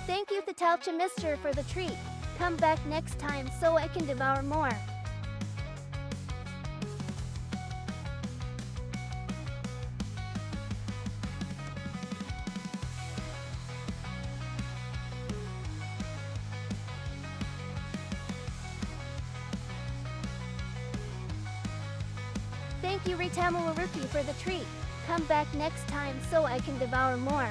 Thank you Thalcha Mister for the treat. Come back next time so I can devour more. Thank you Ritamuaruki for the treat. Come back next time so I can devour more.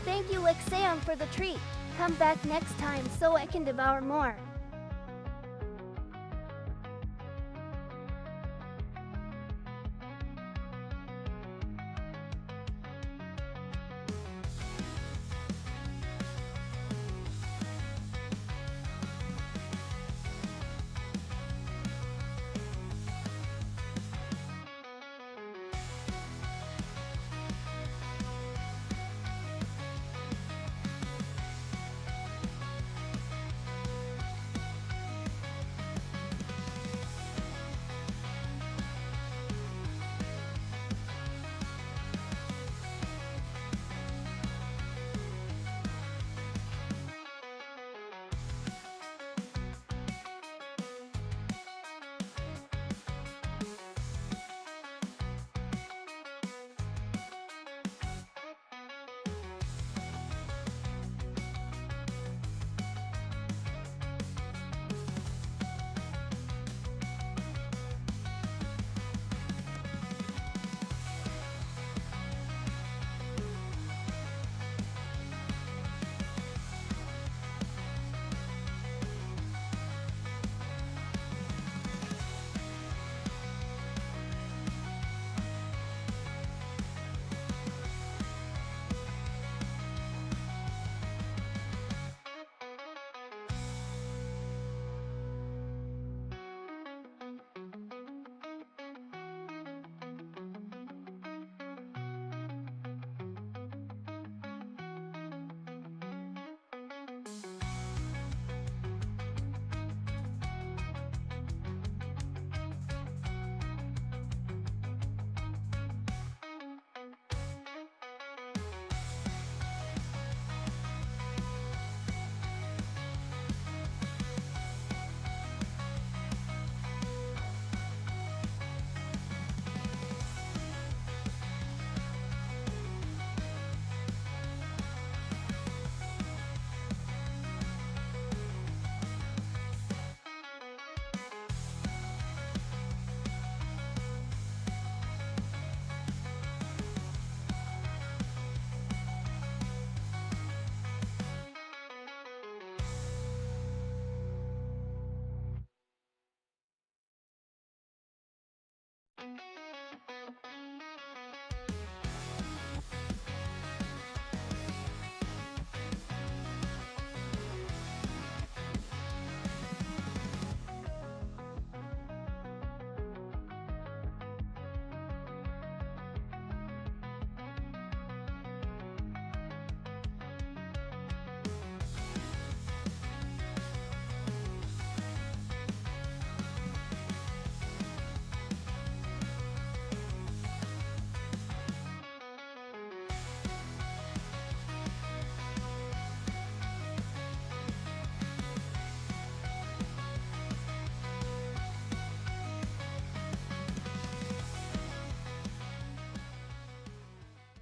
Thank you Lexeon for the treat. Come back next time so I can devour more.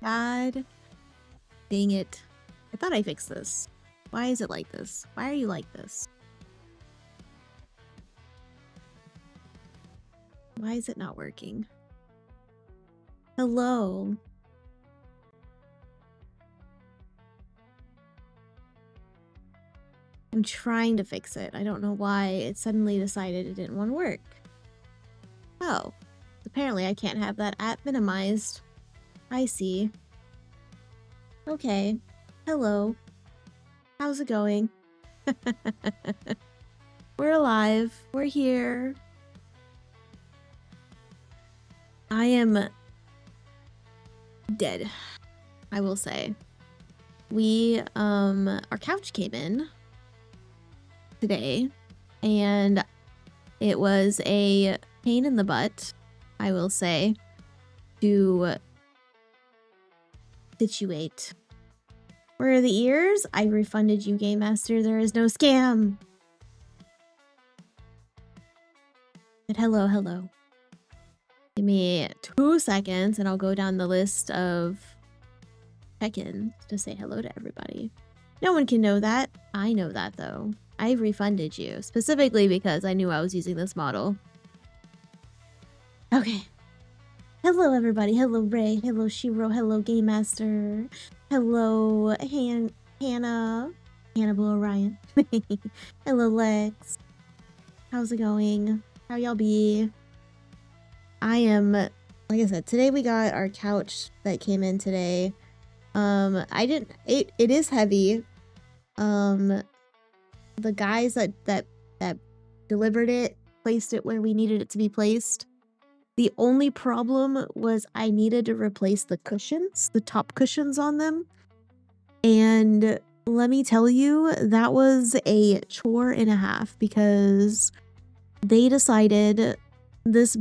God dang it. I thought I fixed this. Why is it like this? Why are you like this? Why is it not working? Hello. I'm trying to fix it. I don't know why it suddenly decided it didn't want to work. Oh, apparently I can't have that app minimized. I see. Okay. Hello. How's it going? We're alive. We're here. I am dead, I will say. Our couch came in today, and it was a pain in the butt, I will say, to situate. Where are the ears? I refunded you, Game Master. There is no scam. But hello. Give me 2 seconds and I'll go down the list of check-ins to say hello to everybody. No one can know that. I know that though. I refunded you specifically because I knew I was using this model. Okay. Hello everybody. Hello Ray. Hello Shiro. Hello Game Master. Hello Hannah. Hannibal Orion. Hello Lex. How's it going? How y'all be? I am, like I said, today we got our couch that came in today. It is heavy. The guys that delivered it placed it where we needed it to be placed. The only problem was I needed to replace the cushions, the top cushions on them. And let me tell you, that was a chore and a half because they decided this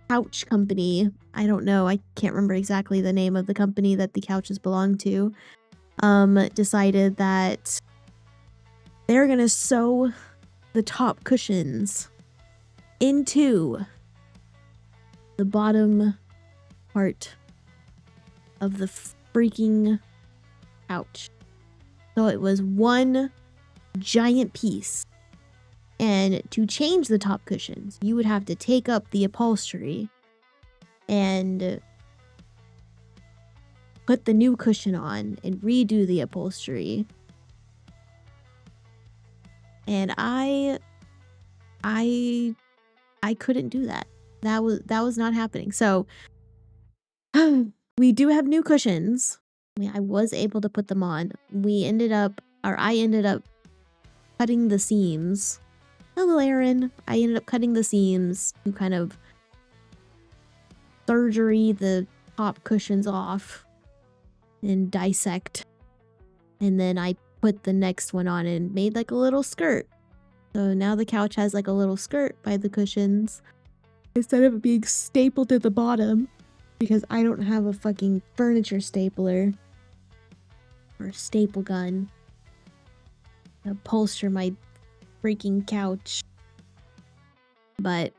couch company, I don't know, I can't remember exactly the name of the company that the couches belong to, decided that they're gonna sew the top cushions into the bottom part of the freaking couch. So it was one giant piece. And to change the top cushions, you would have to take up the upholstery and put the new cushion on and redo the upholstery. And I couldn't do that. That was not happening. So we do have new cushions. I was able to put them on. I ended up cutting the seams. Hello, Aaron. I ended up cutting the seams to kind of surgery the top cushions off and dissect. And then I put the next one on and made like a little skirt. So now the couch has like a little skirt by the cushions instead of it being stapled to the bottom because I don't have a fucking furniture stapler or a staple gun to upholster my freaking couch. But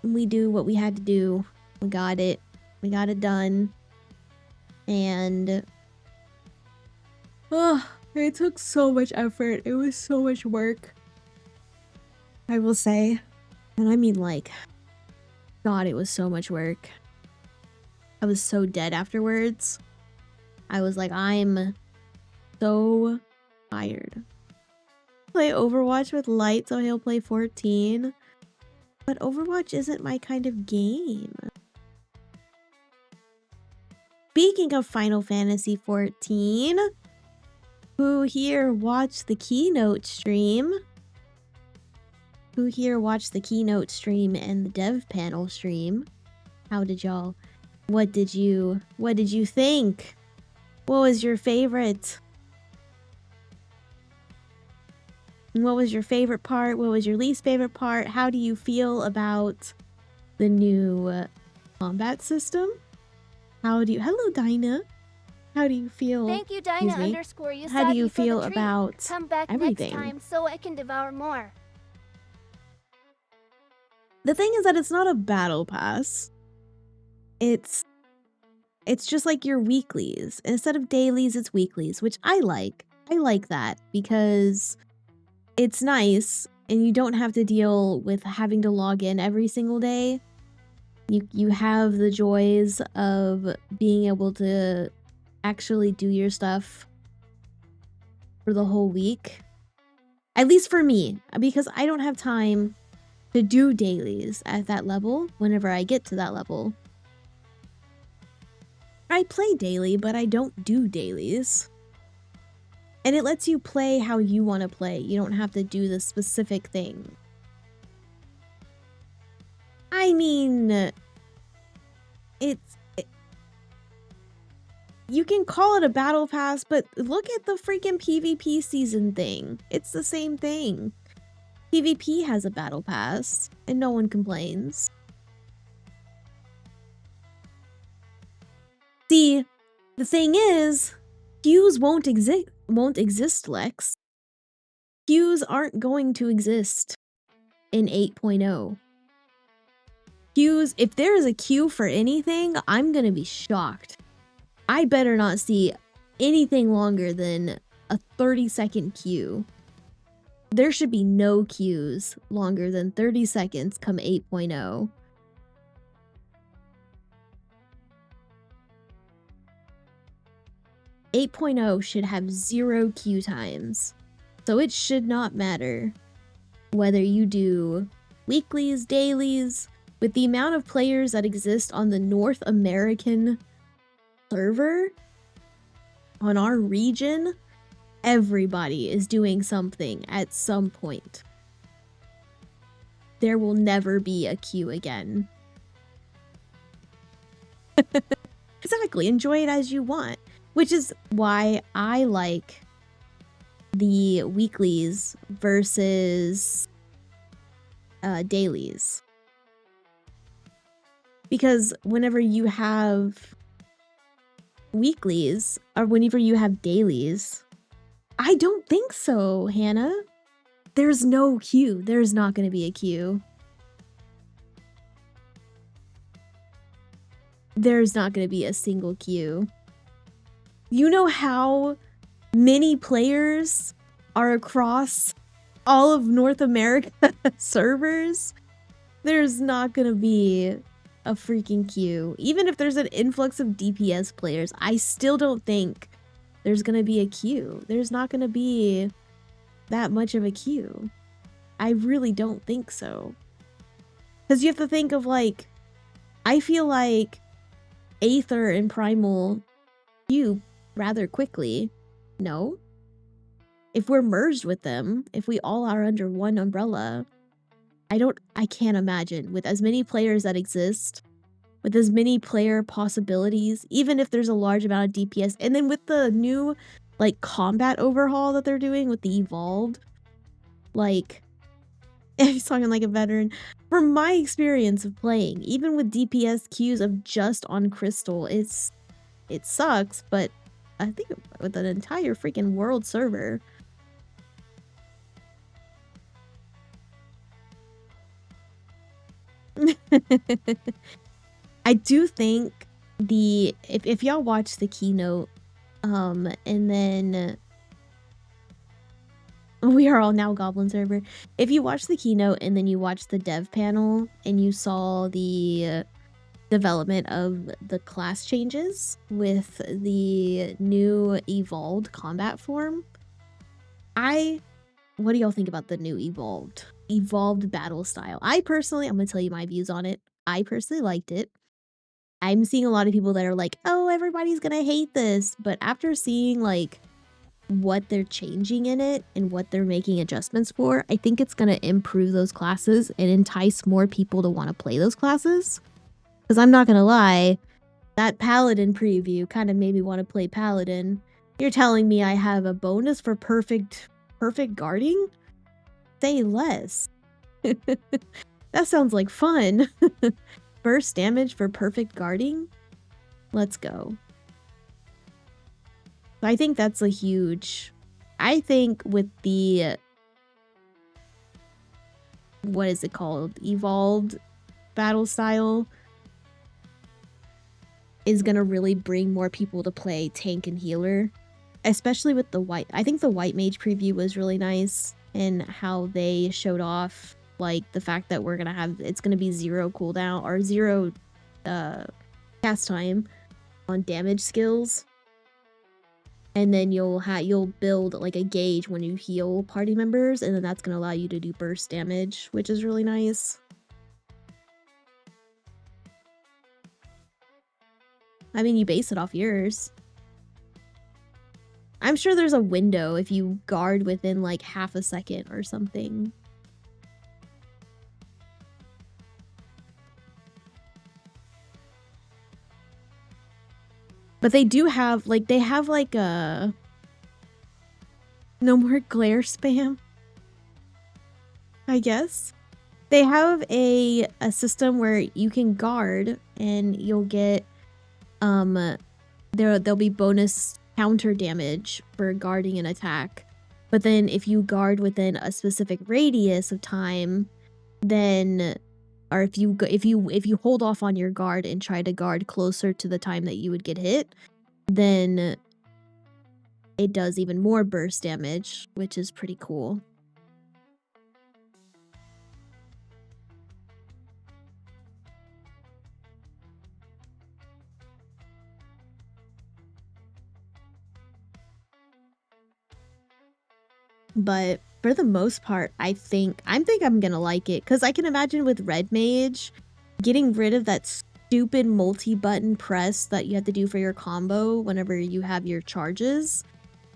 we do what we had to do. We got it done. And it took so much effort. It was so much work, I will say. And I mean, like, God, it was so much work. I was so dead afterwards. I was like, I'm so tired. Play Overwatch with Light, so he'll play 14. But Overwatch isn't my kind of game. Speaking of Final Fantasy 14, who here watched the keynote stream? Who here watched the keynote stream and the dev panel stream? How did y'all? What did you think? What was your favorite? What was your favorite part? What was your least favorite part? How do you feel about the new combat system? Hello, Dinah. How do you feel? Thank you, Dinah _. How do you feel about Come back everything? next time so I can devour more. The thing is that it's not a battle pass. It's It's just like your weeklies. Instead of dailies, it's weeklies, which I like. I like that because it's nice and you don't have to deal with having to log in every single day. You have the joys of being able to actually do your stuff for the whole week. At least for me, because I don't have time to do dailies at that level whenever I get to that level. I play daily, but I don't do dailies. And it lets you play how you want to play. You don't have to do the specific thing. I mean, you can call it a battle pass, but look at the freaking PvP season thing. It's the same thing. PvP has a battle pass, and no one complains. See, the thing is, queues won't exist, Lex. Queues aren't going to exist in 8.0. Queues, if there is a queue for anything, I'm gonna be shocked. I better not see anything longer than a 30-second queue. There should be no queues longer than 30 seconds come 8.0. Should have 0 queue times. So it should not matter whether you do weeklies, dailies. With the amount of players that exist on the North American server, on our region, everybody is doing something at some point. There will never be a queue again. Exactly, enjoy it as you want. Which is why I like the weeklies versus dailies. Because whenever you have weeklies, or whenever you have dailies, I don't think so, Hannah. There's no queue. There's not going to be a queue. There's not going to be a single queue. You know how many players are across all of North America servers? There's not going to be a freaking queue. Even if there's an influx of DPS players, I still don't think there's going to be a queue. There's not going to be that much of a queue. I really don't think so. Because you have to think of, like, I feel like Aether and Primal queue rather quickly. No? If we're merged with them, if we all are under one umbrella, I can't imagine with as many players that exist, with as many player possibilities, even if there's a large amount of DPS, and then with the new, like, combat overhaul that they're doing with the Evolved, like, I'm talking like a veteran. From my experience of playing, even with DPS queues of just on Crystal, it sucks, but I think with an entire freaking world server, I do think if y'all watch the keynote, and then we are all now Goblin server. If you watch the keynote and then you watch the dev panel and you saw the development of the class changes with the new evolved combat form, what do y'all think about the new evolved battle style? I'm gonna tell you my views on it. I personally liked it. I'm seeing a lot of people that are like, oh, everybody's gonna hate this. But after seeing, like, what they're changing in it and what they're making adjustments for, I think it's gonna improve those classes and entice more people to want to play those classes. Because I'm not gonna lie, that Paladin preview kind of made me want to play Paladin. You're telling me I have a bonus for perfect guarding? Say less. That sounds like fun. Burst damage for perfect guarding? Let's go. I think that's a huge... I think with the... what is it called? Evolved battle style. is gonna really bring more people to play tank and healer, especially with the white. I think the white mage preview was really nice in how they showed off like the fact that it's gonna be 0 cooldown or 0 cast time on damage skills, and then you'll build like a gauge when you heal party members, and then that's gonna allow you to do burst damage, which is really nice. I mean, you base it off yours. I'm sure there's a window if you guard within like half a second or something. But they do have like a no more glare spam, I guess. They have a system where you can guard and you'll get there'll be bonus counter damage for guarding an attack. But then if you guard within a specific radius of time, then or if you hold off on your guard and try to guard closer to the time that you would get hit, then it does even more burst damage, which is pretty cool. But for the most part, I think I'm gonna like it, because I can imagine with red mage getting rid of that stupid multi-button press that you have to do for your combo whenever you have your charges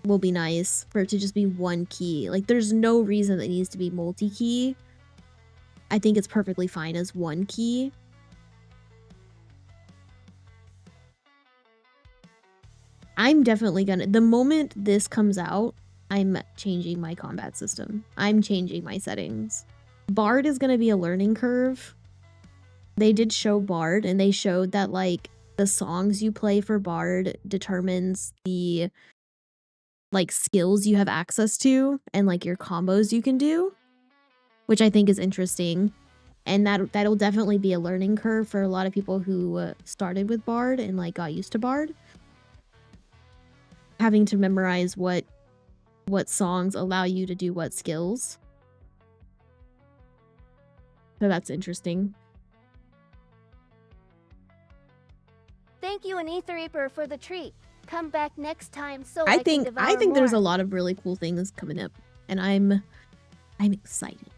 will be nice, for it to just be one key. Like, there's no reason that it needs to be multi-key. I think it's perfectly fine as one key. I'm definitely gonna, the moment this comes out, I'm changing my combat system. I'm changing my settings. Bard is gonna be a learning curve. They did show Bard, and they showed that like the songs you play for Bard determines the like skills you have access to and like your combos you can do, which I think is interesting. And that'll definitely be a learning curve for a lot of people who started with Bard and like got used to Bard, having to memorize what songs allow you to do what skills. So that's interesting. Thank you, Anether Reaper, for the treat. Come back next time so I can think devour there's a more. lot of really cool things coming up, and I'm excited.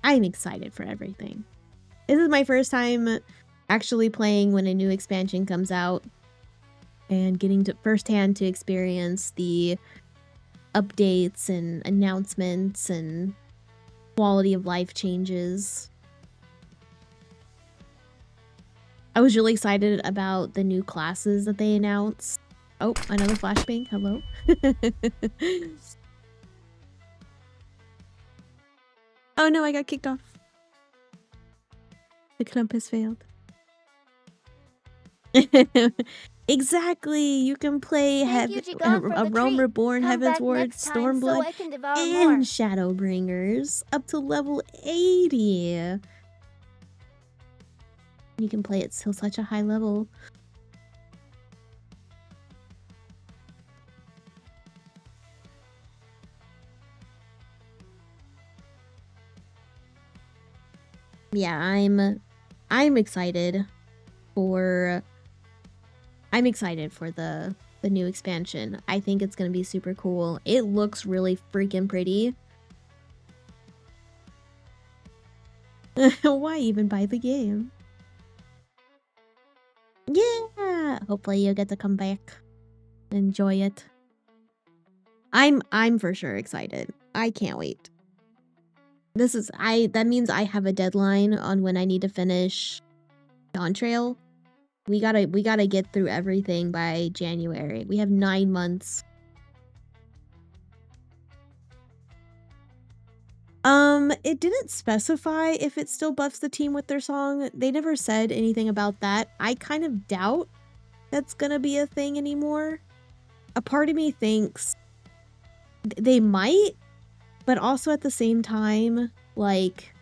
I'm excited for everything. This is my first time actually playing when a new expansion comes out and getting to firsthand to experience the updates and announcements and quality of life changes. I was really excited about the new classes that they announced. Oh, another flashbang. Hello. Oh no, I got kicked off. The clump has failed. Exactly. You can play Thank you, Jigon, for a the Realm treat. Reborn, Come Heaven's back Ward, next time so Stormblood, I can devour and more. Shadowbringers up to level 80. You can play it till such a high level. Yeah, I'm excited for the new expansion. I think it's gonna be super cool. It looks really freaking pretty. Why even buy the game? Yeah, hopefully you'll get to come back, enjoy it. I'm for sure excited. I can't wait. That means I have a deadline on when I need to finish Dawn Trail. We gotta get through everything by January. We have 9 months. It didn't specify if it still buffs the team with their song. They never said anything about that. I kind of doubt that's gonna be a thing anymore. A part of me thinks they might, but also at the same time, like,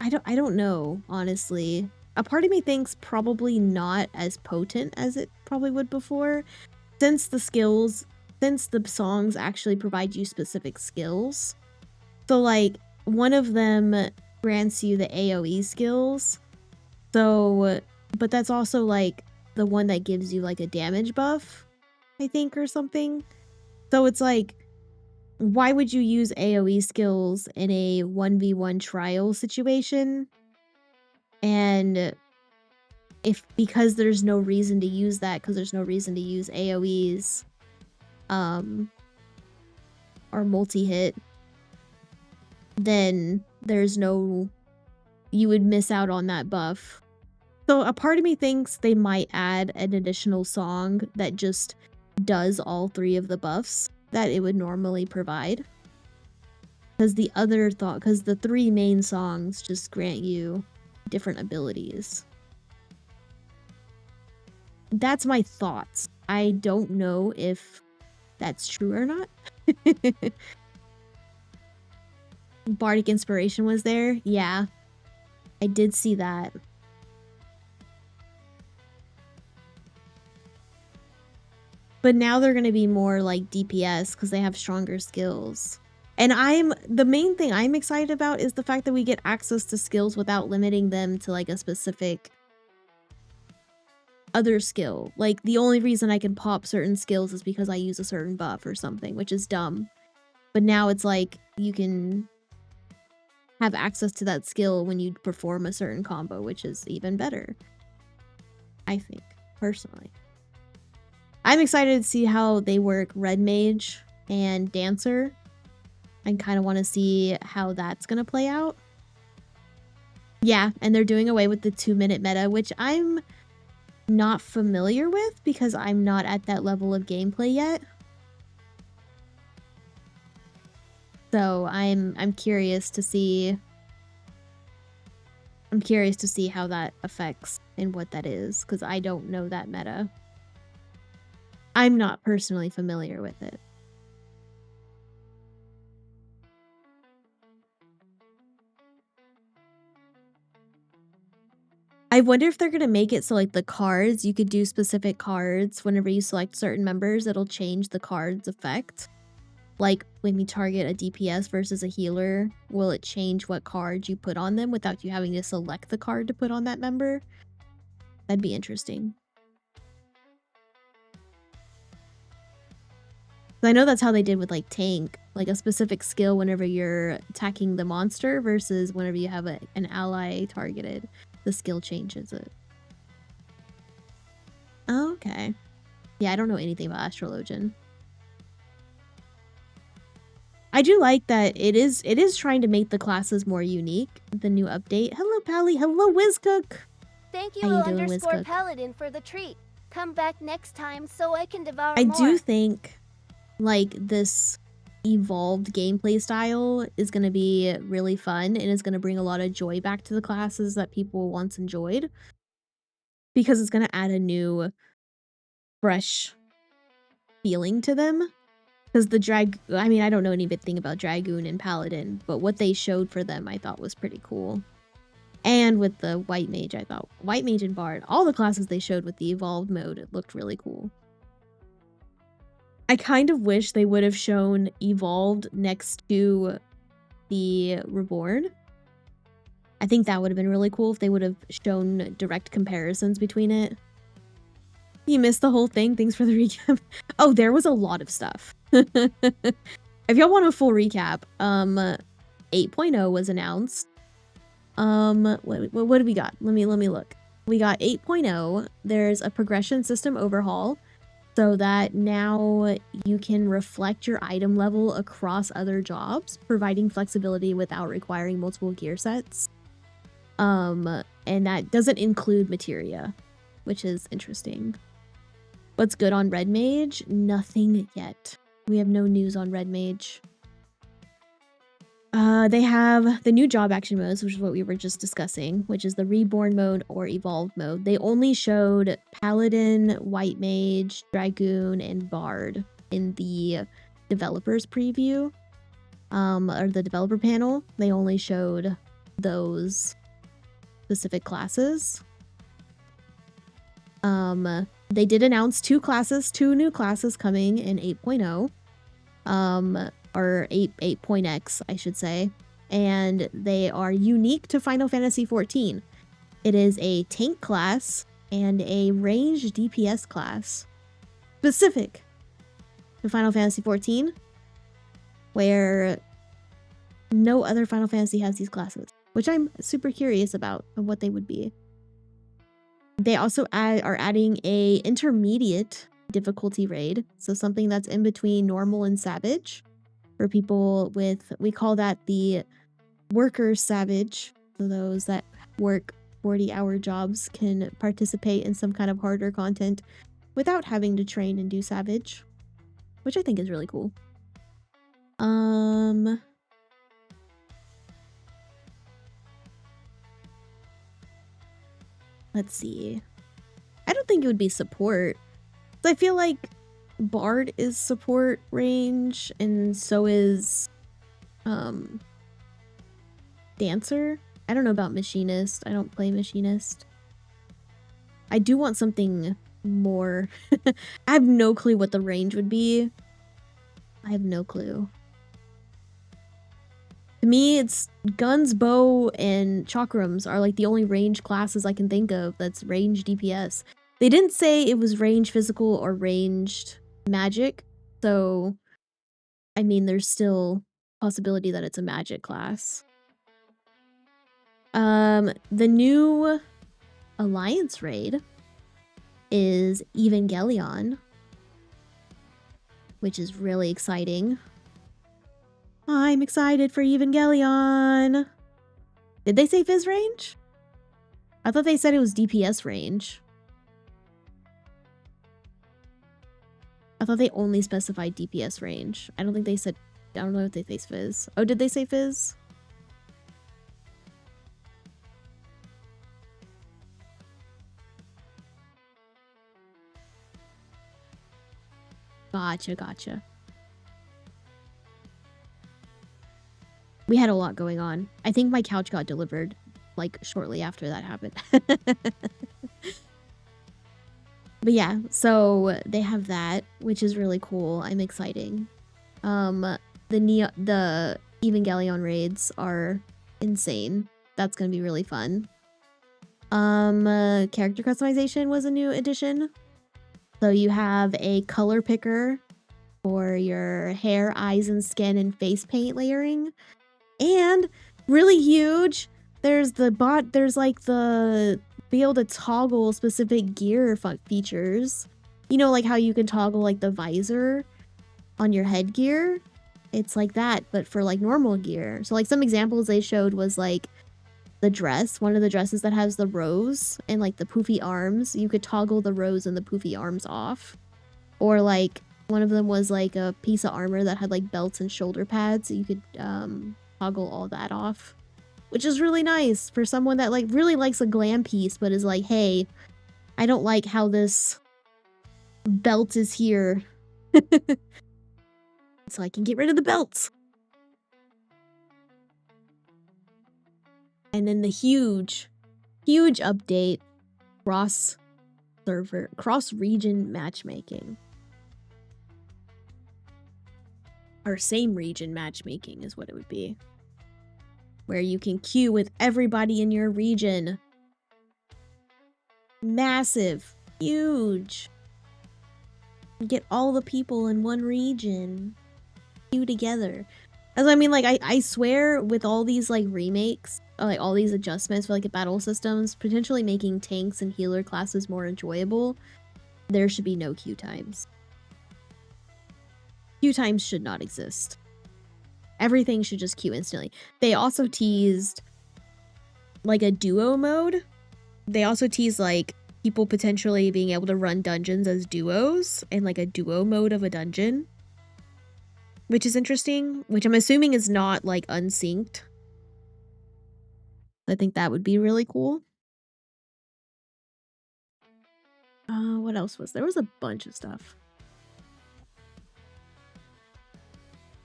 I don't know, honestly. a part of me thinks probably not as potent as it probably would before, since the songs actually provide you specific skills. So like one of them grants you the AoE skills. So, but that's also like the one that gives you like a damage buff, I think, or something. So it's like, why would you use AoE skills in a 1v1 trial situation? And because there's no reason to use that, because there's no reason to use AoEs, or multi-hit, then you would miss out on that buff. So a part of me thinks they might add an additional song that just does all 3 of the buffs that it would normally provide. Because the 3 main songs just grant you different abilities. That's my thoughts. I don't know if that's true or not. Bardic Inspiration was there? Yeah. I did see that. But now they're going to be more like DPS because they have stronger skills. And the main thing I'm excited about is the fact that we get access to skills without limiting them to like a specific other skill. Like the only reason I can pop certain skills is because I use a certain buff or something, which is dumb. But now it's like you can have access to that skill when you perform a certain combo, which is even better, I think, personally. I'm excited to see how they work Red Mage and Dancer. I kind of want to see how that's going to play out. Yeah, and they're doing away with the 2-minute meta, which I'm not familiar with because I'm not at that level of gameplay yet. So I'm curious to see how that affects and what that is, because I don't know that meta. I'm not personally familiar with it. I wonder if they're going to make it so like the cards, you could do specific cards whenever you select certain members, it'll change the card's effect. Like when you target a DPS versus a healer, will it change what card you put on them without you having to select the card to put on that member? That'd be interesting. I know that's how they did with like tank, like a specific skill whenever you're attacking the monster versus whenever you have an ally targeted, the skill changes it. Oh, okay. Yeah, I don't know anything about Astrologian. I do like that it is trying to make the classes more unique, the new update. Hello, Pally. Hello, Wizcook. Thank you, _Paladin, for the treat. Come back next time so I can devour more. I do think like this evolved gameplay style is going to be really fun and is going to bring a lot of joy back to the classes that people once enjoyed, because it's going to add a new fresh feeling to them. Because I mean, I don't know anything about Dragoon and Paladin, but what they showed for them I thought was pretty cool. And with the White Mage, I thought White Mage and Bard, all the classes they showed with the evolved mode, it looked really cool. I kind of wish they would have shown Evolved next to the Reborn. I think that would have been really cool if they would have shown direct comparisons between it. You missed the whole thing? Thanks for the recap. Oh, there was a lot of stuff. If y'all want a full recap, 8.0 was announced. What do we got? Let me look. We got 8.0. There's a progression system overhaul, so that now you can reflect your item level across other jobs, providing flexibility without requiring multiple gear sets. And that doesn't include materia, which is interesting. What's good on Red Mage? Nothing yet. We have no news on Red Mage. They have the new job action modes, which is what we were just discussing, which is the Reborn mode or Evolved mode. They only showed Paladin, White Mage, Dragoon, and Bard in the developers preview, or the developer panel. They only showed those specific classes. They did announce two new classes coming in 8.0. Or 8.x, I should say. And they are unique to Final Fantasy XIV. It is a tank class and a ranged DPS class. Specific to Final Fantasy XIV, where no other Final Fantasy has these classes, which I'm super curious about what they would be. They also are adding a intermediate difficulty raid, so something that's in between normal and savage for people with, we call that the worker savage. So those that work 40-hour jobs can participate in some kind of harder content without having to train and do savage, which I think is really cool. Let's see. I don't think it would be support. I feel like Bard is support range, and so is Dancer. I don't know about Machinist. I don't play Machinist. I do want something more. I have no clue what the range would be. I have no clue. To me, it's guns, bow, and chakrams are like the only range classes I can think of that's range DPS. They didn't say it was range physical or ranged magic, so I mean, there's still possibility that it's a magic class. The new Alliance raid is Evangelion, which is really exciting. I'm excited for Evangelion. Did they say Fizz range? I thought they said it was DPS range. I thought they only specified DPS range. I don't think they said... I don't know if they say Fizz. Oh, did they say Fizz? Gotcha. We had a lot going on. I think my couch got delivered, like, shortly after that happened. But yeah, so they have that, which is really cool. I'm exciting. The Evangelion raids are insane. That's gonna be really fun. Character customization was a new addition. So you have a color picker for your hair, eyes, and skin and face paint layering. And really huge, there's like the be able to toggle specific gear features. You know, like how you can toggle like the visor on your headgear? It's like that, but for like normal gear. So like some examples they showed was like the dress, one of the dresses that has the rose and like the poofy arms. You could toggle the rose and the poofy arms off. Or like one of them was like a piece of armor that had like belts and shoulder pads. So you could toggle all that off, which is really nice for someone that like really likes a glam piece but is like, hey, I don't like how this belt is here. So I can get rid of the belts. And then the huge update, cross-region matchmaking. Or same region matchmaking is what it would be. Where you can queue with everybody in your region. Massive. Huge. You get all the people in one region. Queue together. As I mean, like, I swear with all these, like, remakes, like, all these adjustments for, like, battle systems, potentially making tanks and healer classes more enjoyable, there should be no queue times. Queue times should not exist. Everything should just queue instantly. They also teased, like, a duo mode. They also teased, like, people potentially being able to run dungeons as duos, and, like, a duo mode of a dungeon. Which is interesting, which I'm assuming is not, like, unsynced. I think that would be really cool. What else was there? There was a bunch of stuff.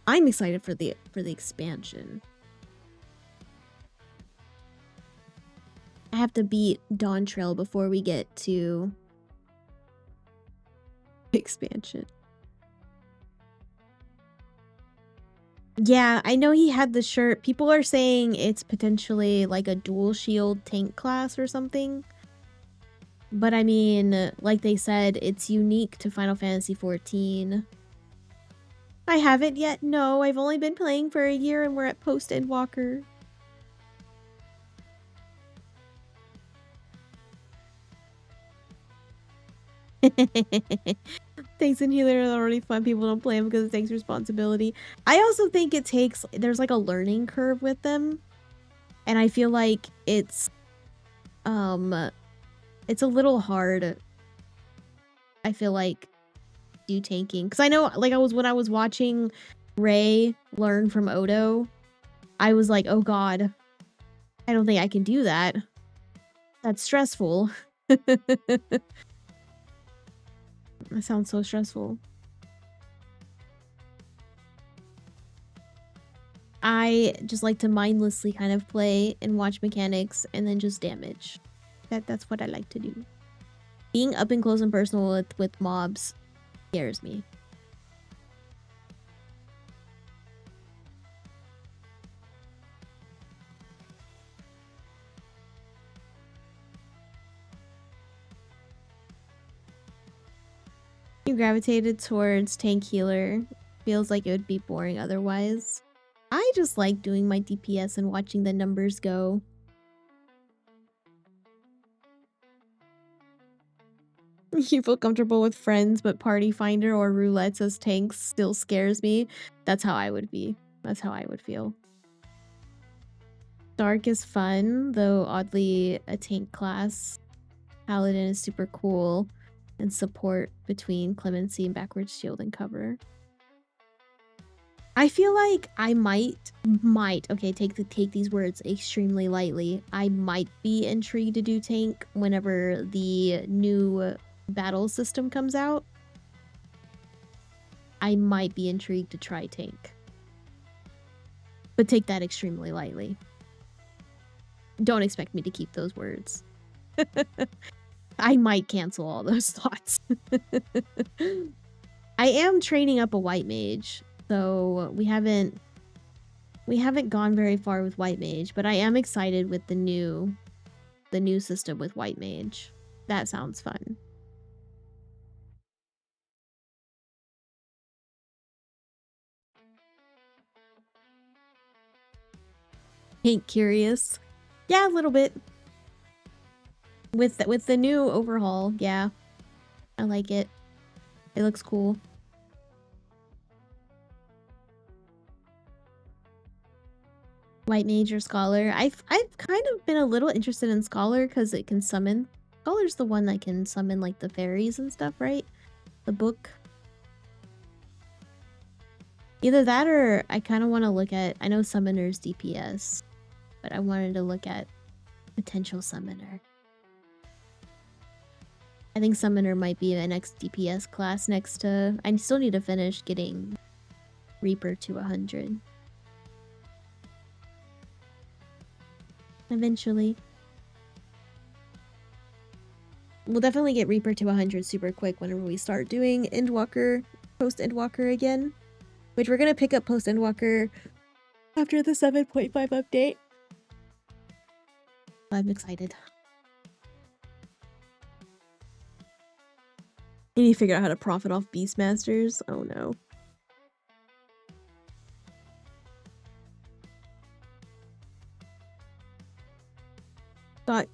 I'm excited for the expansion. have to beat Dawn Trail before we get to expansion. Yeah, I know he had the shirt. People are saying it's potentially like a dual shield tank class or something. But I mean, like they said, it's unique to Final Fantasy XIV. I haven't yet. No, I've only been playing for a year and we're at post Endwalker. Tanks and healer are already fun. People don't play them because it takes responsibility. I also think it takes, there's like a learning curve with them. And I feel like it's a little hard. I feel like do tanking. Because I know, like when I was watching Ray learn from Odo, I was like, oh god, I don't think I can do that. That's stressful. That sounds so stressful. I just like to mindlessly kind of play and watch mechanics and then just damage. That's what I like to do. Being up and close and personal with mobs scares me. You gravitated towards tank healer. Feels like it would be boring otherwise. I just like doing my DPS and watching the numbers go. You feel comfortable with friends, but Party Finder or Roulettes as tanks still scares me. That's how I would be. That's how I would feel. Dark is fun, though oddly a tank class. Paladin is super cool, and support between clemency and backwards shield and cover. I feel like I might, okay, take these words extremely lightly. I might be intrigued to do tank whenever the new battle system comes out. I might be intrigued to try tank. But take that extremely lightly. Don't expect me to keep those words. I might cancel all those thoughts. I am training up a white mage, so we haven't gone very far with white mage, but I am excited with the new system with white mage. That sounds fun. Ain't curious. Yeah, a little bit. With the new overhaul, yeah. I like it. It looks cool. White mage or scholar. I've kind of been a little interested in scholar because it can summon. Scholar's the one that can summon like the fairies and stuff, right? The book. Either that or I kind of want to look at, I know summoner's DPS, but I wanted to look at potential summoner. I think summoner might be an next DPS class next to, I still need to finish getting Reaper to 100. Eventually. We'll definitely get Reaper to 100 super quick whenever we start doing Endwalker, post Endwalker again. Which we're going to pick up post Endwalker after the 7.5 update. I'm excited. You need to figure out how to profit off Beastmasters. Oh no. Thought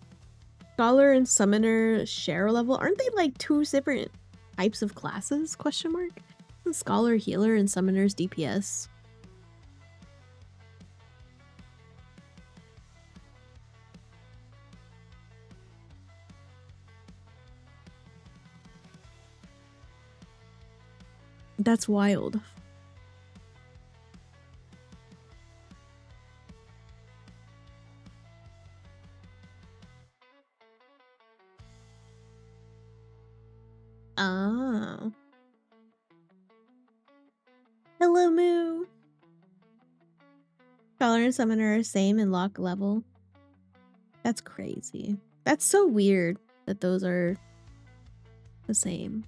Scholar and Summoner share a level. Aren't they like two different types of classes? Question mark. Scholar healer and Summoner's DPS. That's wild. Oh. Hello, Moo. Scholar and Summoner are same in lock level. That's crazy. That's so weird that those are the same.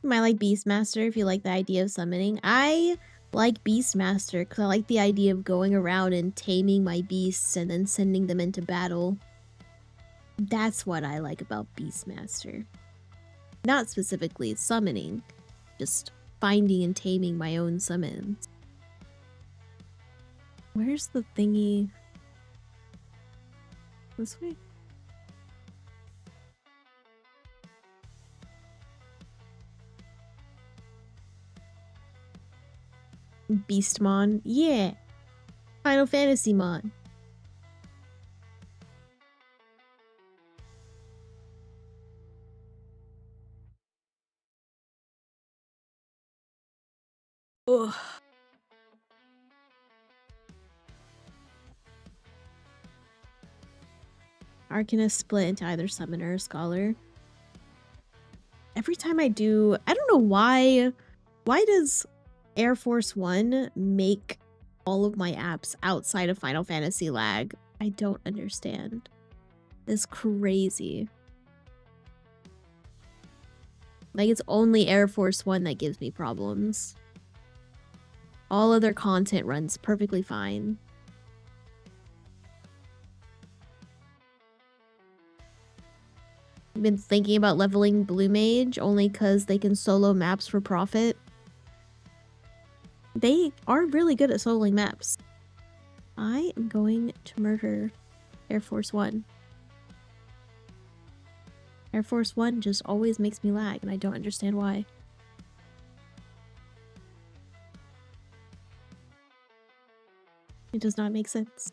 You might like Beastmaster if you like the idea of summoning. I like Beastmaster because I like the idea of going around and taming my beasts and then sending them into battle. That's what I like about Beastmaster. Not specifically summoning, just finding and taming my own summons. Where's the thingy? This way? Beastmon? Yeah! Final Fantasy Mon. Ugh. Arcanist split into either Summoner or Scholar. Every time I do, I don't know why. Why does Air Force One make all of my apps outside of Final Fantasy lag? I don't understand. It's crazy. Like, it's only Air Force One that gives me problems. All other content runs perfectly fine. I've been thinking about leveling Blue Mage only because they can solo maps for profit. They are really good at soloing maps. I am going to murder Air Force One. Air Force One just always makes me lag, and I don't understand why. It does not make sense.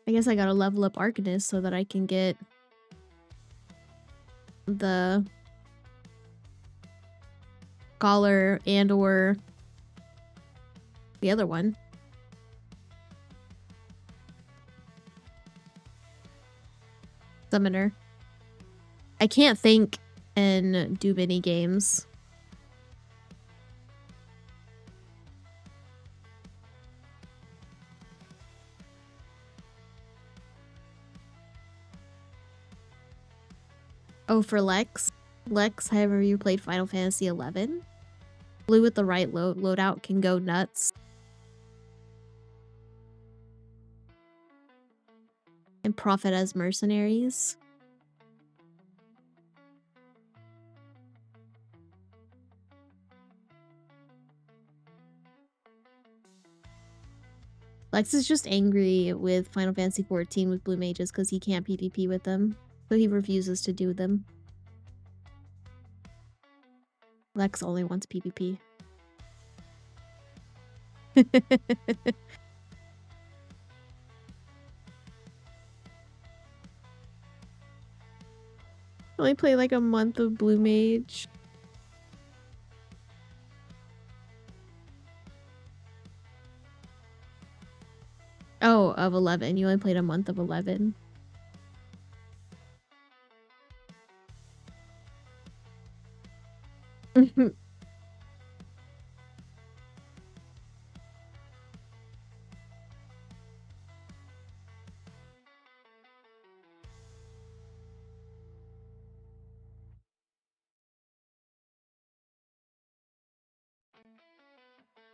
I guess I gotta level up Arcanist so that I can get the Scholar and or the other one. Summoner. I can't think and do many games. Oh, for Lex? Lex, however you played Final Fantasy XI? Blue with the right loadout can go nuts. And Prophet as mercenaries. Lex is just angry with Final Fantasy XIV with blue mages because he can't PvP with them. So he refuses to do them. Lex only wants PvP. Only play like a month of blue mage. Oh, of 11. You only played a month of 11.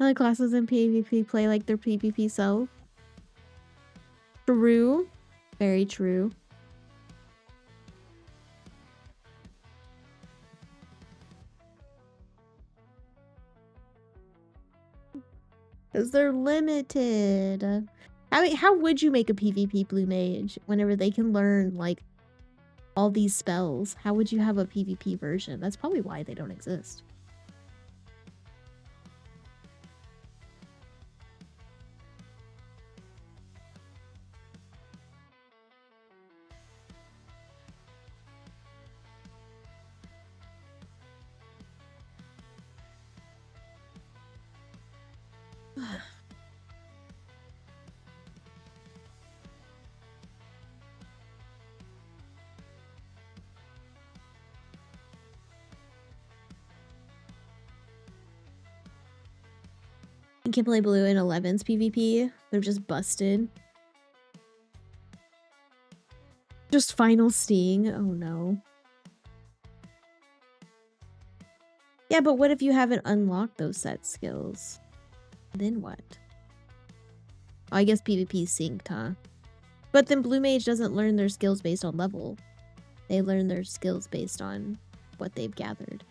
Other classes in PvP play like their PvP self. True. Very true. Because they're limited. I mean, how would you make a PvP blue mage whenever they can learn, like, all these spells? How would you have a PvP version? That's probably why they don't exist. You can play blue in 11's PvP. They're just busted. Just final sting. Oh no. Yeah, but what if you haven't unlocked those set skills? Then what? Oh, I guess PvP's synced, huh? But then Blue Mage doesn't learn their skills based on level. They learn their skills based on what they've gathered.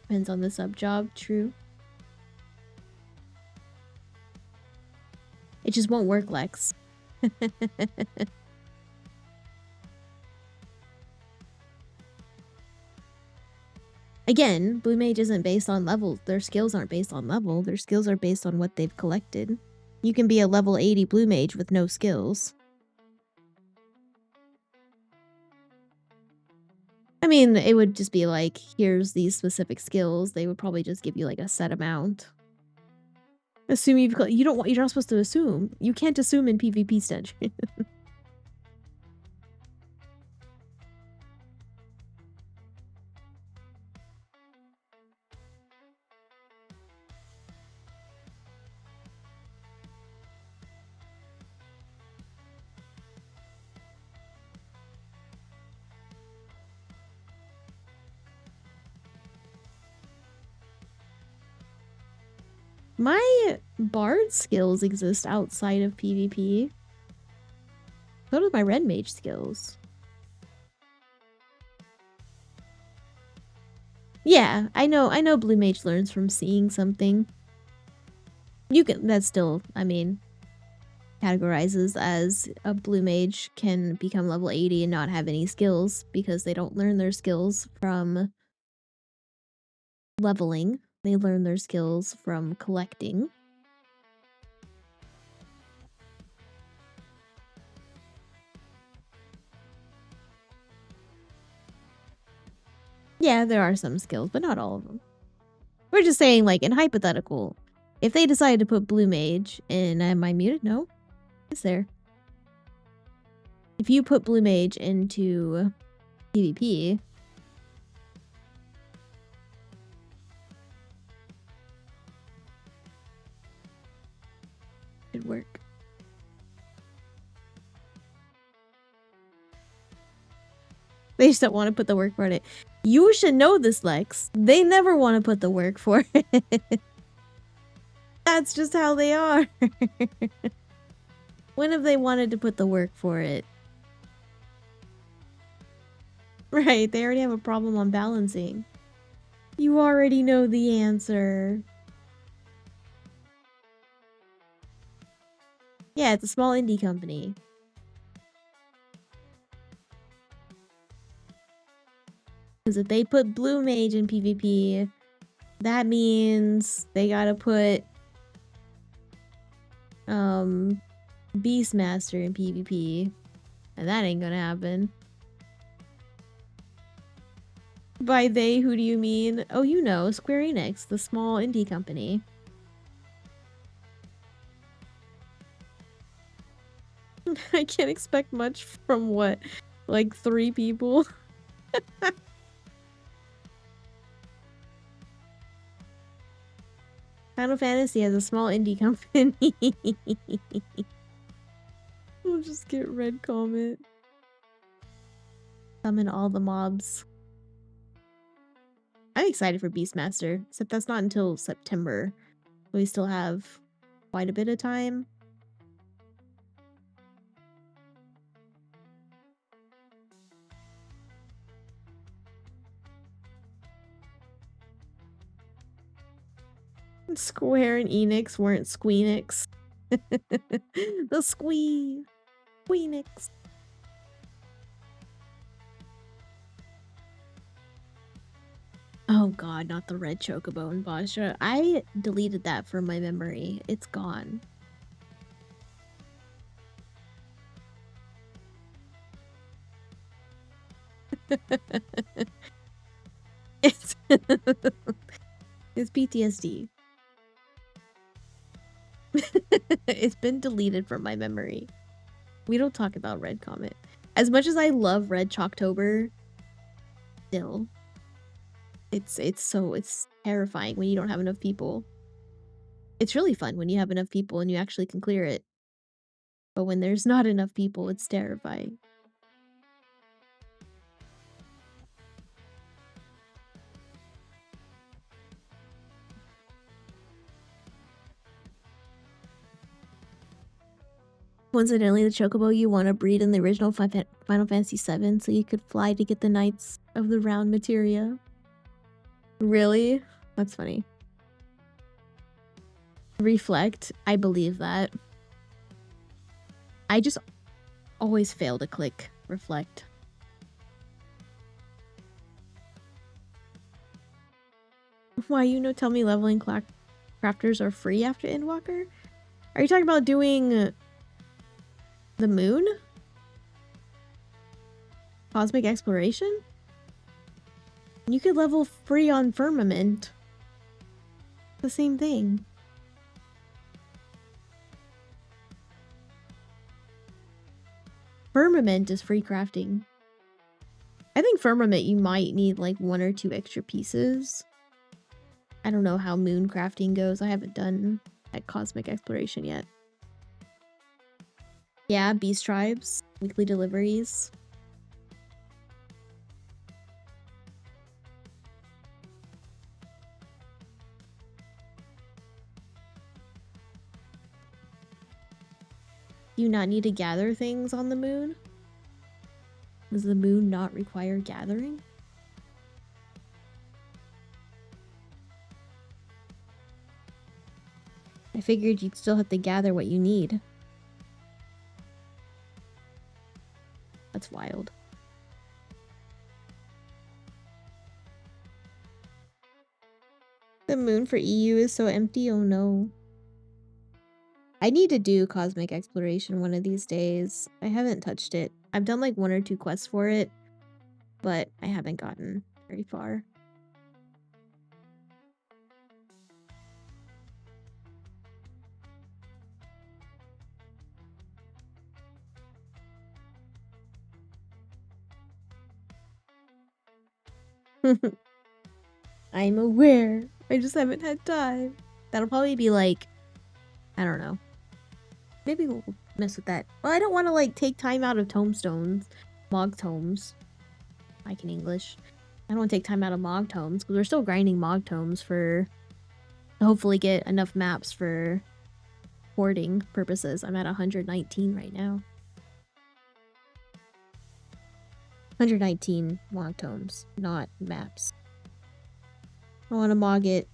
Depends on the sub job, true. It just won't work, Lex. Again, Blue Mage isn't based on level. Their skills aren't based on level. Their skills are based on what they've collected. You can be a level 80 Blue Mage with no skills. I mean, it would just be like, here's these specific skills. They would probably just give you like a set amount. Assume you're not supposed to assume. You can't assume in PvP stage. My bard skills exist outside of PvP. So do my red mage skills. Yeah, I know blue mage learns from seeing something. That's still, I mean, categorizes as a blue mage can become level 80 and not have any skills because they don't learn their skills from leveling. They learn their skills from collecting. Yeah, there are some skills, but not all of them. We're just saying, like, in hypothetical, if they decided to put blue mage, and am I muted? No? It's there. If you put blue mage into PvP, it'd work. They just don't want to put the work for it. You should know this, Lex. They never want to put the work for it. That's just how they are. When have they wanted to put the work for it? Right, they already have a problem on balancing. You already know the answer. Yeah, it's a small indie company. Because if they put Blue Mage in PvP, that means they gotta put Beastmaster in PvP. And that ain't gonna happen. By they, who do you mean? Oh, you know, Square Enix, the small indie company. I can't expect much from what? Like 3 people? Final Fantasy has a small indie company. We'll just get red comment. Summon all the mobs. I'm excited for Beastmaster, except that's not until September. So we still have quite a bit of time. Square and Enix weren't Squeenix. The Squeenix. Oh god, not the red chocobo in Basha. I deleted that from my memory. It's gone. It's PTSD. It's been deleted from my memory. We don't talk about Red Comet. As much as I love Red Chalktober, still. It's terrifying when you don't have enough people. It's really fun when you have enough people and you actually can clear it. But when there's not enough people, it's terrifying. Coincidentally, the chocobo you want to breed in the original Final Fantasy VII, so you could fly to get the Knights of the Round materia. Really? That's funny. Reflect. I believe that. I just always fail to click reflect. Why, you know, tell me leveling crafters are free after Endwalker? Are you talking about doing the moon? Cosmic exploration? You could level free on Firmament. The same thing. Firmament is free crafting. I think Firmament you might need like 1 or 2 extra pieces. I don't know how moon crafting goes. I haven't done that cosmic exploration yet. Yeah, beast tribes, weekly deliveries. Do you not need to gather things on the moon? Does the moon not require gathering? I figured you'd still have to gather what you need. That's wild. The moon for EU is so empty, oh no. I need to do cosmic exploration one of these days. I haven't touched it. I've done like 1 or 2 quests for it, but I haven't gotten very far. I'm aware. I just haven't had time. That'll probably be like, I don't know. Maybe we'll mess with that. Well, I don't want to like take time out of tomestones. Mog tomes. Like in English. I don't want to take time out of mog tomes because we're still grinding mog tomes for to hopefully get enough maps for hoarding purposes. I'm at 119 right now. 119 mog tomes, not maps. I want to mog it.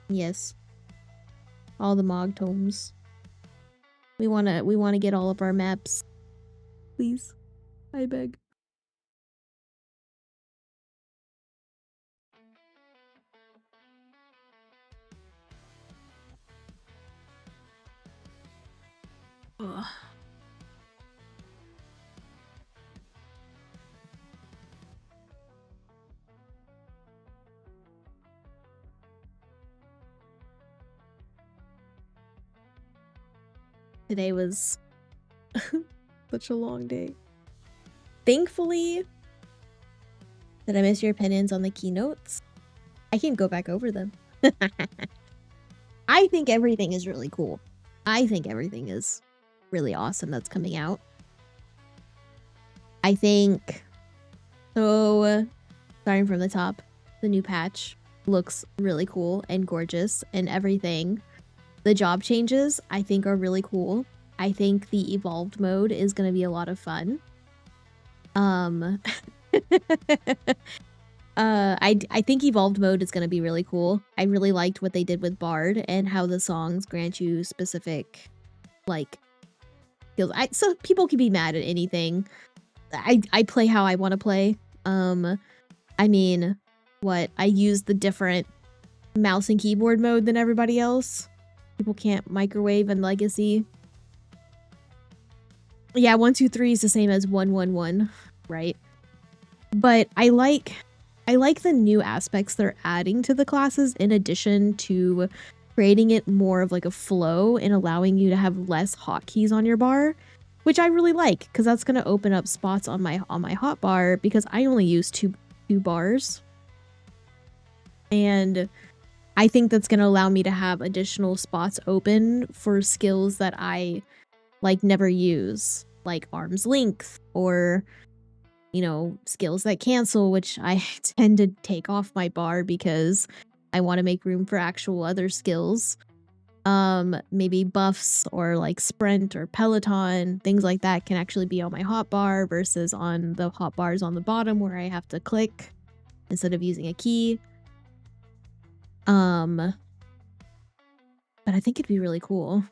Yes. All the mog tomes. We wanna get all of our maps. Please. I beg. Ugh. Today was such a long day. Thankfully, did I miss your opinions on the keynotes? I can go back over them. I think everything is really cool. I think everything is really awesome that's coming out. I think, so starting from the top, the new patch looks really cool and gorgeous and everything. The job changes, I think, are really cool. I think the evolved mode is going to be a lot of fun. I think evolved mode is going to be really cool. I really liked what they did with Bard and how the songs grant you specific, like, skills. So people can be mad at anything. I play how I want to play. I mean, what? I use the different mouse and keyboard mode than everybody else. People can't microwave in Legacy. Yeah, 1, 2, 3 is the same as 1, 1, 1, right? But I like the new aspects they're adding to the classes in addition to creating it more of like a flow and allowing you to have less hotkeys on your bar, which I really like because that's going to open up spots on my hotbar because I only use 2 bars. And I think that's going to allow me to have additional spots open for skills that I like never use, like arm's length or, you know, skills that cancel, which I tend to take off my bar because I want to make room for actual other skills. Maybe buffs or like sprint or Peloton, things like that can actually be on my hotbar versus on the hotbars on the bottom where I have to click instead of using a key. But I think it'd be really cool.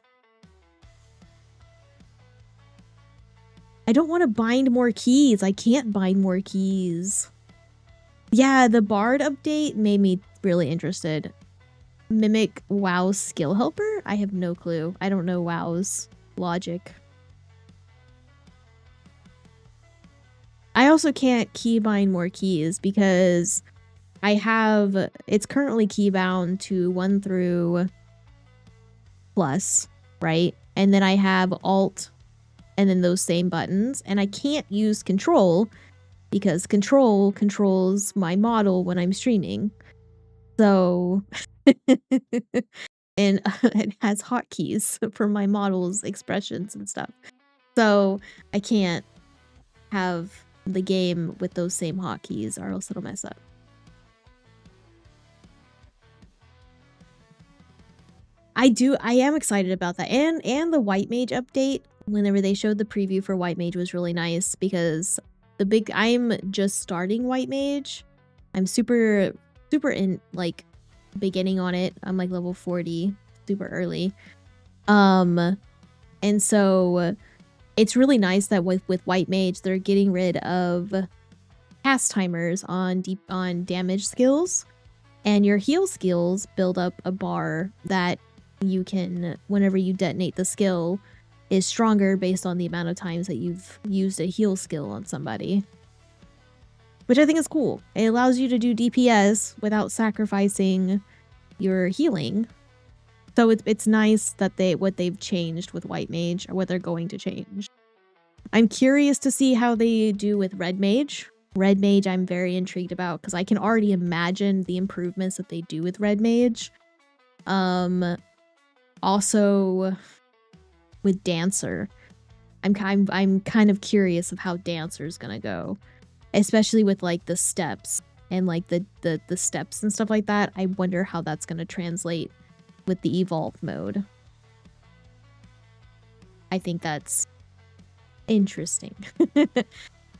I don't want to bind more keys. I can't bind more keys. Yeah, the Bard update made me really interested. Mimic WoW's skill helper? I have no clue. I don't know WoW's logic. I also can't keybind more keys because it's currently keybound to 1 through plus, right? And then I have Alt and then those same buttons, and I can't use Control because Control controls my model when I'm streaming. So, and it has hotkeys for my model's expressions and stuff. So I can't have the game with those same hotkeys or else it'll mess up. I am excited about that. And the White Mage update, whenever they showed the preview for White Mage, was really nice because I'm just starting White Mage. I'm super in like beginning on it. I'm like level 40, super early. And so it's really nice that with White Mage, they're getting rid of cast timers on damage skills, and your heal skills build up a bar that you can, whenever you detonate the skill, is stronger based on the amount of times that you've used a heal skill on somebody. Which I think is cool. It allows you to do DPS without sacrificing your healing. So it's nice that what they've changed with White Mage, or what they're going to change. I'm curious to see how they do with Red Mage. Red Mage I'm very intrigued about because I can already imagine the improvements that they do with Red Mage. Also with Dancer, I'm kind of curious of how Dancer's gonna go, especially with like the steps and like the steps and stuff like that. I wonder how that's gonna translate with the evolved mode. I think that's interesting.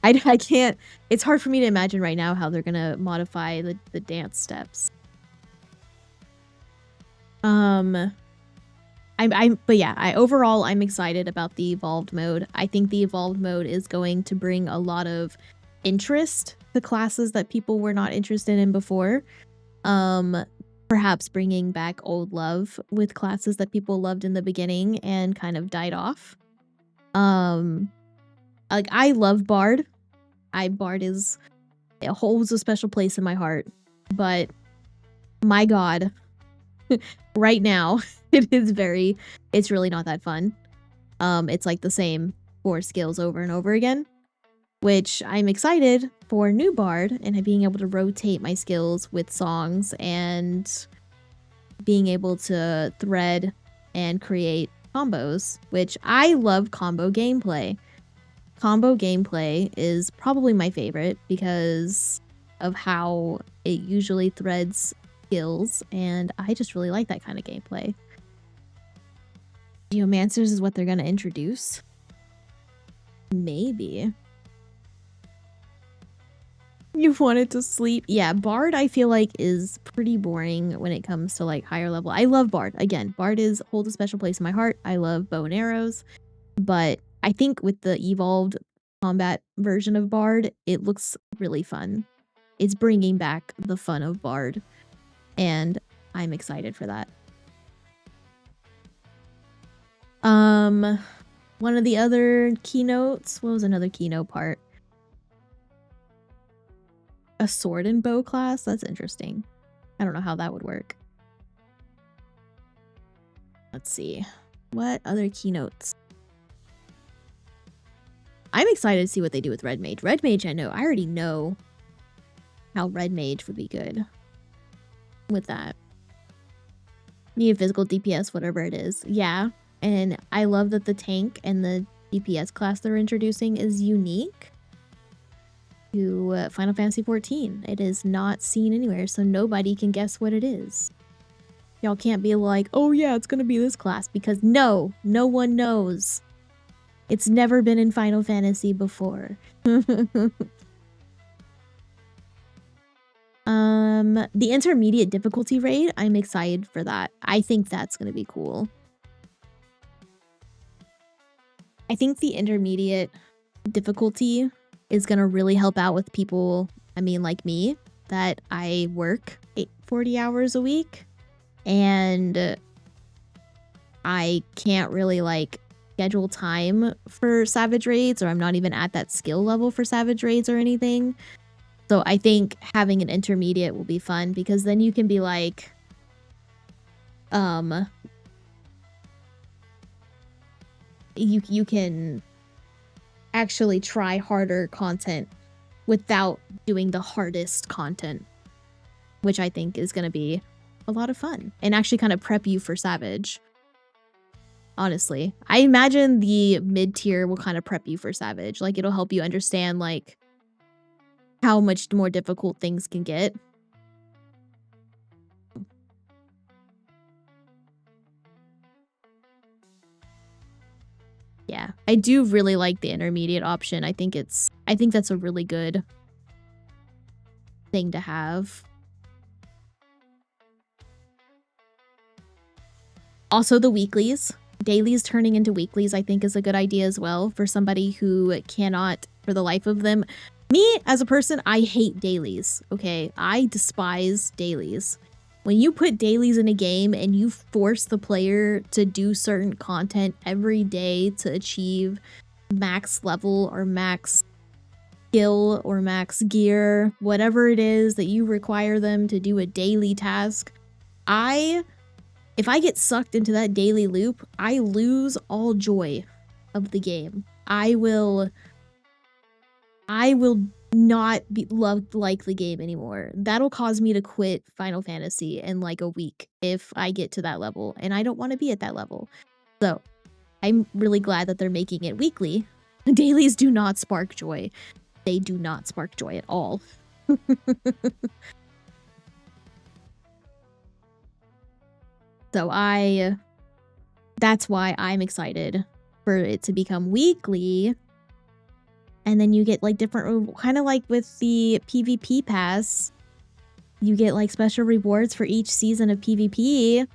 I can't, it's hard for me to imagine right now how they're gonna modify the dance steps. Overall I'm excited about the evolved mode. I think the evolved mode is going to bring a lot of interest to classes that people were not interested in before. Perhaps bringing back old love with classes that people loved in the beginning and kind of died off. Like I love Bard. Bard it holds a special place in my heart, but my god, right now it's really not that fun. It's like the same 4 skills over and over again, which I'm excited for new Bard and being able to rotate my skills with songs and being able to thread and create combos, which I love combo gameplay. Combo gameplay is probably my favorite because of how it usually threads skills, and I just really like that kind of gameplay. Geomancers is what they're going to introduce. Maybe. You wanted to sleep? Yeah, Bard I feel like is pretty boring when it comes to like higher level. I love Bard. Again, Bard holds a special place in my heart. I love bow and arrows, but I think with the evolved combat version of Bard, it looks really fun. It's bringing back the fun of Bard, and I'm excited for that. One of the other keynotes, what was another keynote part? A sword and bow class? That's interesting. I don't know how that would work. Let's see. What other keynotes? I'm excited to see what they do with Red Mage. Red Mage, I already know how red mage would be good with that. Need physical DPS, whatever it is. Yeah, and I love that the tank and the DPS class they're introducing is unique to Final Fantasy XIV. It is not seen anywhere, so nobody can guess what it is. Y'all can't be like, oh yeah, it's gonna be this class, because no one knows. It's never been in Final Fantasy before. The intermediate difficulty raid, I'm excited for that. I think that's gonna be cool. I think the intermediate difficulty is gonna really help out with people, I mean, like me, that I work 40 hours a week, and I can't really like schedule time for savage raids, or I'm not even at that skill level for savage raids or anything. So I think having an intermediate will be fun, because then you can be like, you can actually try harder content without doing the hardest content, which I think is going to be a lot of fun and actually kind of prep you for savage. Honestly, I imagine the mid-tier will kind of prep you for savage. Like, it'll help you understand like how much more difficult things can get. Yeah, I do really like the intermediate option. I think that's a really good thing to have. Also, the weeklies. Dailies turning into weeklies, I think, is a good idea as well for somebody who cannot, for the life of them. Me, as a person, I hate dailies, okay? I despise dailies. When you put dailies in a game and you force the player to do certain content every day to achieve max level or max skill or max gear, whatever it is that you require them to do a daily task, if I get sucked into that daily loop, I lose all joy of the game. I will not like the game anymore. That'll cause me to quit Final Fantasy in like a week if I get to that level, and I don't want to be at that level. So I'm really glad that they're making it weekly. Dailies do not spark joy. They do not spark joy at all. So that's why I'm excited for it to become weekly. And then you get like different, kind of like with the PvP pass, you get like special rewards for each season of PvP. We're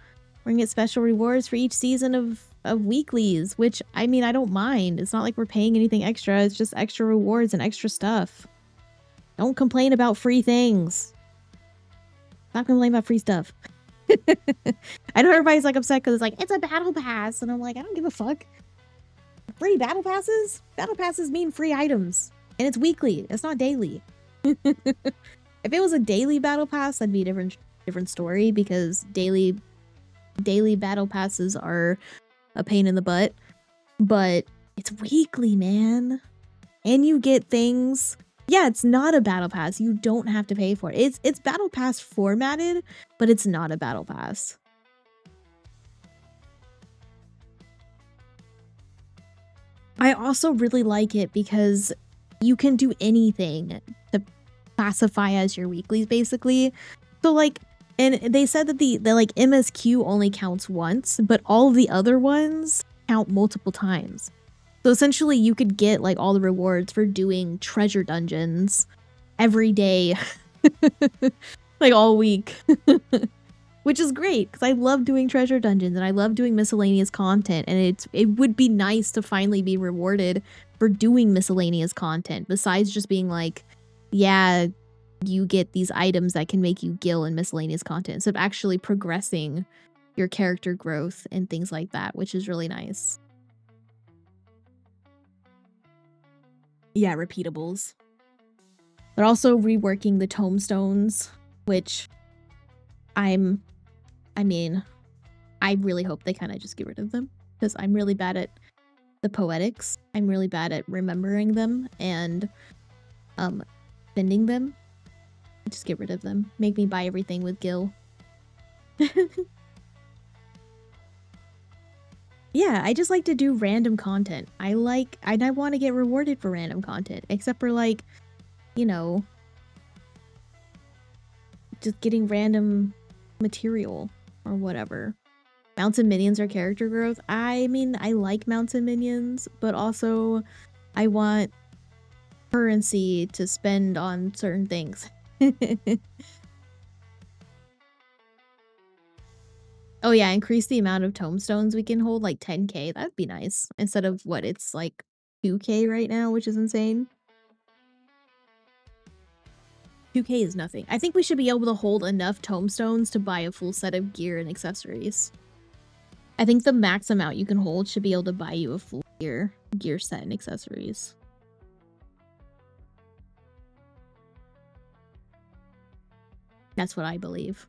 gonna get special rewards for each season of weeklies, which, I mean, I don't mind. It's not like we're paying anything extra. It's just extra rewards and extra stuff. Don't complain about free things. Stop complaining about free stuff. I know everybody's like upset because it's like, it's a battle pass. And I'm like, I don't give a fuck. Free battle passes? Battle passes mean free items. And it's weekly. It's not daily. If it was a daily battle pass, that'd be a different story, because daily battle passes are a pain in the butt. But it's weekly, man. And you get things. Yeah, it's not a battle pass. You don't have to pay for it. It's battle pass formatted, but it's not a battle pass. I also really like it because you can do anything to classify as your weeklies, basically. So like, and they said that the like MSQ only counts once, but all the other ones count multiple times. So essentially you could get like all the rewards for doing treasure dungeons every day, like all week, which is great because I love doing treasure dungeons and I love doing miscellaneous content, and it would be nice to finally be rewarded for doing miscellaneous content besides just being like, yeah, you get these items that can make you gil in miscellaneous content, instead of actually progressing your character growth and things like that, which is really nice. Yeah, repeatables. They're also reworking the tombstones, which I mean, I really hope they kind of just get rid of them, because I'm really bad at the poetics. I'm really bad at remembering them and spending them. Just get rid of them. Make me buy everything with GFUEL. Yeah, I just like to do random content. I want to get rewarded for random content, except for like, you know, just getting random material or whatever. Mounts and minions are character growth. I mean, I like mounts and minions, but also I want currency to spend on certain things. Oh yeah, increase the amount of tomestones we can hold, like 10k. That'd be nice. Instead of what, it's like 2k right now, which is insane. 2k is nothing. I think we should be able to hold enough tomestones to buy a full set of gear and accessories. I think the max amount you can hold should be able to buy you a full gear set and accessories. That's what I believe.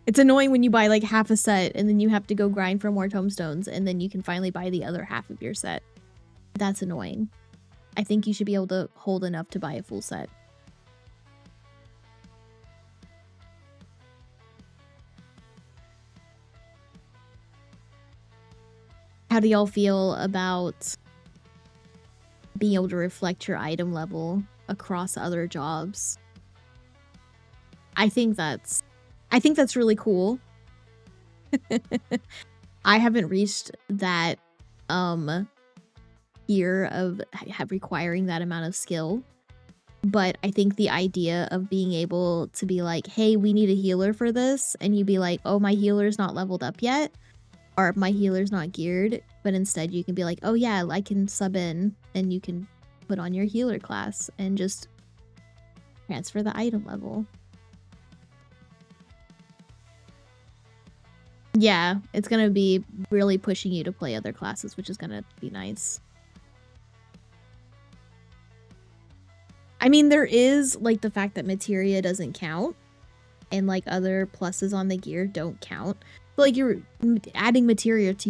It's annoying when you buy like half a set and then you have to go grind for more tomestones and then you can finally buy the other half of your set. That's annoying. I think you should be able to hold enough to buy a full set. How do y'all feel about being able to reflect your item level across other jobs? I think that's really cool. I haven't reached that tier of requiring that amount of skill, but I think the idea of being able to be like, hey, we need a healer for this, and you be like, oh, my healer's not leveled up yet, or my healer's not geared, but instead you can be like, oh yeah, I can sub in, and you can put on your healer class and just transfer the item level. Yeah, it's gonna be really pushing you to play other classes, which is gonna be nice. I mean, there is like the fact that materia doesn't count, and like other pluses on the gear don't count. But like you're adding materia to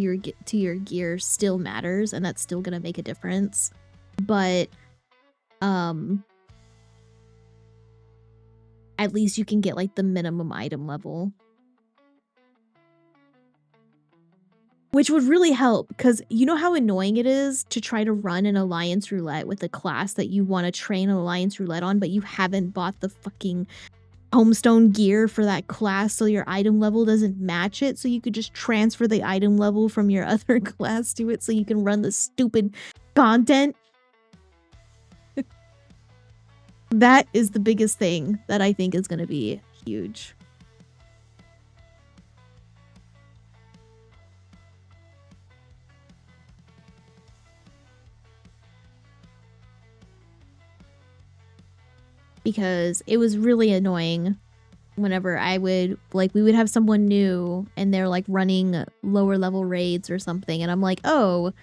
your gear still matters, and that's still gonna make a difference. But at least you can get like the minimum item level. Which would really help, because you know how annoying it is to try to run an Alliance Roulette with a class that you want to train an Alliance Roulette on, but you haven't bought the fucking homestone gear for that class, so your item level doesn't match it, so you could just transfer the item level from your other class to it so you can run the stupid content. That is the biggest thing that I think is going to be huge. Because it was really annoying whenever we would have someone new and they're like running lower level raids or something, and I'm like, oh,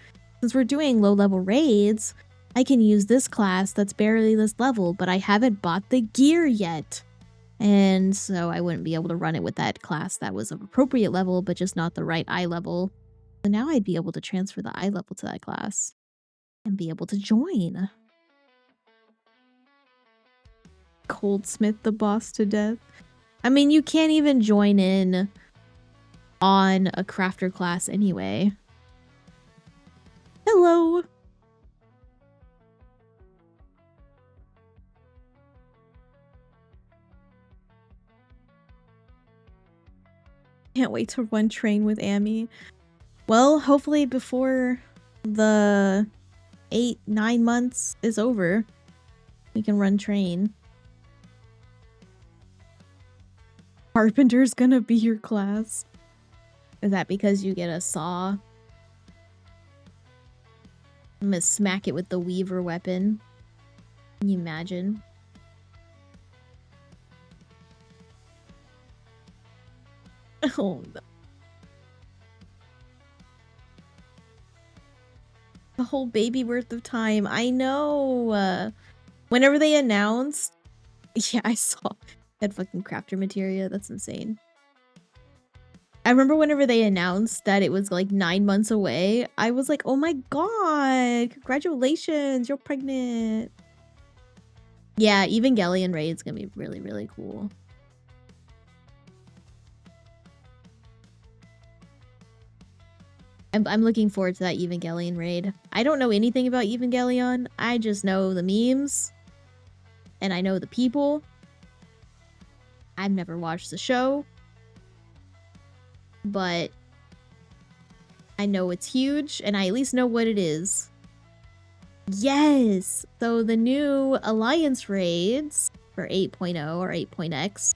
since we're doing low level raids, I can use this class that's barely this level, but I haven't bought the gear yet. And so I wouldn't be able to run it with that class that was of appropriate level, but just not the right eye level. So now I'd be able to transfer the eye level to that class and be able to join. Goldsmith the boss to death. I mean, you can't even join in on a crafter class anyway. Hello. Can't wait to run train with Amy. Well, hopefully before the 8-9 months is over, we can run train. Carpenter's gonna be your class. Is that because you get a saw? I'm gonna smack it with the weaver weapon. Can you imagine? Oh no. A whole baby worth of time. I know. Whenever they announced, yeah, I saw that fucking crafter materia. That's insane. I remember whenever they announced that it was like 9 months away, I was like, oh my god, congratulations, you're pregnant. Yeah, Evangelion raid's gonna be really, really cool. I'm looking forward to that Evangelion raid. I don't know anything about Evangelion. I just know the memes. And I know the people. I've never watched the show. But I know it's huge, and I at least know what it is. Yes! So the new Alliance raids for 8.0 or 8.x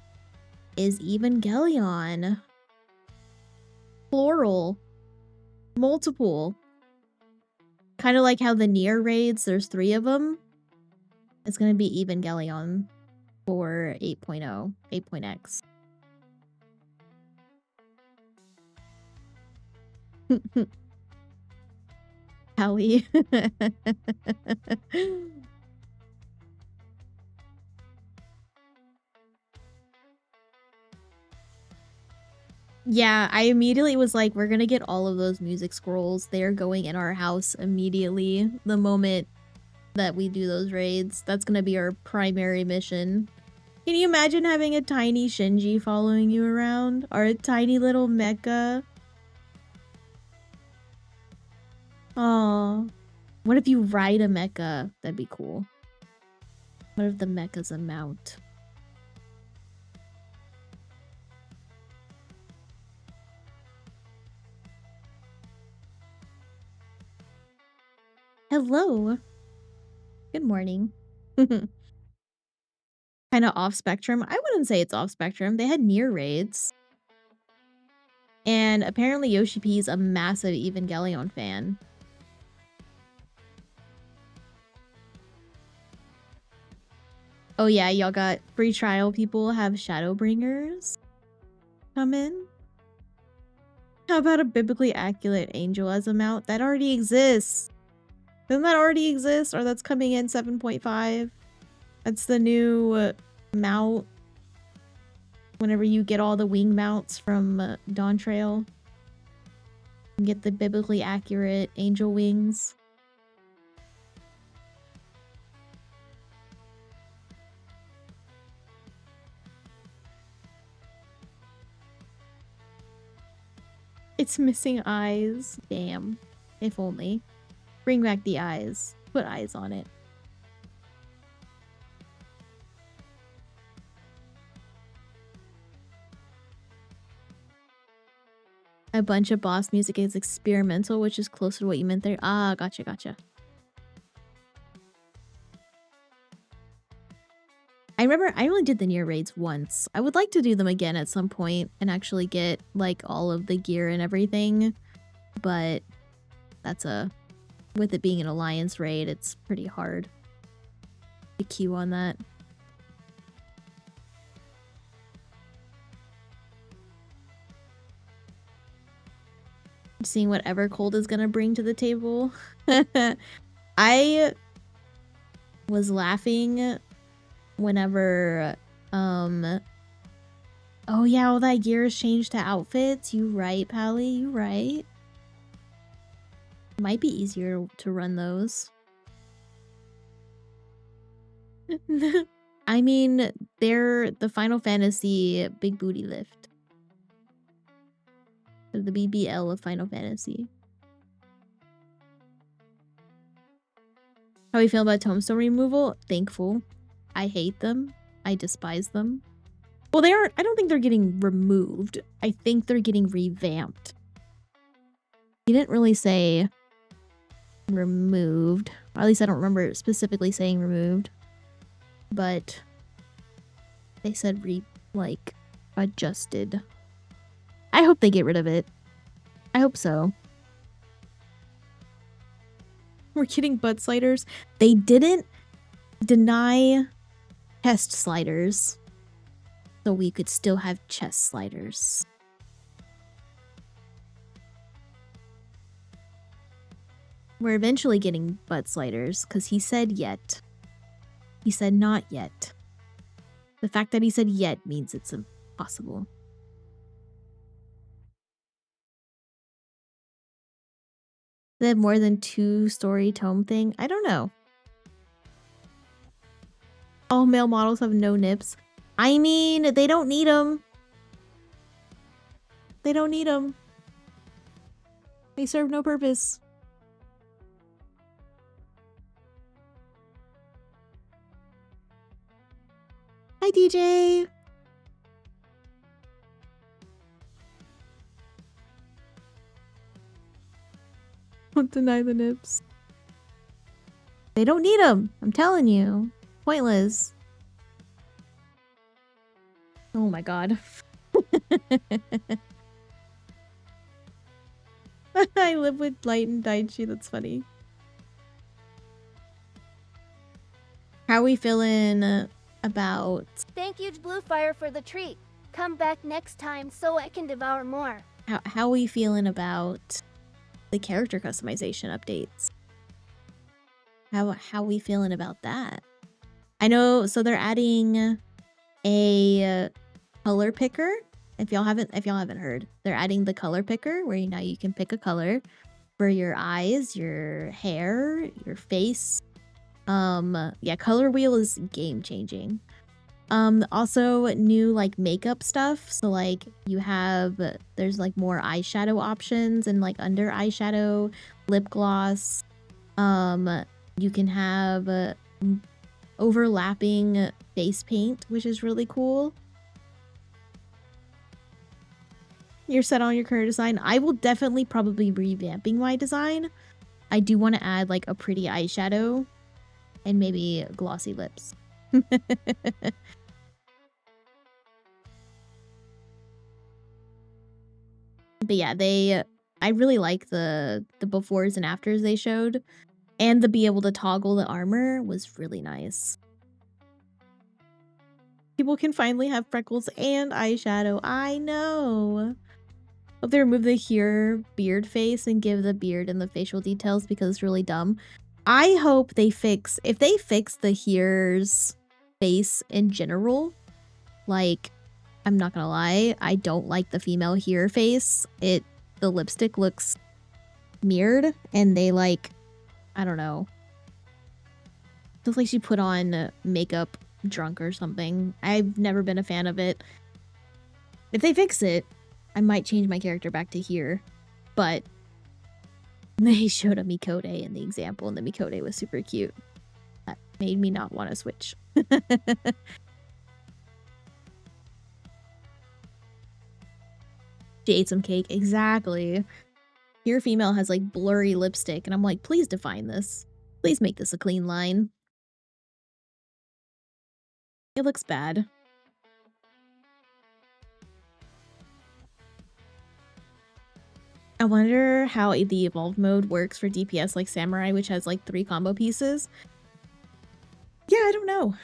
is Evangelion. Plural. Multiple. Kind of like how the Nier raids, there's 3 of them. It's gonna be Evangelion for 8.0, 8.x. Howie. Yeah, I immediately was like, we're gonna get all of those music scrolls. They're going in our house immediately the moment that we do those raids. That's gonna be our primary mission. Can you imagine having a tiny Shinji following you around? Or a tiny little mecha? Aw. What if you ride a mecha? That'd be cool. What if the mecha's a mount? Hello. Good morning. Kind of off spectrum. I wouldn't say it's off spectrum. They had Nier raids. And apparently Yoshi P's a massive Evangelion fan. Oh yeah, y'all got free trial people have Shadowbringers come in. How about a biblically accurate angel as a mount? That already exists. Doesn't that already exist? Or that's coming in 7.5? That's the new mount. Whenever you get all the wing mounts from Dawn Trail. You get the biblically accurate angel wings. It's missing eyes. Damn. If only. Bring back the eyes. Put eyes on it. A bunch of boss music is experimental, which is closer to what you meant there. Ah, gotcha, gotcha. I remember I only did the Nier raids once. I would like to do them again at some point and actually get like all of the gear and everything. But that's with it being an Alliance raid, it's pretty hard to queue on that. Seeing what Evercold is gonna bring to the table. I was laughing whenever oh yeah, all that gear is changed to outfits. You right, Pally, you right. Might be easier to run those. I mean, they're the Final Fantasy Big Booty Lift. They're the BBL of Final Fantasy. How do you feel about tombstone removal? Thankful. I hate them. I despise them. Well, they aren't. I don't think they're getting removed. I think they're getting revamped. He didn't really say removed. Or at least I don't remember specifically saying removed. But they said adjusted. I hope they get rid of it. I hope so. We're getting butt sliders. They didn't deny chest sliders. So we could still have chest sliders. We're eventually getting butt sliders because he said yet. He said not yet. The fact that he said yet means it's impossible. The more than 2-story tome thing? I don't know. All male models have no nips. I mean, they don't need them. They don't need them. They serve no purpose. Hi, DJ. Don't deny the nips. They don't need them. I'm telling you. Pointless. Oh my god. I live with Light and Daichi. That's funny. How are we feeling about... Thank you, Bluefire, for the treat. Come back next time so I can devour more. How are we feeling about the character customization updates? How are we feeling about that? I know, so they're adding a color picker. If y'all haven't heard, they're adding the color picker where now you can pick a color for your eyes, your hair, your face. Yeah, color wheel is game changing. Also new like makeup stuff. So like there's like more eyeshadow options and like under eyeshadow, lip gloss. You can have overlapping face paint, which is really cool. You're set on your current design. I will definitely probably revamping my design. I do want to add like a pretty eyeshadow and maybe glossy lips. But yeah, I really like the befores and afters they showed, and the be able to toggle the armor was really nice. People can finally have freckles and eyeshadow. I know. Hope they remove the here beard face and give the beard and the facial details because it's really dumb. I hope they fix, if they fix the here's face in general, like, I'm not gonna lie, I don't like the female here face. The lipstick looks mirrored and they like, I don't know. Looks like she put on makeup drunk or something. I've never been a fan of it. If they fix it, I might change my character back to here, but they showed a Mikote in the example and the Mikote was super cute. That made me not want to switch. She ate some cake. Exactly. Your female has like blurry lipstick and I'm like, please define this. Please make this a clean line. It looks bad. I wonder how the evolved mode works for DPS like Samurai, which has like 3 combo pieces. Yeah, I don't know.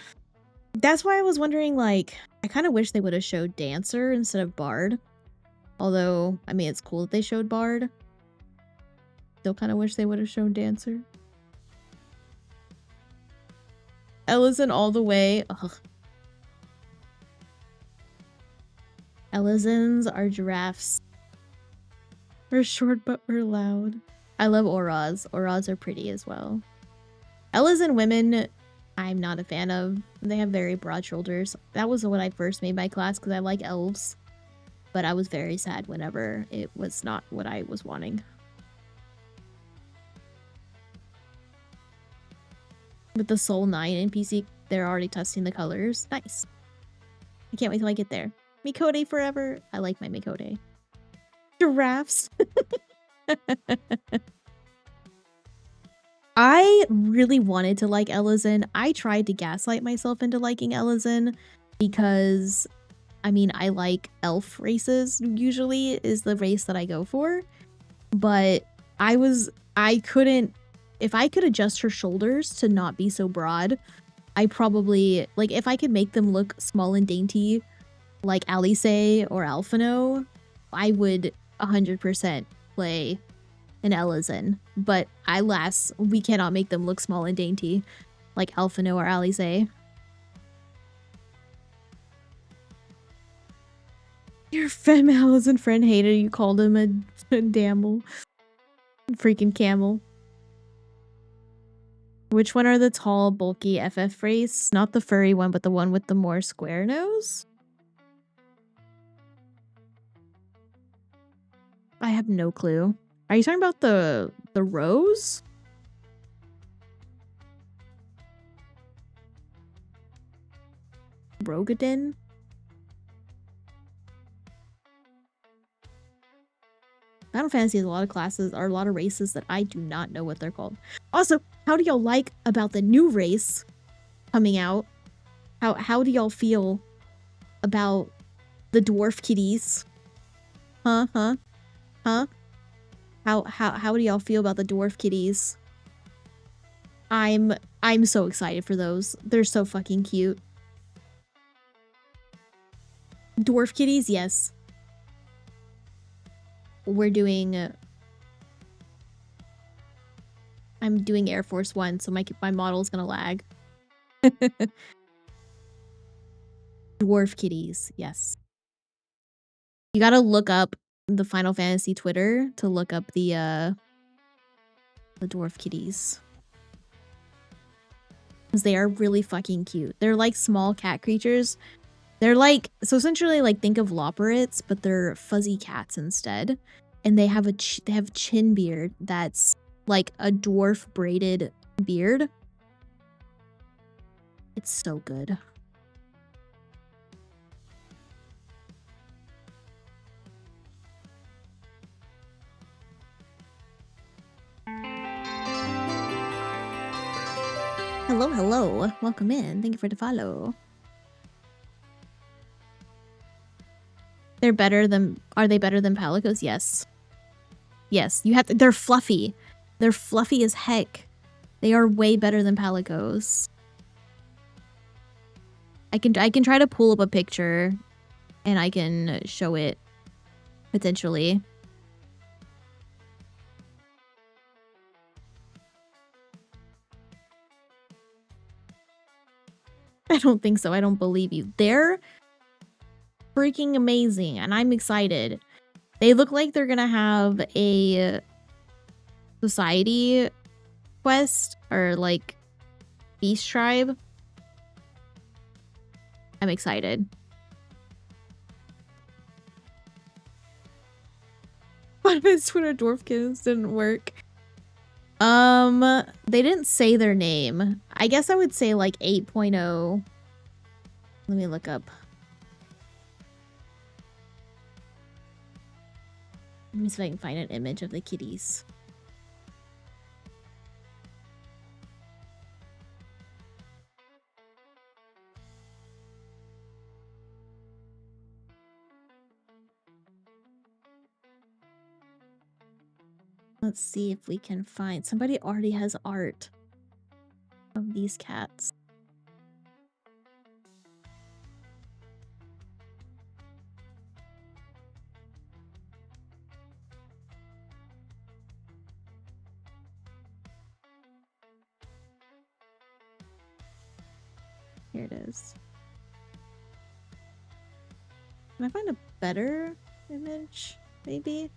That's why I was wondering, like, I kind of wish they would have showed Dancer instead of Bard. Although, I mean, it's cool that they showed Bard. Still kind of wish they would have shown Dancer. Ellison all the way. Ugh. Ellisons are giraffes. We're short, but we're loud. I love Auras. Auras are pretty as well. Ellison women, I'm not a fan of. They have very broad shoulders. That was when I first made my class because I like elves. But I was very sad whenever it was not what I was wanting. With the Soul 9 NPC, they're already testing the colors. Nice. I can't wait till I get there. Mikote forever. I like my Mikote. Giraffes. I really wanted to like Ellison. I tried to gaslight myself into liking Ellison because, I mean, I like elf races usually is the race that I go for. But I couldn't, if I could adjust her shoulders to not be so broad, I probably, like, if I could make them look small and dainty like Alice or Alphino, I would 100% play an Ellison. But we cannot make them look small and dainty like Alphino or Alice. Your femme Ellison friend hated you called him a damble. Freaking camel. Which one are the tall, bulky FF race? Not the furry one, but the one with the more square nose? I have no clue. Are you talking about the rose? Rogadin? Final Fantasy has a lot of classes or a lot of races that I do not know what they're called. Also, how do y'all like about the new race coming out? How do y'all feel about the dwarf kitties? Huh? How do y'all feel about the dwarf kitties? I'm so excited for those. They're so fucking cute. Dwarf kitties, yes. We're doing I'm doing Air Force One, so my model's gonna lag. Dwarf kitties, yes. You gotta look up the Final Fantasy Twitter to look up the dwarf kitties. Because they are really fucking cute. They're like small cat creatures. They're like, so essentially like think of Loperites, but they're fuzzy cats instead. And they have they have chin beard that's like a dwarf braided beard. It's so good. Hello. Welcome in. Thank you for the follow. They're better than, are they better than Palicos? Yes. Yes, you have to, they're fluffy. They're fluffy as heck. They are way better than Palicos. I can try to pull up a picture and I can show it potentially. I don't think so. I don't believe you. They're freaking amazing and I'm excited. They look like they're gonna have a society quest or like beast tribe. I'm excited. One of his Twitter dwarf kids didn't work. They didn't say their name. I guess I would say like 8.0. Let me look up. Let me see if I can find an image of the kitties. Let's see if we can find... Somebody already has art of these cats. Here it is. Can I find a better image, maybe?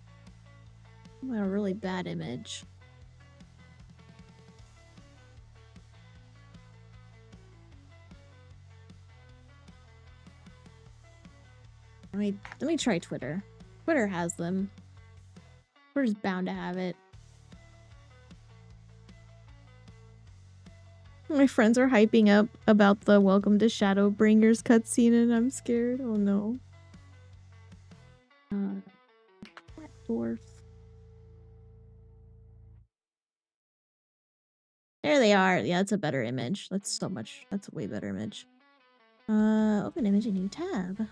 I want a really bad image. Let me try Twitter. Twitter has them. Twitter's bound to have it. My friends are hyping up about the Welcome to Shadowbringers cutscene and I'm scared. Oh no. Dwarf. There they are. Yeah, that's a better image. That's a way better image. Open image, a new tab.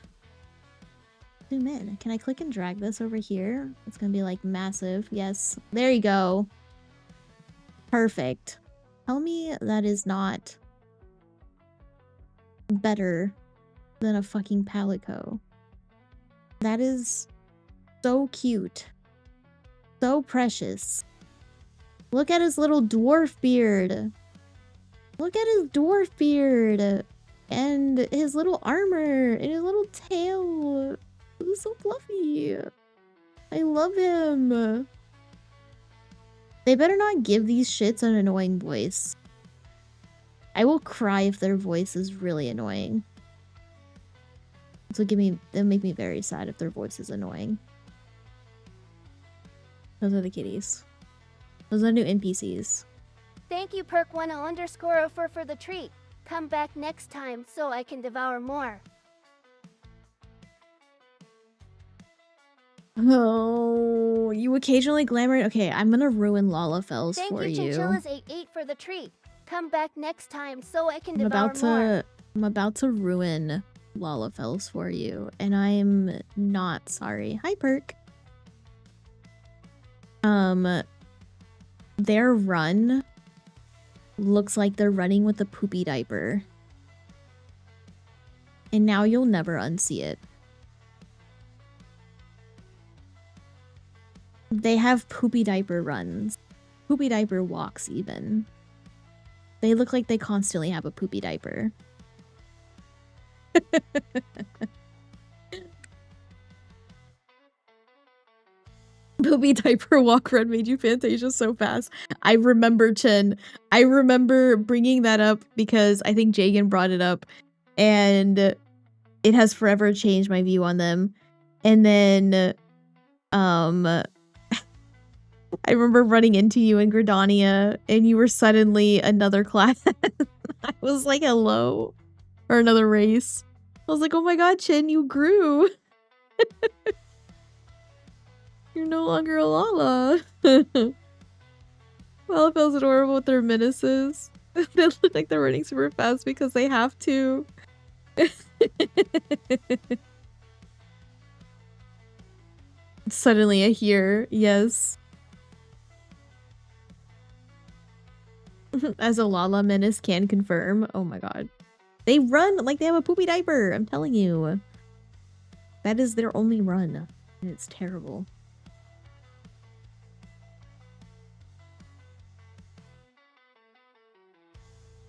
Zoom in. Can I click and drag this over here? It's gonna be like massive. Yes. There you go. Perfect. Tell me that is not better than a fucking Palico. That is so cute. So precious. Look at his little dwarf beard. Look at his dwarf beard. And his little armor. And his little tail. He's so fluffy. I love him. They better not give these shits an annoying voice. I will cry if their voice is really annoying. That'll make me very sad if their voice is annoying. Those are the kitties. Those are new NPCs. Thank you Perk10_04 for the treat. Come back next time so I can devour more. Oh, you occasionally glamour. Okay, I'm gonna ruin Lalafels for you. Thank you Chinchillas88 for the treat. Come back next time so I can devour more. I'm about to ruin Lalafels for you, and I'm not sorry. Hi, Perk. Their run looks like they're running with a poopy diaper. And now you'll never unsee it. They have poopy diaper runs. Poopy diaper walks, even. They look like they constantly have a poopy diaper. Poopy diaper walk run made you Fantasia so fast. I remember, Chen. I remember bringing that up because I think Jagan brought it up. And it has forever changed my view on them. And then, I remember running into you in Gridania, and you were suddenly another class. I was like, hello. Or another race. I was like, oh my god, Chin, you grew. You're no longer a Lala. Well, it feels adorable with their menaces. They look like they're running super fast because they have to. Suddenly a here, yes. As a Lala menace can confirm. Oh my god. They run like they have a poopy diaper, I'm telling you. That is their only run. And it's terrible.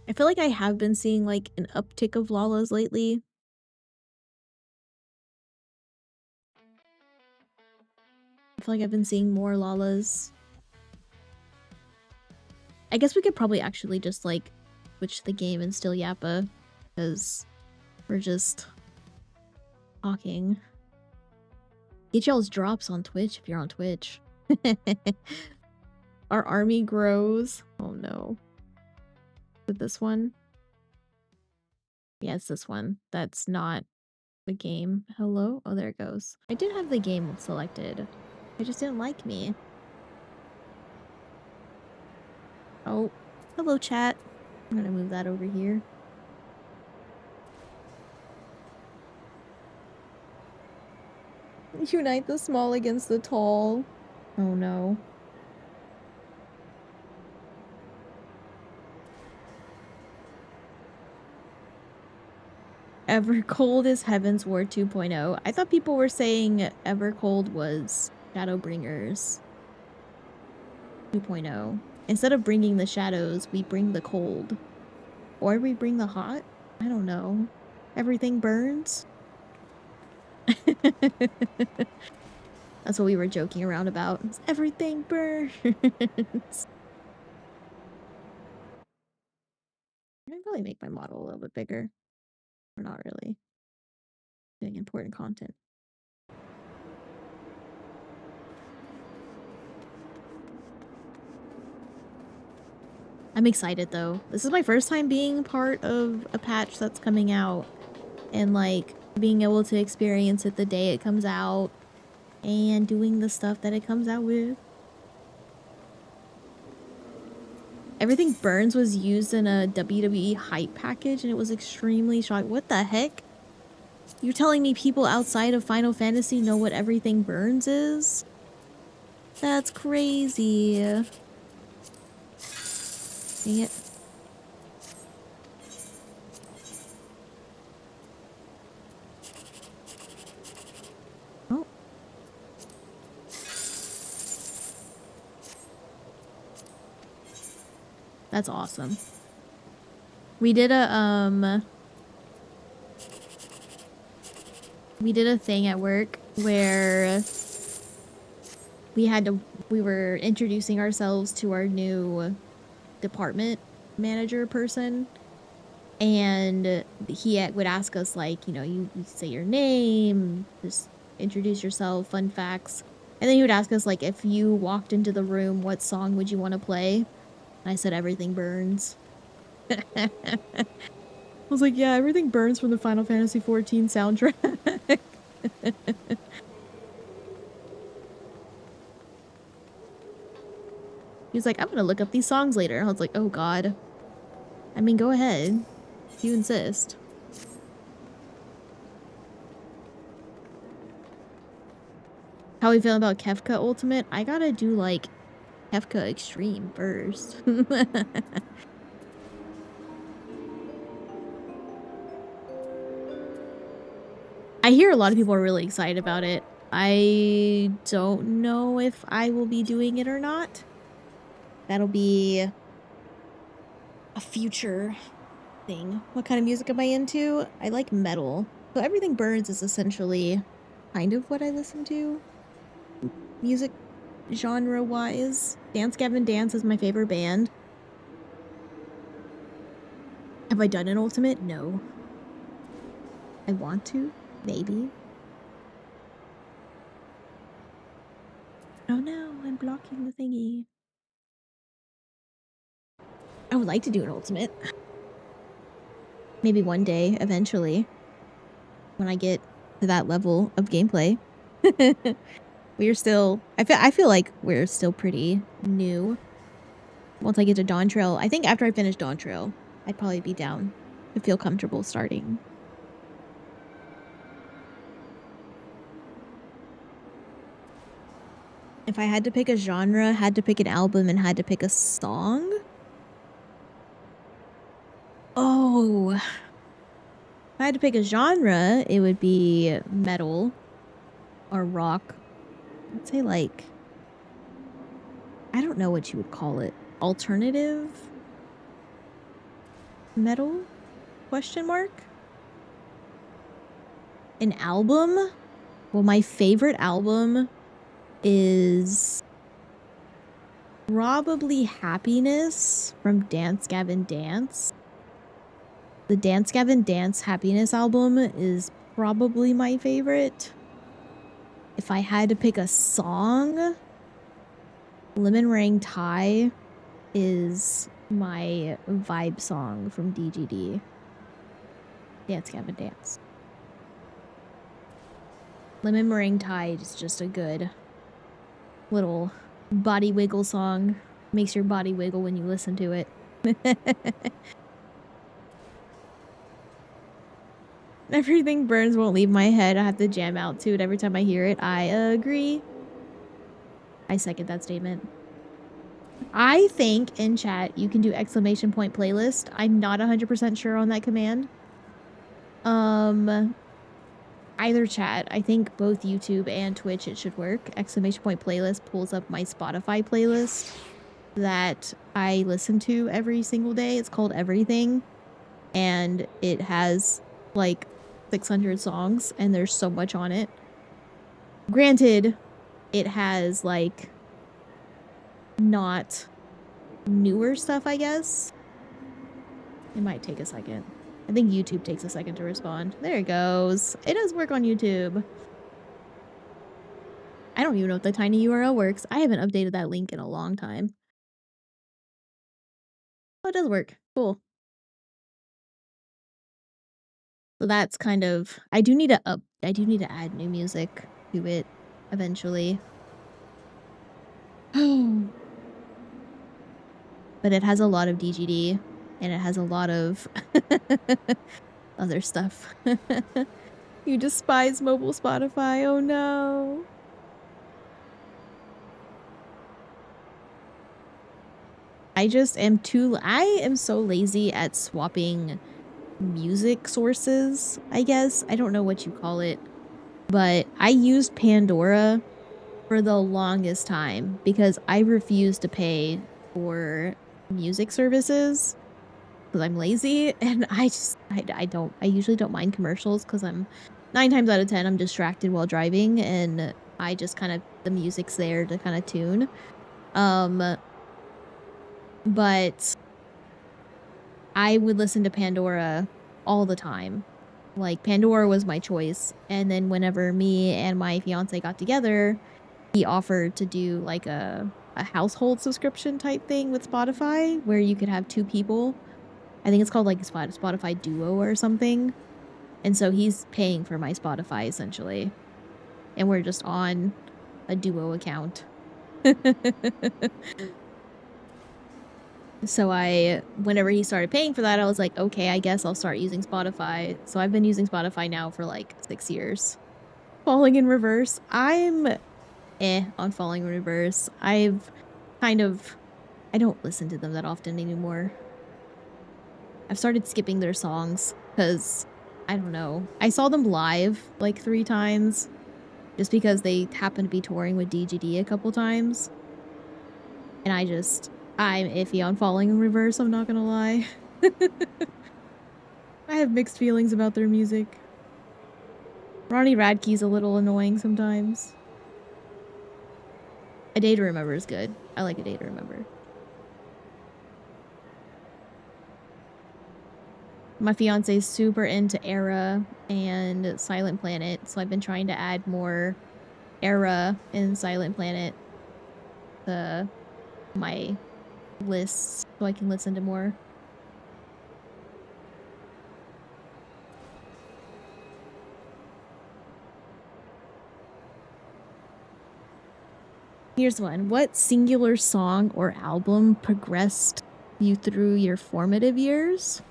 I feel like I have been seeing like an uptick of Lalas lately. I feel like I've been seeing more Lalas. I guess we could probably actually just like switch the game and still Yappa, because we're just talking. Get y'all's drops on Twitch if you're on Twitch. Our army grows. Oh no. Is it this one? Yeah, it's this one. That's not the game. Hello? Oh, there it goes. I did have the game selected. It just didn't like me. Oh, hello chat. I'm gonna move that over here. Unite the small against the tall. Oh no. Evercold is Heaven's Ward 2.0. I thought people were saying Evercold was Shadowbringers 2.0. Instead of bringing the shadows, we bring the cold. Or we bring the hot? I don't know. Everything burns? That's what we were joking around about. Everything burns. I can probably make my model a little bit bigger. Or not really. Doing important content. I'm excited though. This is my first time being part of a patch that's coming out. And like being able to experience it the day it comes out. And doing the stuff that it comes out with. Everything Burns was used in a WWE hype package and it was extremely shocking. What the heck? You're telling me people outside of Final Fantasy know what Everything Burns is? That's crazy. Dang it. Oh. That's awesome. We did a thing at work where we were introducing ourselves to our new department manager person, and he would ask us, like, you know, you say your name, just introduce yourself, fun facts, and then he would ask us, like, if you walked into the room, what song would you want to play? And I said Everything Burns. I was like, yeah, Everything Burns from the Final Fantasy XIV soundtrack. He was like, I'm gonna look up these songs later. I was like, oh god. I mean, go ahead. If you insist. How we feeling about Kefka Ultimate? I gotta do, like, Kefka Extreme first. I hear a lot of people are really excited about it. I don't know if I will be doing it or not. That'll be a future thing. What kind of music am I into? I like metal. So Everything Burns is essentially kind of what I listen to. Music genre-wise. Dance Gavin Dance is my favorite band. Have I done an Ultimate? No. I want to? Maybe. Oh no, I'm blocking the thingy. I would like to do an Ultimate. Maybe one day, eventually. When I get to that level of gameplay. We're still... I feel like we're still pretty new. Once I get to Dawn Trail, I think after I finish Dawn Trail, I'd probably be down to feel comfortable starting. If I had to pick a genre, had to pick an album, and had to pick a song... Oh... If I had to pick a genre, it would be metal or rock. I'd say, like... I don't know what you would call it. Alternative metal? Question mark? An album? Well, my favorite album is probably Happiness from Dance Gavin Dance. The Dance Gavin Dance Happiness album is probably my favorite. If I had to pick a song, Lemon Meringue Thai is my vibe song from DGD. Dance Gavin Dance. Lemon Meringue Thai is just a good little body wiggle song. Makes your body wiggle when you listen to it. Everything Burns won't leave my head. I have to jam out to it every time I hear it. I agree. I second that statement. I think in chat you can do exclamation point playlist. I'm not 100% sure on that command. Either chat. I think both YouTube and Twitch it should work. Exclamation point playlist pulls up my Spotify playlist that I listen to every single day. It's called Everything. And it has like 600 songs and there's so much on it. Granted, it has like not newer stuff, I guess. It might take a second. I think YouTube takes a second to respond. There it goes. It does work on YouTube. I don't even know if the tiny URL works. I haven't updated that link in a long time. Oh, it does work. Cool. So that's kind of... I do need to add new music to it eventually. But it has a lot of DGD and it has a lot of other stuff. You despise mobile Spotify. Oh no. I am so lazy at swapping music sources, I guess. I don't know what you call it. But I used Pandora for the longest time because I refuse to pay for music services because I'm lazy, and I usually don't mind commercials because I'm 9 times out of 10 I'm distracted while driving, and I just kind of, the music's there to kind of tune. But I would listen to Pandora all the time. Like, Pandora was my choice. And then whenever me and my fiance got together, he offered to do like a household subscription type thing with Spotify where you could have 2 people. I think it's called like Spotify Duo or something. And so he's paying for my Spotify essentially. And we're just on a Duo account. So whenever he started paying for that, I was like, okay, I guess I'll start using Spotify. So I've been using Spotify now for like 6 years. Falling in Reverse. I'm on Falling in Reverse. I don't listen to them that often anymore. I've started skipping their songs because, I don't know. I saw them live like 3 times just because they happened to be touring with DGD a couple times. And I'm iffy on Falling in Reverse, I'm not gonna lie. I have mixed feelings about their music. Ronnie Radke's a little annoying sometimes. A Day to Remember is good. I like A Day to Remember. My fiance's super into Era and Silent Planet, so I've been trying to add more Era and Silent Planet to my lists so I can listen to more. Here's one. What singular song or album progressed you through your formative years?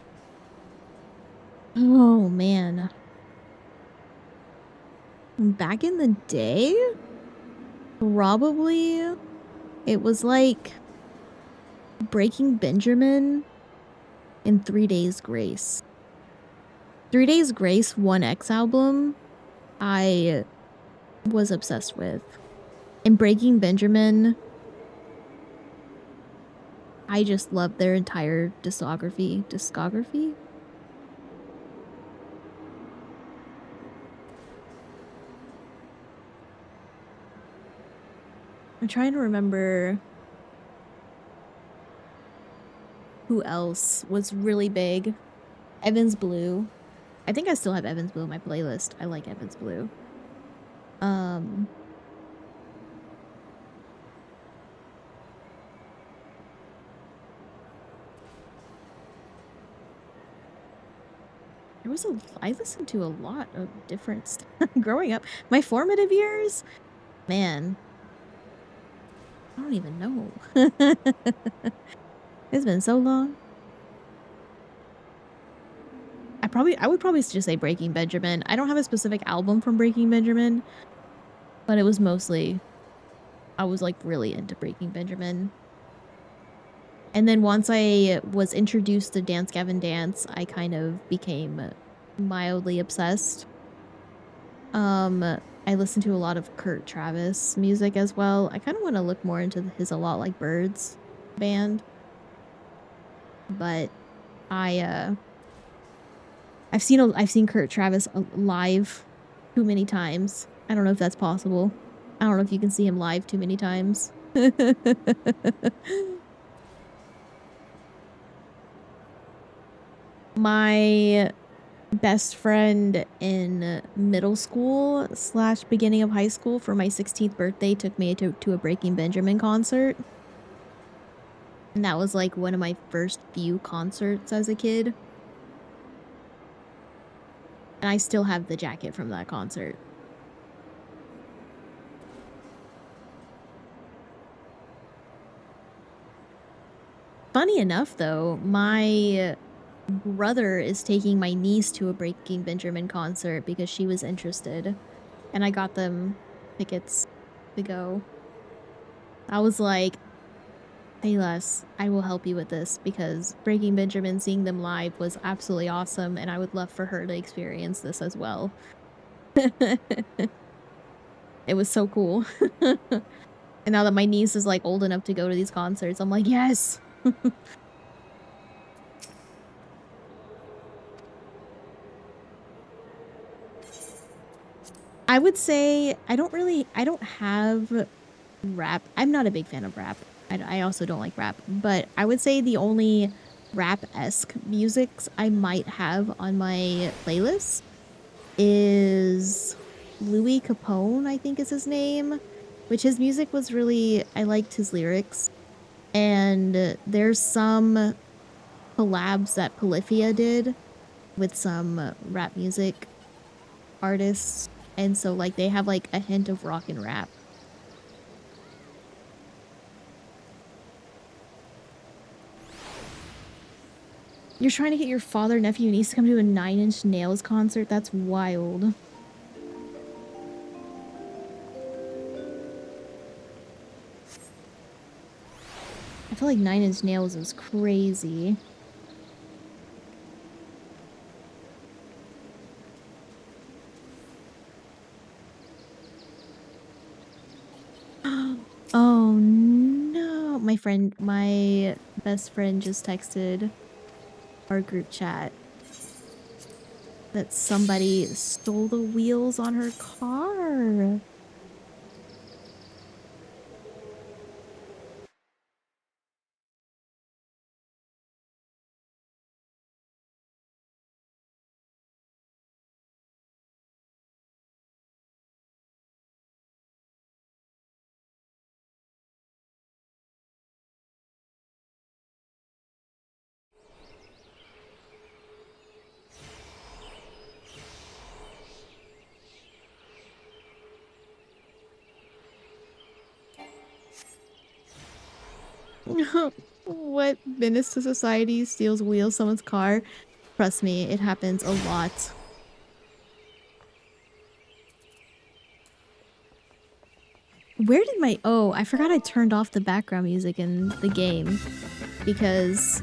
Oh, man. Back in the day? Probably it was like Breaking Benjamin and 3 Days Grace. 3 Days Grace 1X album I was obsessed with. And Breaking Benjamin, I just loved their entire discography. I'm trying to remember who else was really big. Evans Blue. I think I still have Evans Blue on my playlist. I like Evans Blue. I listened to a lot of different stuff growing up. My formative years? Man. I don't even know. It's been so long. I would probably just say Breaking Benjamin. I don't have a specific album from Breaking Benjamin, but it was mostly, I was like really into Breaking Benjamin. And then once I was introduced to Dance Gavin Dance, I kind of became mildly obsessed. I listened to a lot of Kurt Travis music as well. I kind of want to look more into his A Lot Like Birds band. But I've seen Kurt Travis live too many times. I don't know if that's possible. I don't know if you can see him live too many times. My best friend in middle school / beginning of high school for my 16th birthday took me to a Breaking Benjamin concert. And that was like one of my first few concerts as a kid. And I still have the jacket from that concert. Funny enough, though, my brother is taking my niece to a Breaking Benjamin concert because she was interested. And I got them tickets to go. I was like, hey Les, I will help you with this because Breaking Benjamin, seeing them live was absolutely awesome and I would love for her to experience this as well. It was so cool. And now that my niece is like old enough to go to these concerts, I'm like, yes! I would say I don't have rap. I'm not a big fan of rap. I also don't like rap, but I would say the only rap-esque musics I might have on my playlist is Louis Capone, I think is his name, which his music was really, I liked his lyrics. And there's some collabs that Polyphia did with some rap music artists. And so like they have like a hint of rock and rap. You're trying to get your father, nephew, and niece to come to a 9 Inch Nails concert? That's wild. I feel like 9 Inch Nails is crazy. Oh no. My best friend just texted our group chat that somebody stole the wheels on her car. What menace to society steals wheels someone's car? Trust me, it happens a lot. Where did my... Oh, I forgot I turned off the background music in the game because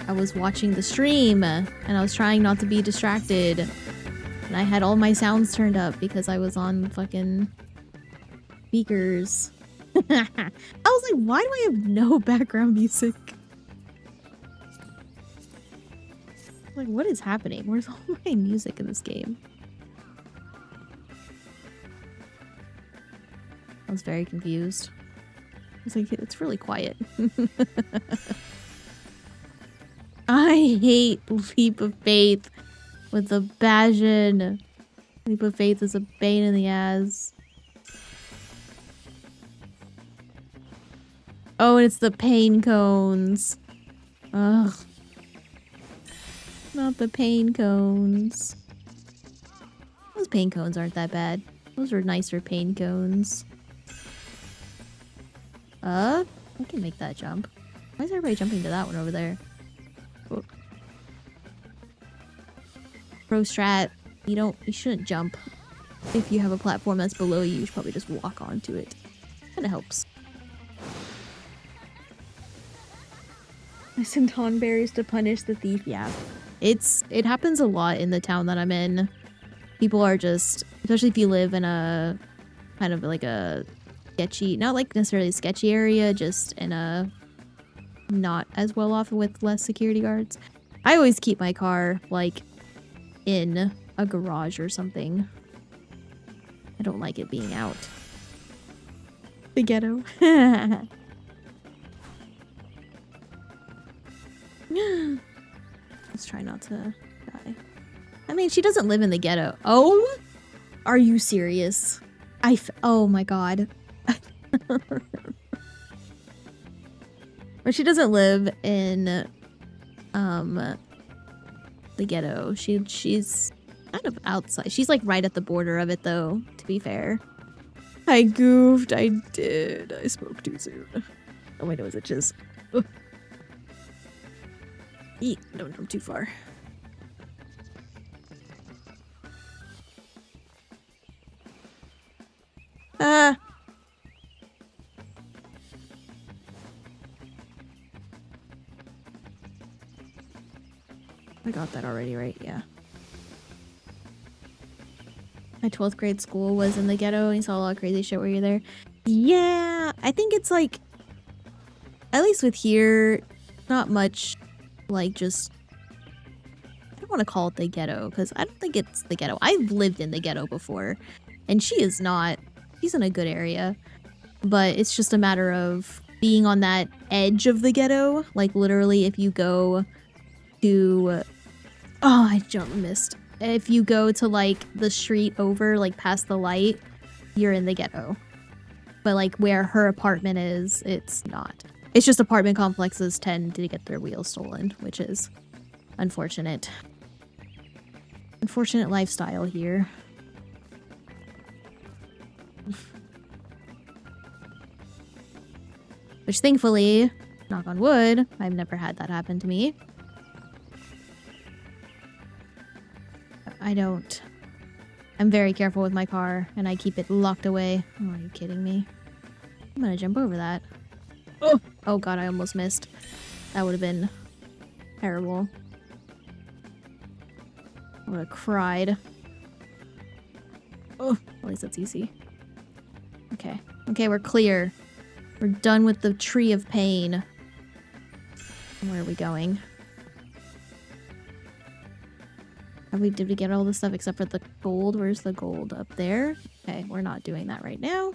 I was watching the stream and I was trying not to be distracted. And I had all my sounds turned up because I was on fucking speakers. I was like, why do I have no background music? Like, what is happening? Where's all my music in this game? I was very confused. I was like, it's really quiet. I hate Leap of Faith with a passion. Leap of Faith is a pain in the ass. Oh, and it's the pain cones. Ugh. Not the pain cones. Those pain cones aren't that bad. Those are nicer pain cones. I can make that jump. Why is everybody jumping to that one over there? Oh. Pro strat. You shouldn't jump. If you have a platform that's below you, you should probably just walk onto it. Kinda helps. I send ton berries to punish the thief. Yeah. It happens a lot in the town that I'm in. People are just, especially if you live in a kind of like a sketchy, not like necessarily a sketchy area, just in a not as well off with less security guards. I always keep my car like in a garage or something. I don't like it being out. The ghetto. Let's try not to die. I mean, she doesn't live in the ghetto. Oh? Are you serious? Oh my god. But she doesn't live in the ghetto. She's kind of outside. She's like right at the border of it though, to be fair. I goofed. I did. I spoke too soon. Oh, my nose itches. Ugh. Eat. Don't jump too far. Ah. I got that already, right? Yeah. My 12th grade school was in the ghetto and you saw a lot of crazy shit. Were you there? Yeah, I think it's like, at least with here, not much like just, I don't want to call it the ghetto because I don't think it's the ghetto. I've lived in the ghetto before, and she is not. She's in a good area, but it's just a matter of being on that edge of the ghetto. Like literally, if you go to, oh, I jump missed. If you go to like the street over, like past the light, you're in the ghetto. But like where her apartment is, it's not. It's just apartment complexes tend to get their wheels stolen, which is unfortunate. Unfortunate lifestyle here. Which thankfully, knock on wood, I've never had that happen to me. I'm very careful with my car, and I keep it locked away. Oh, are you kidding me? I'm gonna jump over that. Oh god, I almost missed. That would have been terrible. I would have cried. Oh, at least that's easy. Okay. Okay, we're clear. We're done with the tree of pain. Where are we going? Did we get all the stuff except for the gold? Where's the gold? Up there? Okay, we're not doing that right now.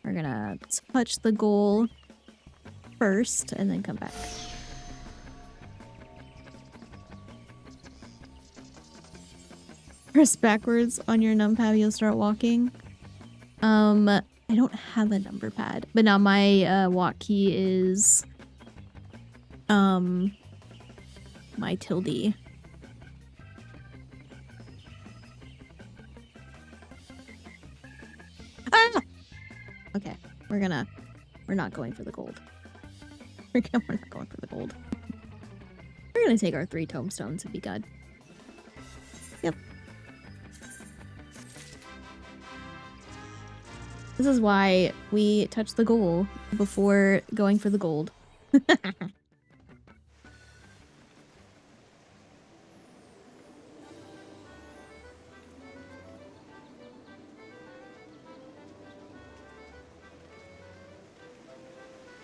We're gonna touch the goal first and then come back. Press backwards on your numpad, you'll start walking. I don't have a number pad, but now my walk key is my tilde. Ah! Okay, we're not going for the gold. We're not going for the gold. We're gonna take our 3 tomestones and be good. Yep. This is why we touch the goal before going for the gold.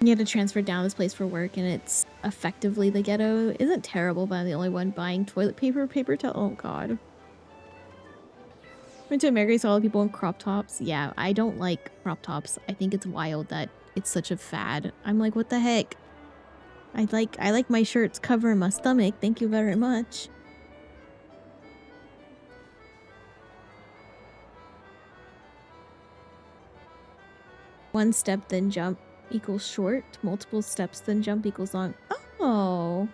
You had to transfer down this place for work, and it's effectively the ghetto. Isn't terrible, but I'm the only one buying toilet paper, paper towel. Oh god. Went to America, saw all the people in crop tops. Yeah, I don't like crop tops. I think it's wild that it's such a fad. I'm like, what the heck? I like my shirts covering my stomach. Thank you very much. One step, then jump equals short. Multiple steps, then jump equals long. Oh,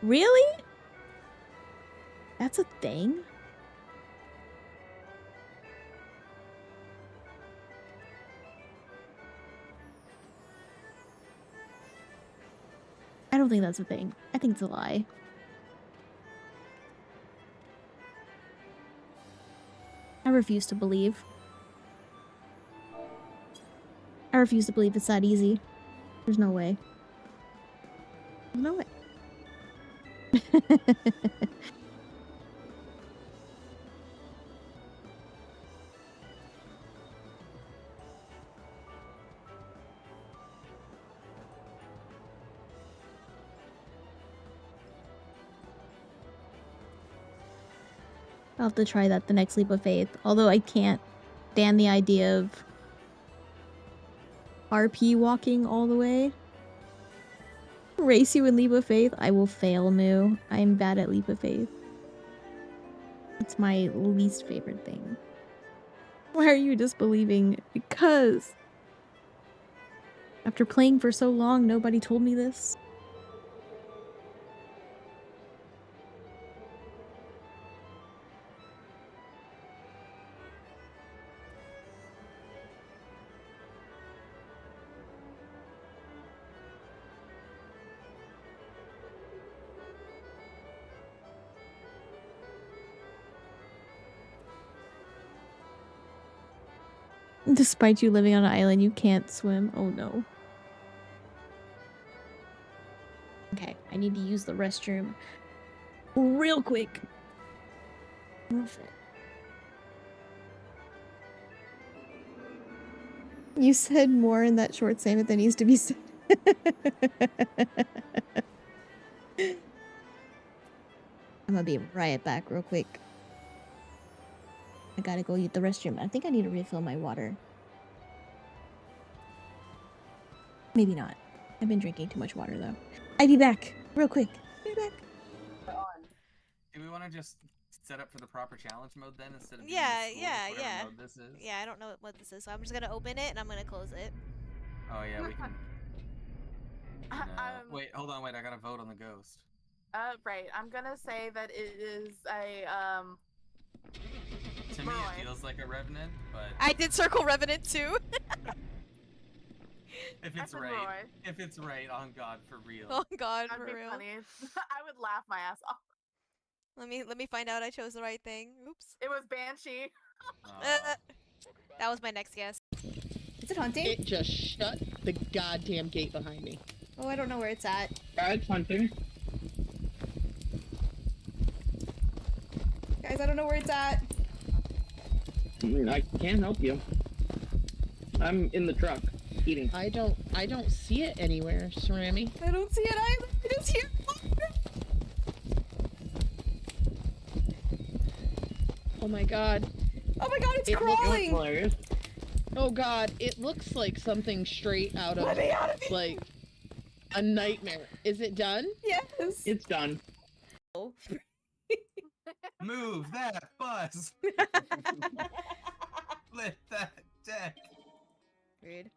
really? That's a thing? I don't think that's a thing. I think it's a lie. I refuse to believe. I refuse to believe it's that easy. There's no way. There's no way. I'll have to try that the next leap of faith. Although I can't stand the idea of RP walking all the way. Race you in leap of faith? I will fail, Moo. I'm bad at leap of faith. It's my least favorite thing. Why are you disbelieving? Because after playing for so long, nobody told me this. Despite you living on an island, you can't swim. Oh no. Okay, I need to use the restroom real quick. You said more in that short statement than needs to be said. I'm I'm gonna be right back real quick. I gotta go use the restroom. I think I need to refill my water. Maybe not. I've been drinking too much water though. I'll be back real quick. Be back. Do we want to just set up for the proper challenge mode then instead of Yeah. mode this is? Yeah, I don't know what this is, so I'm just gonna open it and I'm gonna close it. Oh yeah, we can. Wait, hold on, wait, I gotta vote on the ghost. Right. I'm gonna say that it is a To me, it feels like a revenant, but I did circle Revenant too. if it's right, if it's right, on God, for real. Oh God, that'd for be real. funny. I would laugh my ass off. Let me find out I chose the right thing. Oops. It was Banshee. That was my next guess. Is it hunting? It just shut the goddamn gate behind me. Oh, I don't know where it's at. It's hunting. Guys, I don't know where it's at. I can't help you. I'm in the truck eating. I don't see it anywhere, Cerami. I don't see it either. It is here. Oh my god. Oh my god, it's crawling. Oh god, it looks like something straight out of like a nightmare. Is it done? Yes. It's done. Move that bus! Lift that deck! Rude.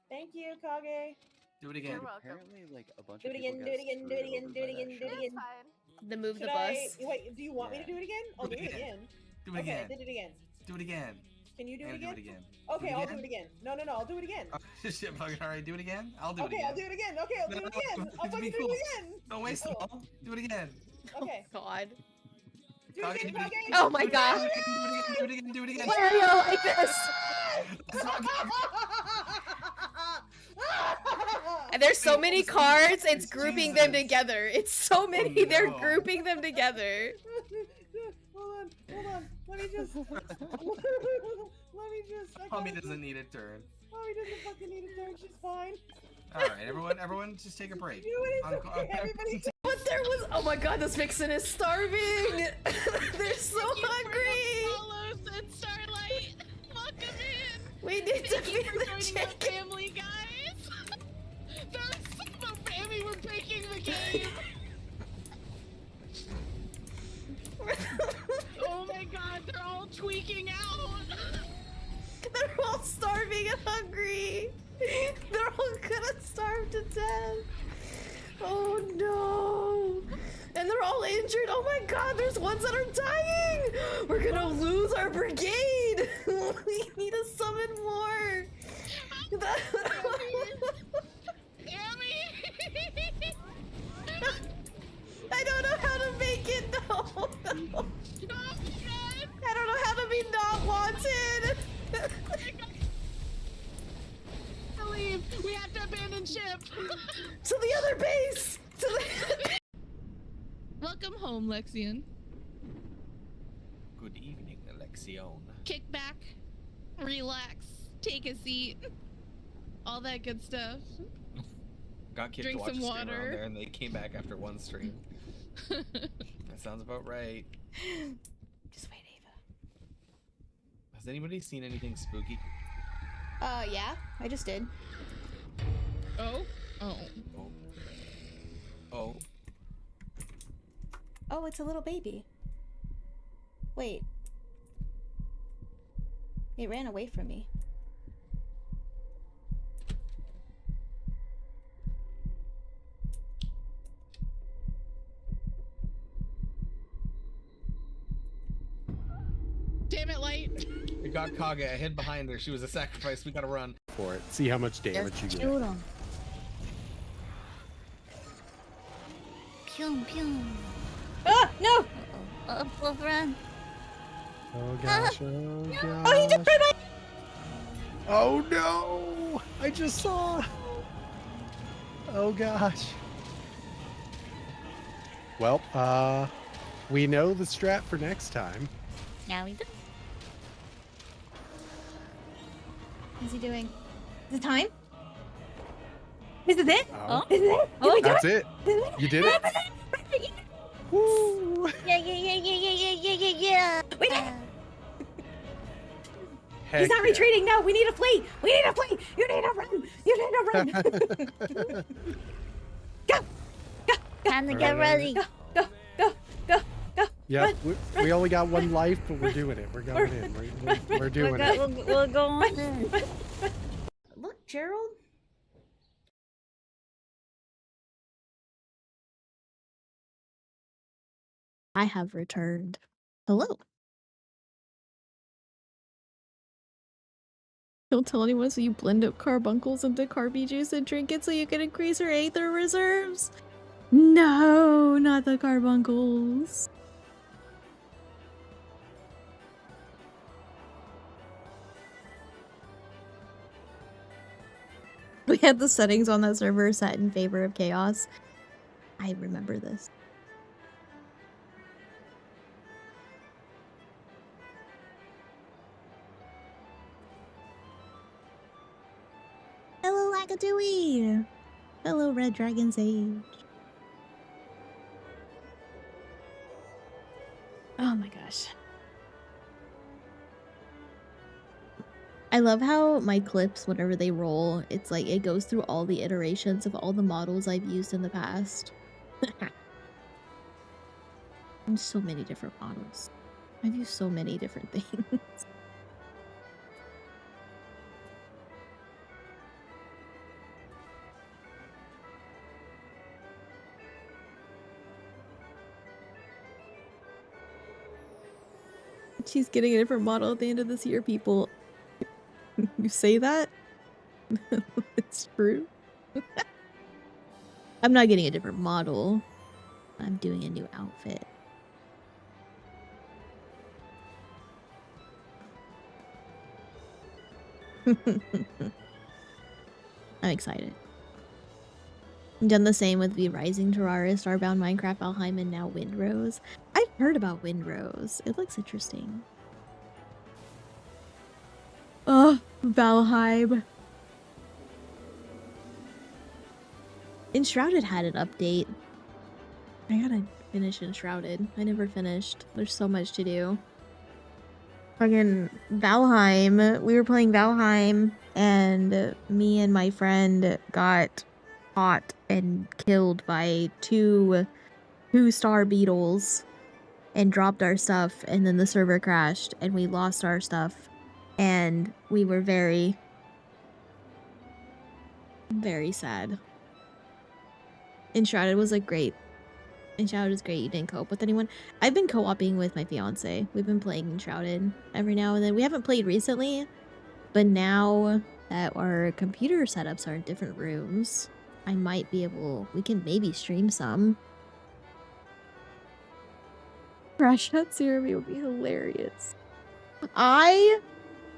Thank you, Kage. Do it again. You're welcome. Apparently, like a bunch Do of it people again, got do it again, do it screwed again, over do it by that again, do it shit. again. Fine. The move Should the bus. Wait, do you want me to do it again? I'll do it again. Do it Okay, I again. did it again. Do it again. Can you do it And again? do it again. Okay, Do it I'll again? do it again. No, I'll do it again. Oh, shit, fucking alright, do it again? I'll do it Okay, again. I'll do it again. Okay, I'll do it again. I'll It'd be fucking do cool. it again. Don't waste it all. Do it again. Okay. God. Do it again, Kage. Oh my god. Do it again, do it again. Why are you like this? And there's so many cards, it's grouping them together. It's so many, they're no. grouping them together. Hold on. Let me just. Let me just. Mommy doesn't need a turn. Mommy doesn't fucking need a turn. She's fine. Alright, everyone just take a break. You know what? It's okay. Everybody. But there was, oh my god, this vixen is starving. They're so hungry. Follows and Starlight. Welcome in. We need to Thank you feed for the joining our chicken. family, guys. There's some family. We're breaking the game. Oh my god, they're all tweaking out. They're all starving and hungry. They're all gonna starve to death. Oh no. And they're all injured. Oh my god, there's ones that are dying. We're gonna lose our brigade. We need to summon more. I don't know how to make it. No. I don't know how to be not wanted. Leave. We have to abandon ship. To the other base. Welcome home, Lexion. Good evening, Alexion. Kick back, relax, take a seat, all that good stuff. Got kids Drink to watch some a stream water. around there, and they came back after one stream. That sounds about right. Just wait, Ava. Has anybody seen anything spooky? Yeah, I just did. Oh? Oh. Oh. Oh. Oh, it's a little baby. Wait. It ran away from me. Damn it, Light. We got Kage. I hid behind her. She was a sacrifice. We gotta run. For it. See how much damage you get. Shoot him. Pew pew. Ah, no! We'll run. Oh gosh, oh gosh. Oh, he just ran away! Oh no! I just saw. Oh gosh. Well, we know the strat for next time. Now we do. What's he doing? Is it time? Is it? Oh. Is it? Oh, Did we do That's it? it. Did we? You did it? Woo! Yeah, yeah, yeah, yeah, yeah, yeah, yeah, yeah, yeah. We did it! Heck He's not yeah. retreating. No, we need to flee. We need to flee. You need to run. You need to run. Go. Go. Go. Time to get ready. Go. Go. Go. Go. Go. Yep, Run. we only got one life, but we're doing it. We're going in. We're doing it. We're going in. Look, Gerald. I have returned. Hello. Don't tell anyone, so you blend up carbuncles into carby juice and drink it so you can increase your aether reserves. No, not the carbuncles. We had the settings on that server set in favor of chaos. I remember this. Hello, Lagadooey! Hello, Red Dragon's Age. Oh my gosh. I love how my clips, whenever they roll, it's like it goes through all the iterations of all the models I've used in the past. And so many different models. I've used so many different things. She's getting a different model at the end of this year, people. You say that? It's true. I'm not getting a different model. I'm doing a new outfit. I'm excited. I've done the same with the Rising Terraria, Starbound, Minecraft, Valheim, and now Windrose. I've heard about Windrose. It looks interesting. Oh, Valheim. Enshrouded had an update. I gotta finish Enshrouded. I never finished. There's so much to do. Fucking Valheim. We were playing Valheim, and me and my friend got caught and killed by two star beetles and dropped our stuff, and then the server crashed and we lost our stuff, and we were very, very sad. Enshrouded was like great. Enshrouded is great. You didn't co-op with anyone. I've been co-oping with my fiance. We've been playing Enshrouded every now and then. We haven't played recently, but now that our computer setups are in different rooms, I might be able, we can maybe stream some. Crash Out Serum would be hilarious. I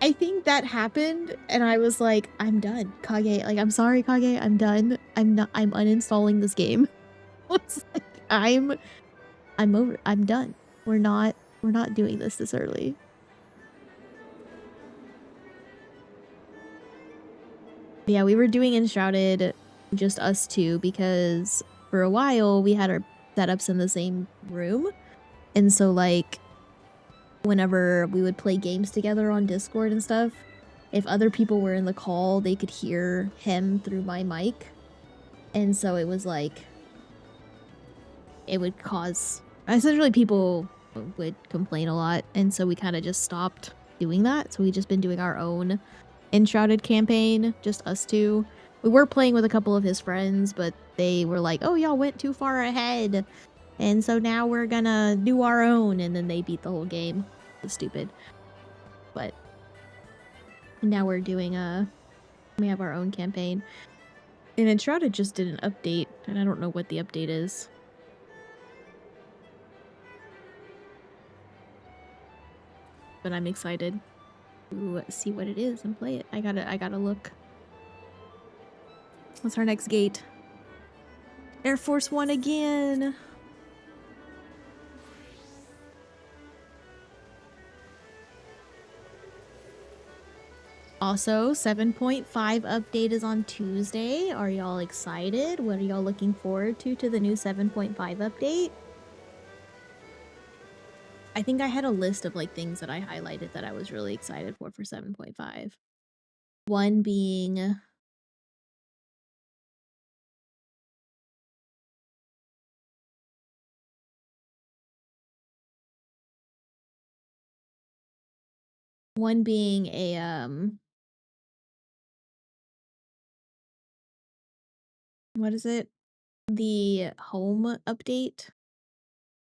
think that happened and I was like, I'm done. Kage, like, I'm sorry, Kage, I'm done. I'm uninstalling this game. It's like, I'm over. I'm done. We're not doing this early. Yeah, we were doing Enshrouded, just us two, because for a while we had our setups in the same room. And so like whenever we would play games together on Discord and stuff, if other people were in the call, they could hear him through my mic. And so it was like, it would cause, essentially people would complain a lot. And so we kind of just stopped doing that. So we've just been doing our own Enshrouded campaign, just us two. We were playing with a couple of his friends, but they were like, oh, y'all went too far ahead. And so now we're gonna do our own. And then they beat the whole game. It was stupid. But now we're doing we have our own campaign. And Enshrouded just did an update, and I don't know what the update is. But I'm excited to see what it is and play it. I gotta look. What's our next gate? Air Force One again. Also, 7.5 update is on Tuesday. Are y'all excited? What are y'all looking forward to the new 7.5 update? I think I had a list of like things that I highlighted that I was really excited for 7.5. One being a what is it? The home update.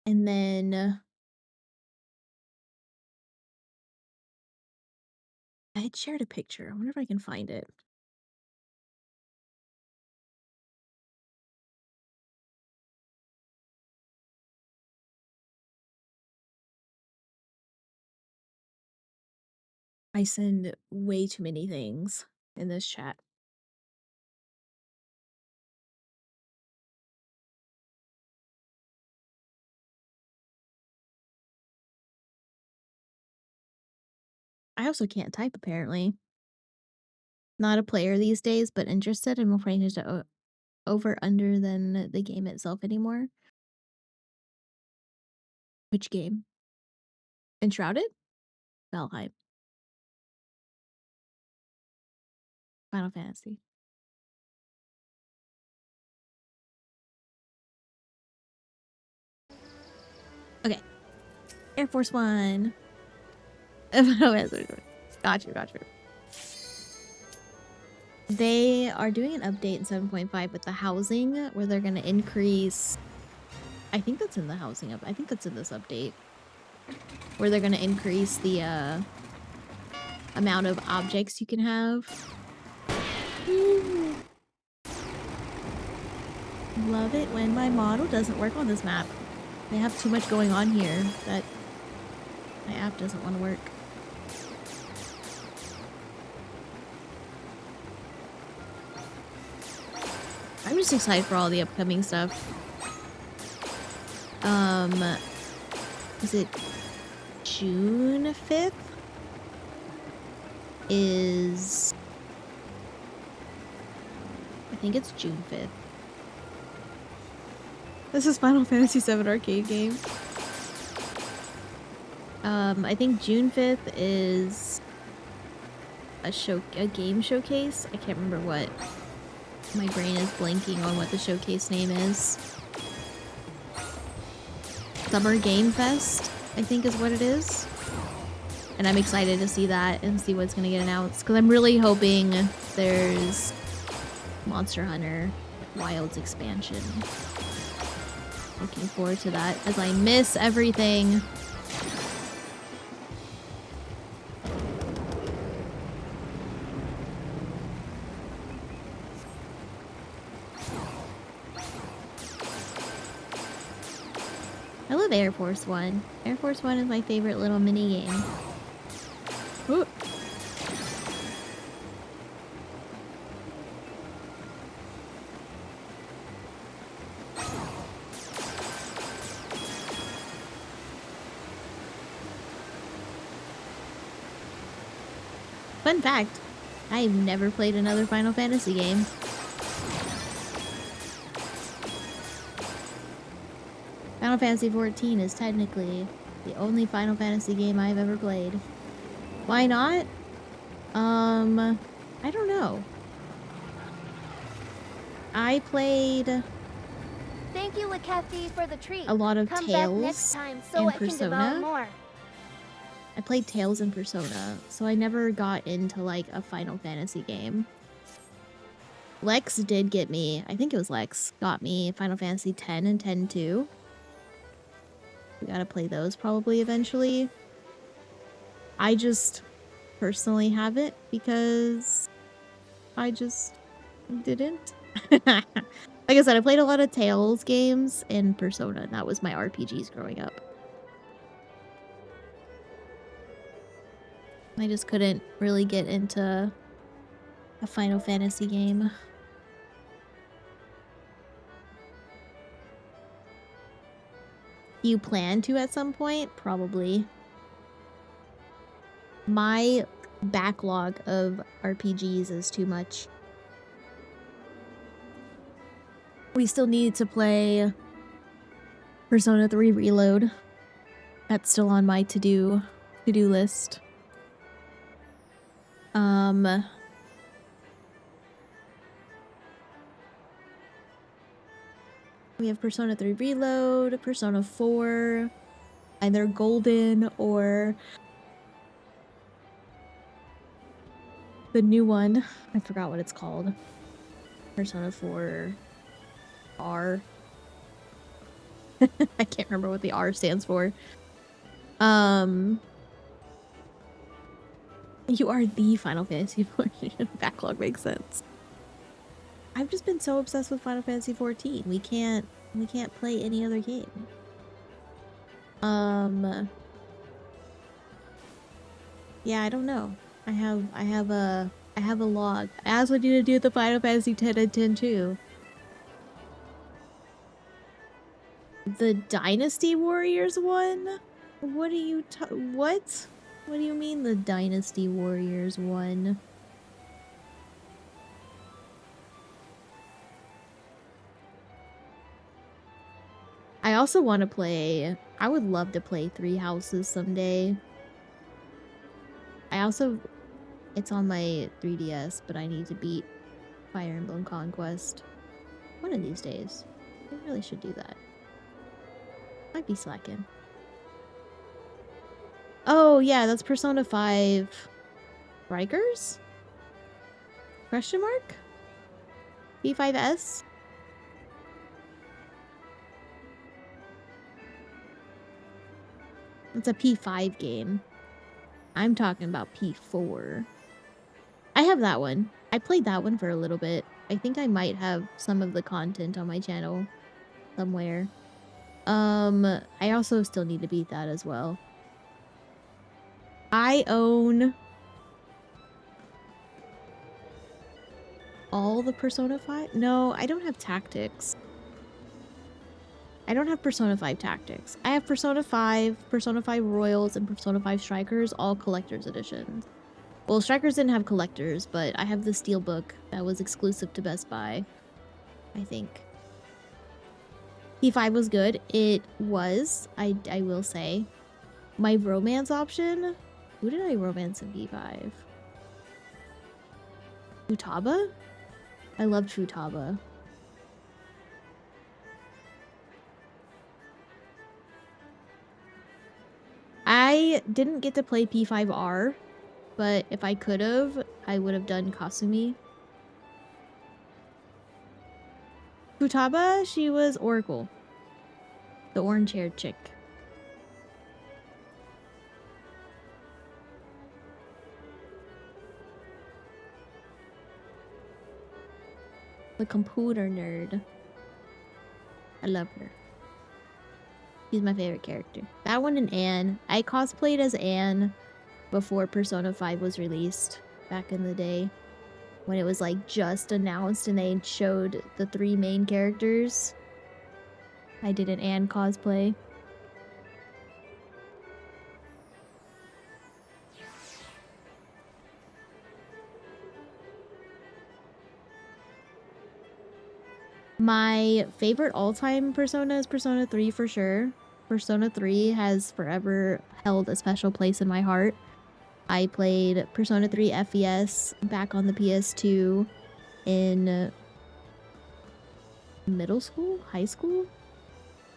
And then I had shared a picture. I wonder if I can find it. I send way too many things in this chat. I also can't type apparently. Not a player these days, but interested and more frightened to over under than the game itself anymore. Which game? Enshrouded? Valheim. Final Fantasy. Okay. Air Force One. Got you. They are doing an update in 7.5 with the housing where they're going to increase. I think that's in the housing up. I think that's in this update where they're going to increase the amount of objects you can have. Love it when my model doesn't work on this map. I have too much going on here that my app doesn't want to work. I'm just excited for all the upcoming stuff. Is it June 5th? I think it's June 5th. This is Final Fantasy VII arcade game. I think June 5th is a game showcase. I can't remember what. My brain is blanking on what the showcase name is. Summer Game Fest, I think is what it is. And I'm excited to see that and see what's gonna get announced. Because I'm really hoping there's Monster Hunter Wilds expansion. Looking forward to that as I miss everything. I love Air Force One. Air Force One is my favorite little mini game. Ooh. Fun fact, I've never played another Final Fantasy game. Final Fantasy XIV is technically the only Final Fantasy game I've ever played. Why not? I don't know. I played Thank you, Kathy, for the treat. a lot of Come Tales back next time so and I can devour Persona. more. I played Tales and Persona, so I never got into like a Final Fantasy game. Lex did get me, I think it was Lex, got me Final Fantasy X and X-2. We gotta play those probably eventually. I just personally haven't because I just didn't. Like I said, I played a lot of Tales games and Persona, and that was my RPGs growing up. I just couldn't really get into a Final Fantasy game. Do you plan to at some point? Probably. My backlog of RPGs is too much. We still need to play Persona 3 Reload. That's still on my to-do list. We have Persona 3 Reload, Persona 4, either Golden or the new one. I forgot what it's called. Persona 4 R. I can't remember what the R stands for. You are the Final Fantasy XIV. Backlog makes sense. I've just been so obsessed with Final Fantasy XIV. We can't play any other game. Yeah, I don't know. I have a log. I asked what you to do with the Final Fantasy X and X too. The Dynasty Warriors one? What do you what? What do you mean the Dynasty Warriors one? I also want to play... I would love to play Three Houses someday. I also... It's on my 3DS, but I need to beat Fire Emblem Conquest. One of these days. I really should do that. Might be slacking. Oh, yeah, that's Persona 5... Strikers? Question mark? P5S? It's a P5 game. I'm talking about P4. I have that one. I played that one for a little bit. I think I might have some of the content on my channel somewhere. I also still need to beat that as well. I own all the Persona 5? No, I don't have Tactics. I don't have Persona 5 Tactics. I have Persona 5, Persona 5 Royals, and Persona 5 Strikers, all collector's editions. Well, Strikers didn't have collectors, but I have the Steelbook that was exclusive to Best Buy, I think. P5 was good. It was, I will say. My romance option? Who did I romance in P5? Futaba? I love Futaba. I didn't get to play P5R, but if I could have, I would have done Kasumi. Futaba, she was Oracle. The orange-haired chick. The computer nerd. I love her. She's my favorite character. That one and Anne. I cosplayed as Anne before Persona 5 was released back in the day. When it was like just announced and they showed the 3 main characters. I did an Anne cosplay. My favorite all-time Persona is Persona 3 for sure. Persona 3 has forever held a special place in my heart. I played Persona 3 FES back on the PS2 in middle school? High school?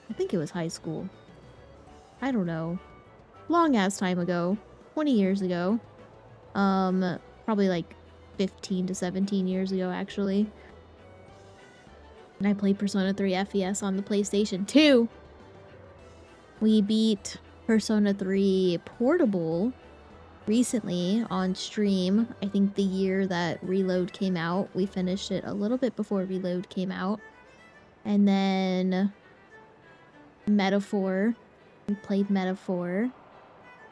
I think it was high school. I don't know. Long ass time ago. 20 years ago. Probably like 15 to 17 years ago actually. And I played Persona 3 FES on the PlayStation 2. We beat Persona 3 Portable recently on stream. I think the year that Reload came out. We finished it a little bit before Reload came out. And then Metaphor. We played Metaphor.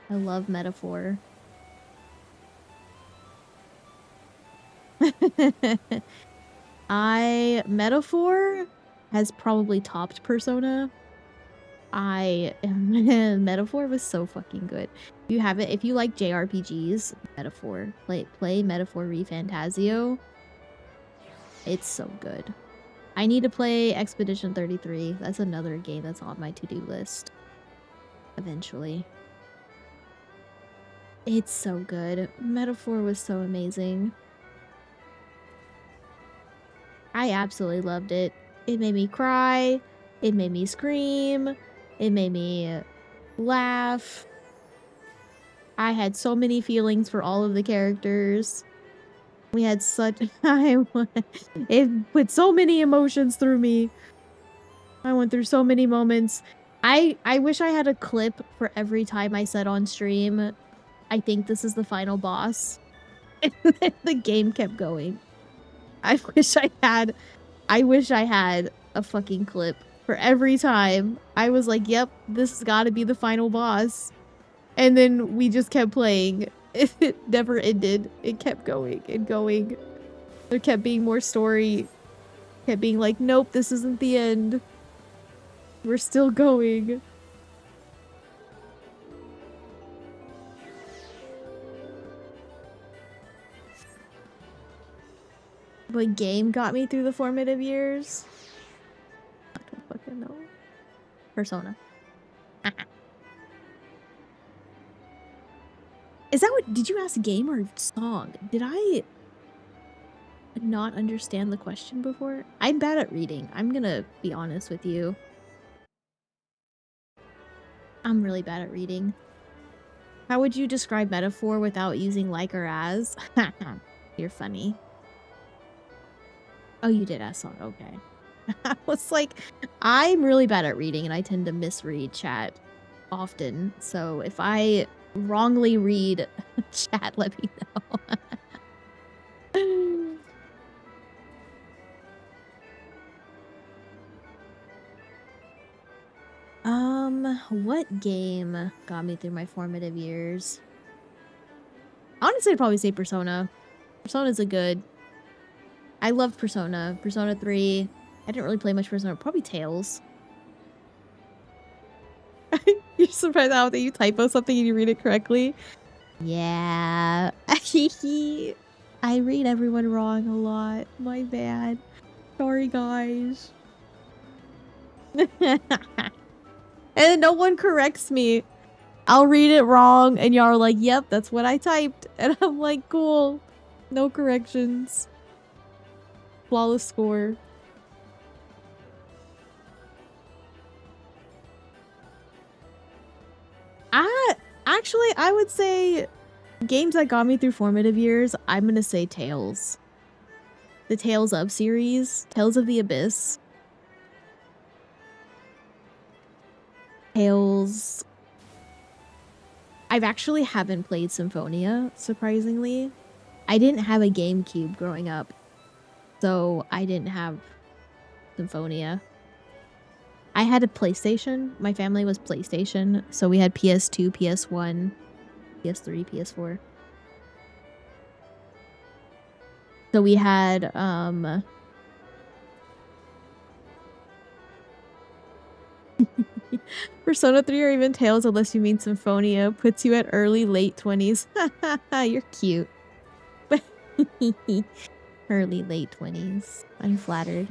I love Metaphor. Metaphor has probably topped Persona. Metaphor was so fucking good. You have it if you like JRPGs. Metaphor, play Metaphor ReFantazio. It's so good. I need to play Expedition 33. That's another game that's on my to-do list. eventually. It's so good. Metaphor was so amazing. I absolutely loved it. It made me cry. It made me scream. It made me laugh. I had so many feelings for all of the characters. We had such... it put so many emotions through me. I went through so many moments. I wish I had a clip for every time I said on stream, I think this is the final boss. And then the game kept going. I wish I had a fucking clip for every time I was like, yep, this has got to be the final boss. And then we just kept playing. It never ended. It kept going and going. There kept being more story. Kept being like, nope, this isn't the end. We're still going. What game got me through the formative years? I don't fucking know. Persona. Is that what... Did you ask game or song? Did I not understand the question before? I'm bad at reading. I'm gonna be honest with you. I'm really bad at reading. How would you describe metaphor without using like or as? You're funny. Oh, you did ask song. Okay. I was like, I'm really bad at reading and I tend to misread chat often. So if I wrongly read chat, let me know. What game got me through my formative years? Honestly, I'd probably say Persona. Persona's a good... I loved Persona. Persona 3. I didn't really play much Persona. Probably Tales. You're surprised out that you typo something and you read it correctly? Yeah. I read everyone wrong a lot. My bad. Sorry, guys. And no one corrects me. I'll read it wrong and y'all are like, yep, that's what I typed. And I'm like, cool. No corrections. Flawless score. Actually, I would say games that got me through formative years, I'm gonna say Tales. The Tales of series. Tales of the Abyss. Tales... I've actually haven't played Symphonia, surprisingly. I didn't have a GameCube growing up, so I didn't have Symphonia. I had a PlayStation. My family was PlayStation, so we had PS2, PS1, PS3, PS4. So we had, Persona 3 or even Tales, unless you mean Symphonia, puts you at early, late 20s. You're cute. Early, late 20s. I'm flattered.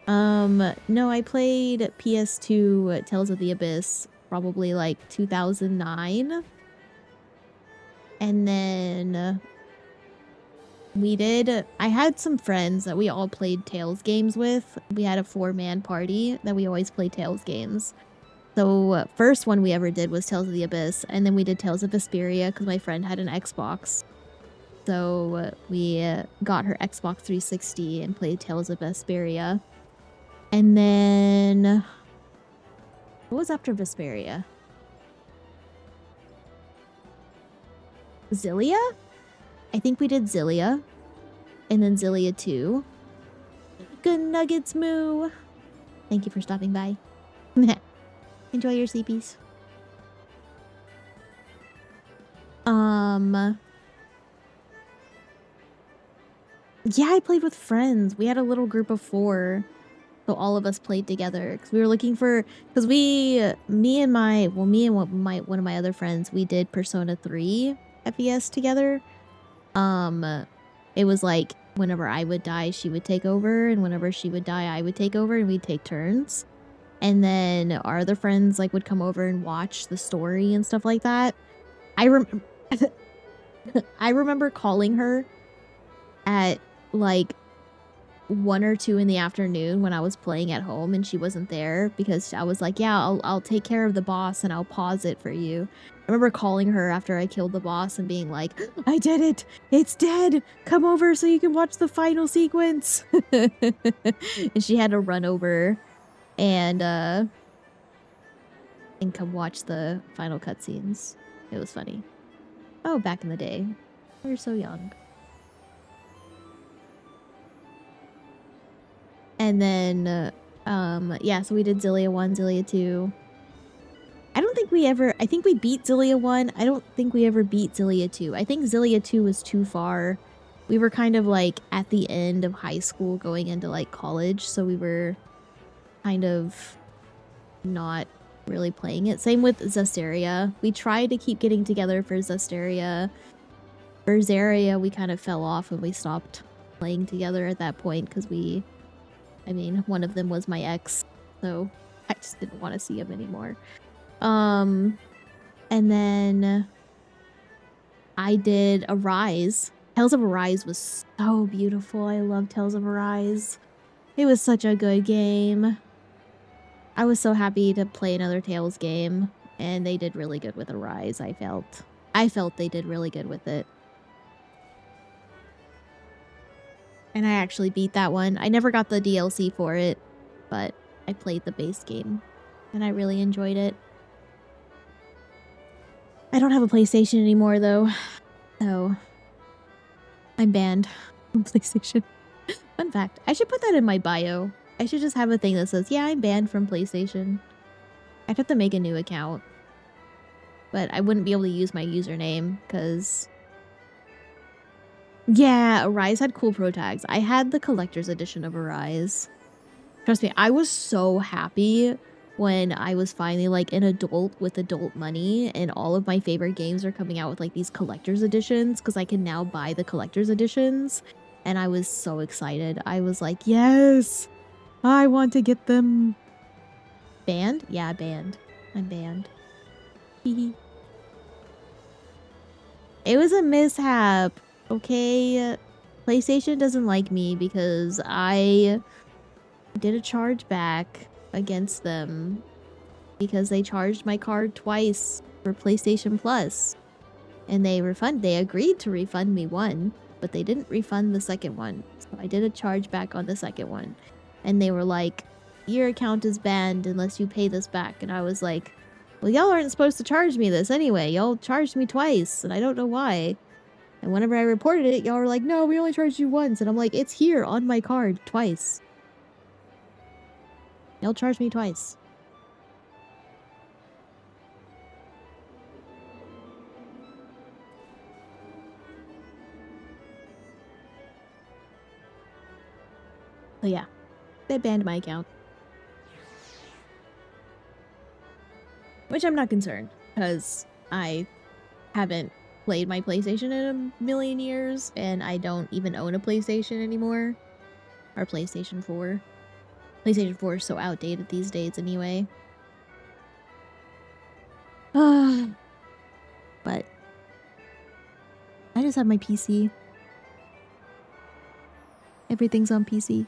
No, I played PS2 Tales of the Abyss probably like 2009. And then I had some friends that we all played Tales games with. We had a 4-man party that we always played Tales games. So first one we ever did was Tales of the Abyss, and then we did Tales of Vesperia because my friend had an Xbox. So we got her Xbox 360 and played Tales of Vesperia. And then... what was after Vesperia? Zillia? I think we did Zillia. And then Zillia 2. Good nuggets, Moo! Thank you for stopping by. Enjoy your sleepies. Yeah, I played with friends. We had a little group of 4. So all of us played together. Because we were looking for... because me and one of my other friends, we did Persona 3 FES together. It was like, whenever I would die, she would take over. And whenever she would die, I would take over. And we'd take turns. And then our other friends like would come over and watch the story and stuff like that. I remember calling her at like 1 or 2 in the afternoon when I was playing at home and she wasn't there because I was like, yeah, I'll take care of the boss and I'll pause it for you. I remember calling her after I killed the boss and being like, I did it! It's dead! Come over so you can watch the final sequence! And she had to run over and come watch the final cutscenes. It was funny. Oh, back in the day. We were so young. And then, yeah, so we did Zillia 1, Zillia 2. I think we beat Zillia 1. I don't think we ever beat Zillia 2. I think Zillia 2 was too far. We were kind of like at the end of high school going into like college, so we were kind of not really playing it. Same with Zestiria. We tried to keep getting together for Zestiria. For Zaria, we kind of fell off and we stopped playing together at that point because one of them was my ex, so I just didn't want to see him anymore. And then I did Arise. Tales of Arise was so beautiful. I love Tales of Arise. It was such a good game. I was so happy to play another Tales game, and they did really good with Arise, I felt. I felt they did really good with it. And I actually beat that one. I never got the DLC for it, but I played the base game, and I really enjoyed it. I don't have a PlayStation anymore, though, so I'm banned from PlayStation. Fun fact. I should put that in my bio. I should just have a thing that says, yeah, I'm banned from PlayStation. I'd have to make a new account, but I wouldn't be able to use my username, because... Yeah, Arise had cool pro tags. I had the collector's edition of Arise. Trust me, I was so happy when I was finally like an adult with adult money and all of my favorite games are coming out with like these collector's editions because I can now buy the collector's editions. And I was so excited. I was like, yes, I want to get them. Banned? Yeah, banned. I'm banned. It was a mishap. Okay, PlayStation doesn't like me because I did a chargeback against them because they charged my card twice for PlayStation Plus. And they agreed to refund me one, but they didn't refund the second one. So I did a chargeback on the second one. And they were like, your account is banned unless you pay this back. And I was like, well, y'all aren't supposed to charge me this anyway. Y'all charged me twice, and I don't know why. And whenever I reported it, y'all were like, no, we only charged you once. And I'm like, it's here on my card twice. Y'all charged me twice. So yeah, they banned my account. Which I'm not concerned, because I haven't played my PlayStation in a million years, and I don't even own a PlayStation anymore. Or PlayStation 4. PlayStation 4 is so outdated these days anyway. But I just have my PC. Everything's on PC.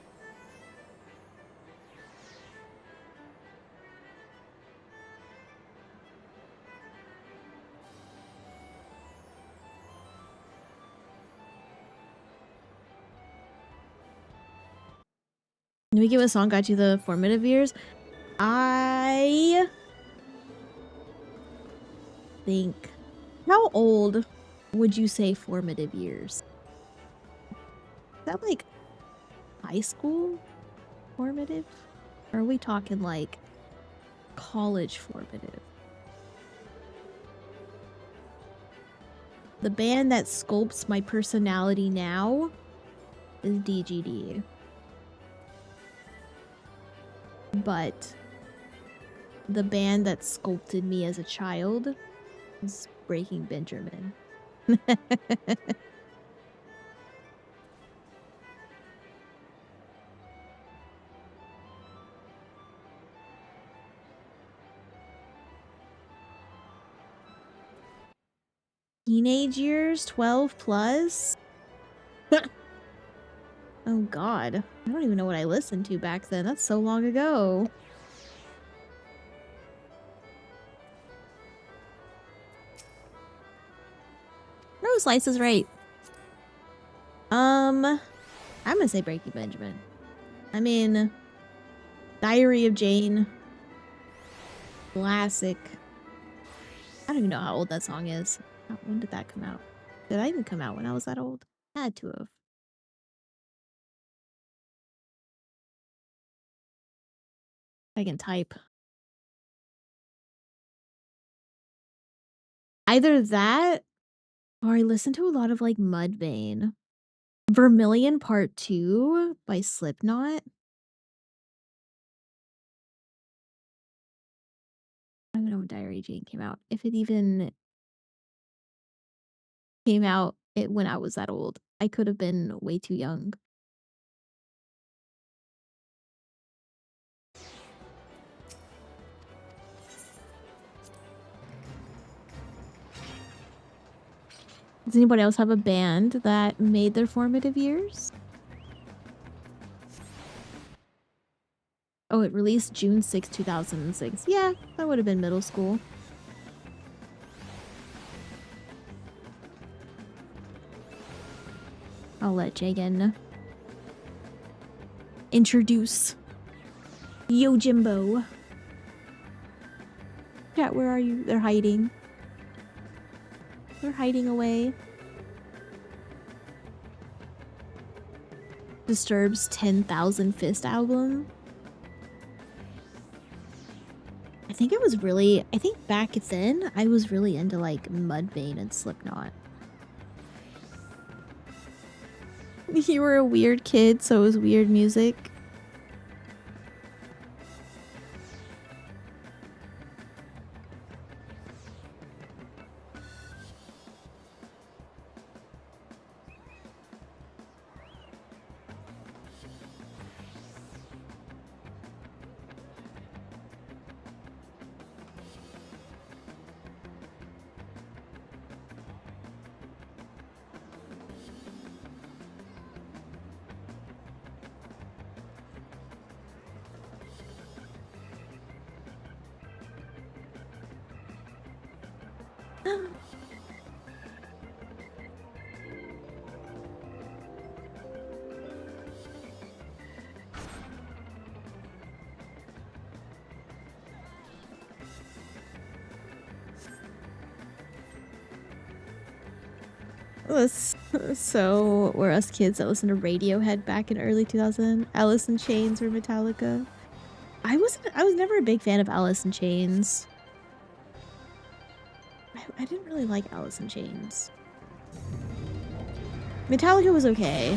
Can we give a song got you the formative years? I think... How old would you say formative years? Is that like high school formative? Or are we talking like college formative? The band that sculpts my personality now is DGD. But the band that sculpted me as a child is Breaking Benjamin. teenage years, 12 plus. Oh god, I don't even know what I listened to back then. That's so long ago. No, Slice is right. I'm gonna say Breaking Benjamin. I mean, Diary of Jane. Classic. I don't even know how old that song is. When did that come out? Did I even come out when I was that old? Had to have. I can type. Either that, or I listen to a lot of like Mudvayne. Vermilion Part 2 by Slipknot. I don't know when Diary of Jane came out. If it even came out when I was that old. I could have been way too young. Does anybody else have a band that made their formative years? Oh, it released June 6, 2006. Yeah, that would have been middle school. I'll let Jagan introduce Yojimbo. Chat, where are you? They're hiding. They're hiding away. Disturbed's 10,000 Fist album. I think back then I was really into like Mudvayne and Slipknot. You were a weird kid, so it was weird music. So we're us kids that listened to Radiohead back in early 2000. Alice in Chains or Metallica. I was never a big fan of Alice in Chains. I didn't really like Alice in Chains. Metallica was okay.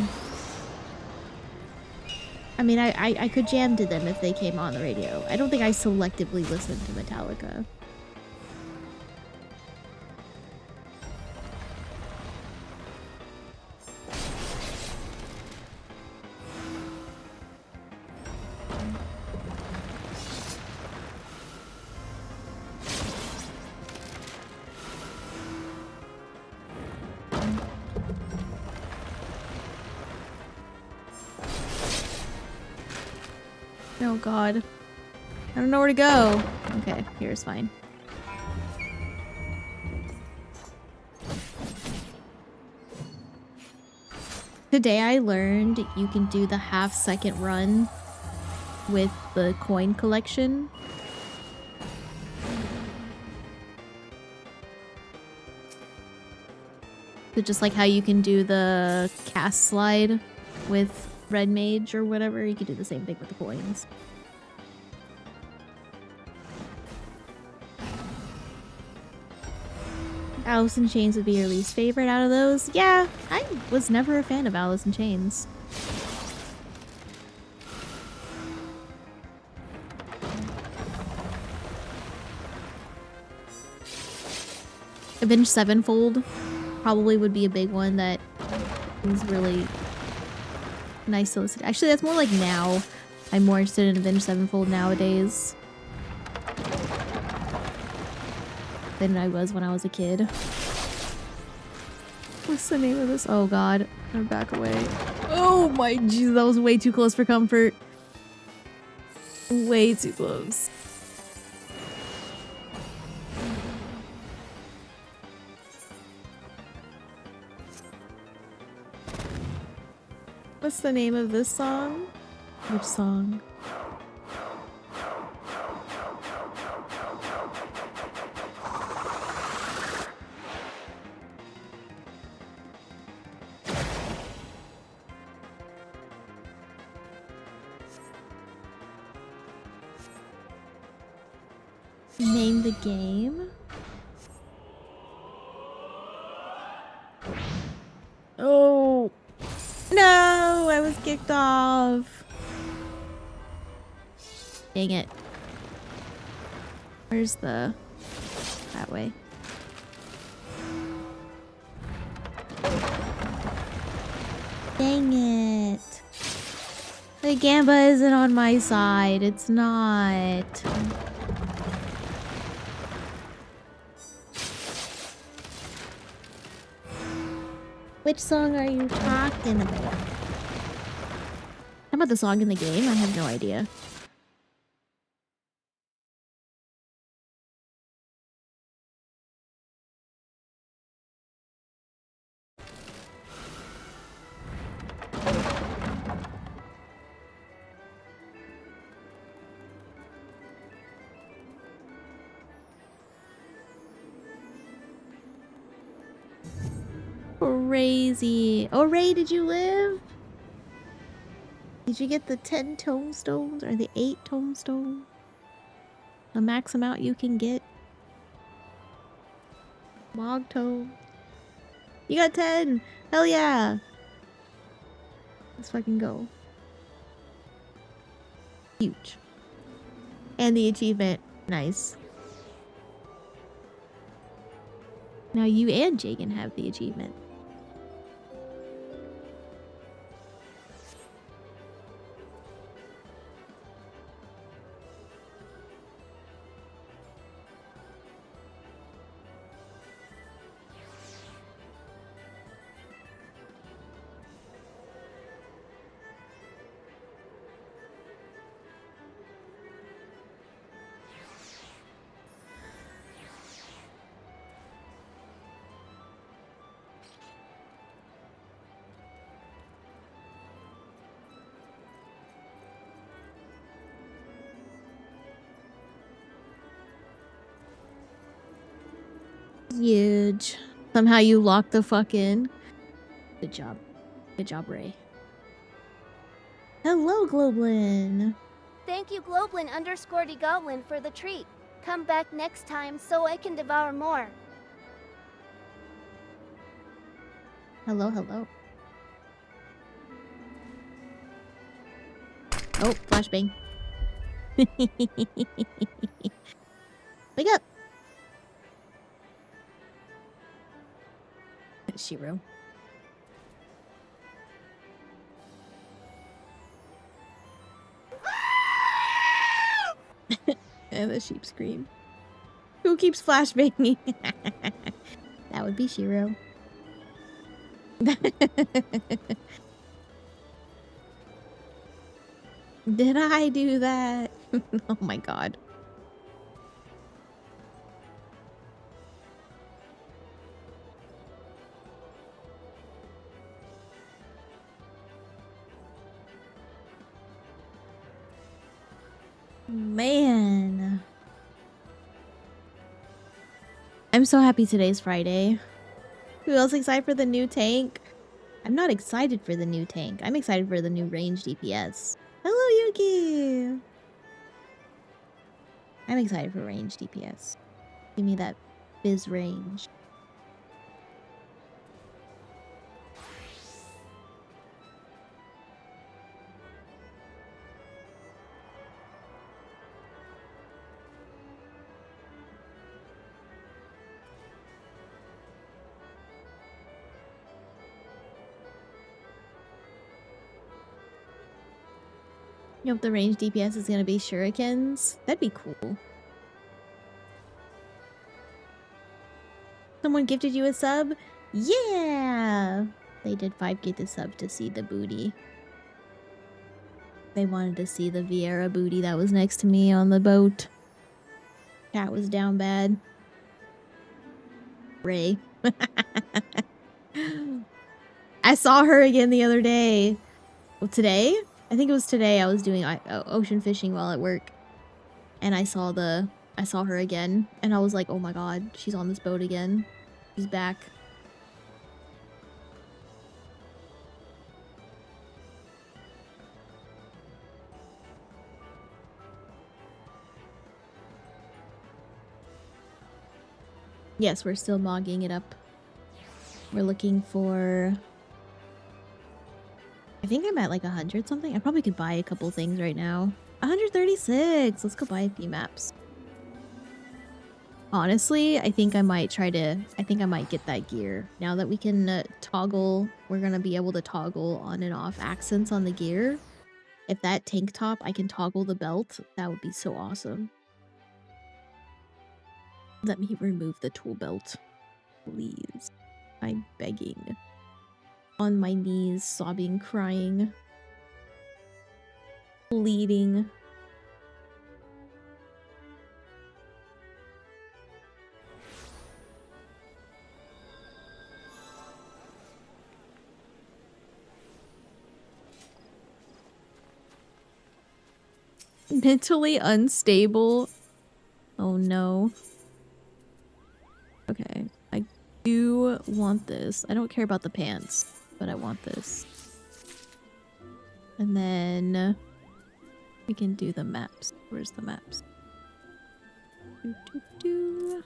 I mean, I could jam to them if they came on the radio. I don't think I selectively listened to Metallica. Oh god. I don't know where to go. Okay, here's fine. Today I learned you can do the half-second run with the coin collection. So just like how you can do the cast slide with Red Mage or whatever, you could do the same thing with the coins. Alice in Chains would be your least favorite out of those? Yeah, I was never a fan of Alice in Chains. Avenged Sevenfold probably would be a big one that is really nice to listen to. Actually, that's more like now. I'm more interested in Avenged Sevenfold nowadays than I was when I was a kid. What's the name of this? Oh god. I'm back away. Oh my jeez, that was way too close for comfort. Way too close. What's the name of this song? Which song? Name the game? Oh no, I was kicked off. Dang it. Where's the... that way. Dang it. The Gamba isn't on my side. It's not. Which song are you talking about? How about the song in the game? I have no idea. Crazy. Oh, Ray, did you live? Did you get the 10 tombstones or the 8 tombstones? The max amount you can get? Log tome. You got 10! Hell yeah! Let's fucking go. Huge. And the achievement. Nice. Now you and Jagan have the achievement. Huge. Somehow you locked the fuck in. Good job. Good job, Ray. Hello, Globlin. Thank you, Globlin_the for the treat. Come back next time so I can devour more. Hello, hello. Oh, flashbang. Wake up! Shiro. And the sheep scream. Who keeps flashbanging? That would be Shiro. Did I do that? Oh my god. Man. I'm so happy today's Friday. Who else excited for the new tank? I'm not excited for the new tank. I'm excited for the new range DPS. Hello, Yuki! I'm excited for range DPS. Give me that biz range. You hope the range DPS is gonna be shurikens? That'd be cool. Someone gifted you a sub? Yeah! They did 5K to sub to see the booty. They wanted to see the Vieira booty that was next to me on the boat. Cat was down bad. Ray. I saw her again the other day. Well, today? I think it was today. I was doing ocean fishing while at work. And I saw her again. And I was like, oh my god, she's on this boat again. She's back. Yes, we're still mogging it up. We're looking for... I think I'm at like 100 something. I probably could buy a couple things right now. 136! Let's go buy a few maps. Honestly, I think I might get that gear. Now that we can toggle, we're gonna be able to toggle on and off accents on the gear. If that tank top, I can toggle the belt, that would be so awesome. Let me remove the tool belt, please. I'm begging. On my knees, sobbing, crying. Bleeding. Mentally unstable. Oh no. Okay, I do want this. I don't care about the pants, but I want this. And then we can do the maps. Where's the maps? Do.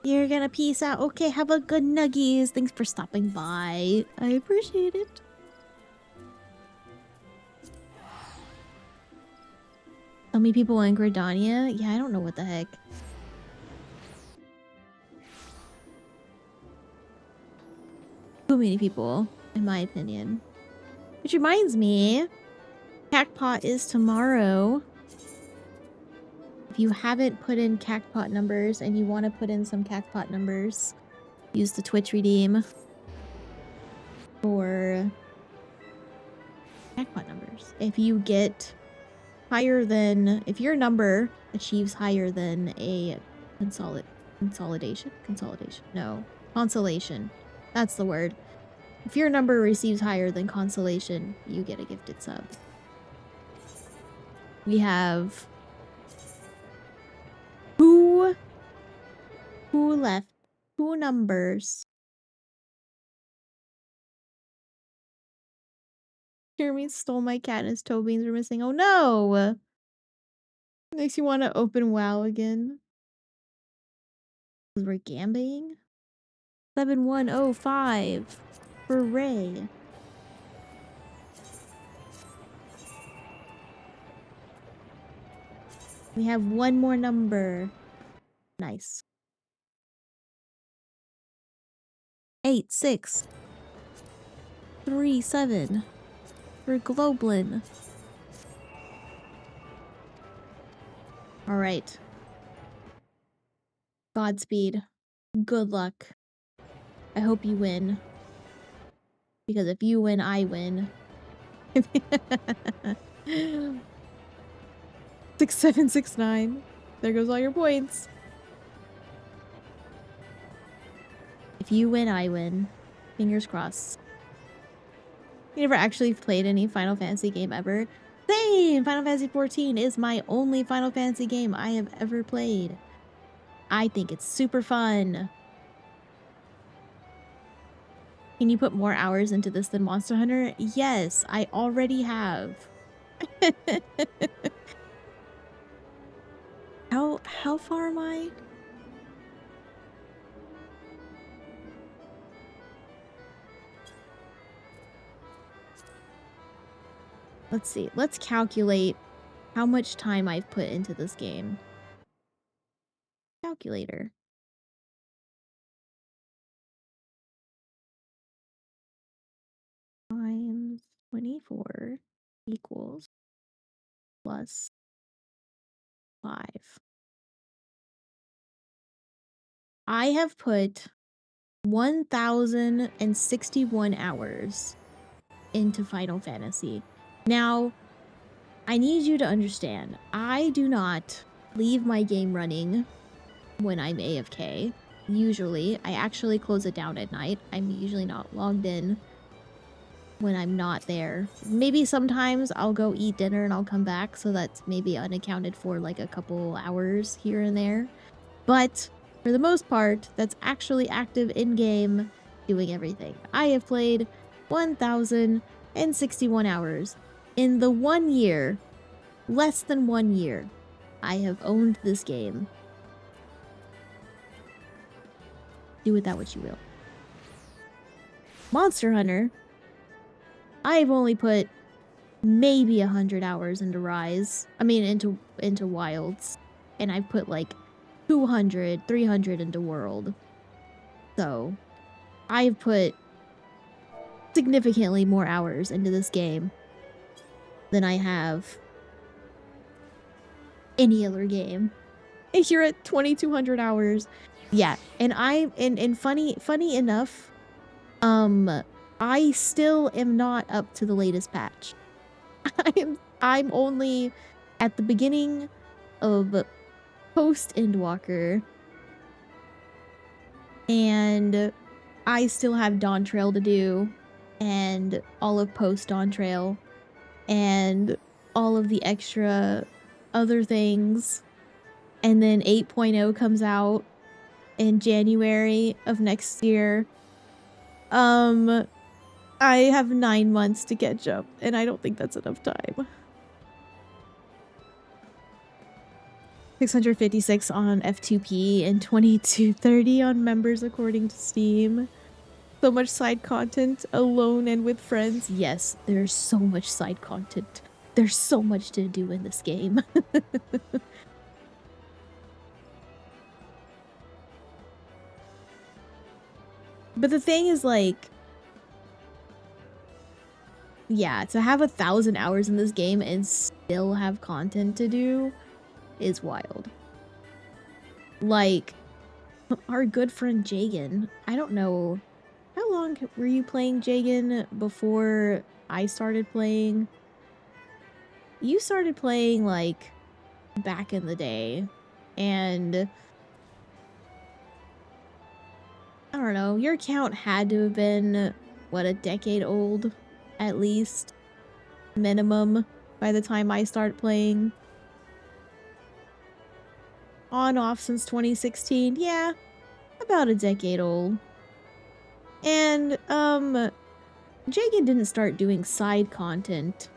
You're gonna peace out. Okay, have a good nuggies. Thanks for stopping by. I appreciate it. So many people in Gridania? Yeah, I don't know what the heck. Too many people, in my opinion. Which reminds me, Cactpot is tomorrow. If you haven't put in Cactpot numbers and you want to put in some Cactpot numbers, use the Twitch redeem for Cactpot numbers. If you get higher than, if your number achieves higher than a consolation, that's the word. If your number receives higher than consolation, you get a gifted sub. We have who left? 2 numbers. Jeremy stole my cat and his toe beans are missing. Oh no! Makes you want to open WoW again. We're gambling? 7105 for Ray. We have one more number. Nice. 8637 for Globlin. Alright. Godspeed. Good luck. I hope you win. Because if you win, I win. 6769. There goes all your points. If you win, I win. Fingers crossed. You never actually played any Final Fantasy game ever? Same! Final Fantasy XIV is my only Final Fantasy game I have ever played. I think it's super fun. Can you put more hours into this than Monster Hunter? Yes, I already have. How far am I? Let's see. Let's calculate how much time I've put into this game. Calculator. 4 equals plus 5. I have put 1,061 hours into Final Fantasy. Now, I need you to understand, I do not leave my game running when I'm AFK. Usually, I actually close it down at night. I'm usually not logged in when I'm not there. Maybe sometimes I'll go eat dinner and I'll come back, so that's maybe unaccounted for like a couple hours here and there. But for the most part, that's actually active in-game doing everything. I have played 1,061 hours. In the 1 year, less than 1 year, I have owned this game. Do with that what you will. Monster Hunter, I've only put maybe 100 hours into Rise. I mean, into Wilds. And I've put like 200, 300 into World. So, I've put significantly more hours into this game than I have any other game. And you're at 2,200 hours. Yeah, and funny enough, I still am not up to the latest patch. I'm only at the beginning of post Endwalker, and I still have Dawn Trail to do, and all of post Dawn Trail, and all of the extra other things, and then 8.0 comes out in January of next year. I have 9 months to catch up, and I don't think that's enough time. 656 on F2P and 2230 on members according to Steam. So much side content, alone and with friends. Yes, there's so much side content. There's so much to do in this game. But the thing is, like, yeah, to have 1,000 hours in this game and still have content to do is wild. Like, our good friend Jagan, I don't know, how long were you playing, Jagan, before I started playing? You started playing, like, back in the day, and I don't know, your account had to have been, what, a decade old, at least, minimum, by the time I started playing. On off since 2016, yeah, about a decade old. And, Jagan didn't start doing side content,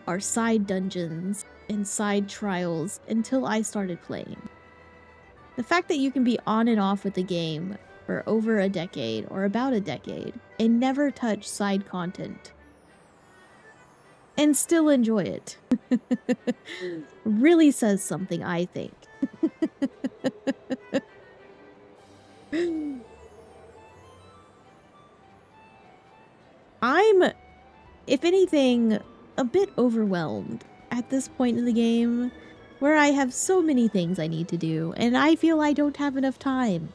or side dungeons, and side trials until I started playing. The fact that you can be on and off with the game for over a decade, or about a decade, and never touch side content, and still enjoy it, really says something, I think. I'm, if anything, a bit overwhelmed at this point in the game, where I have so many things I need to do, and I feel I don't have enough time.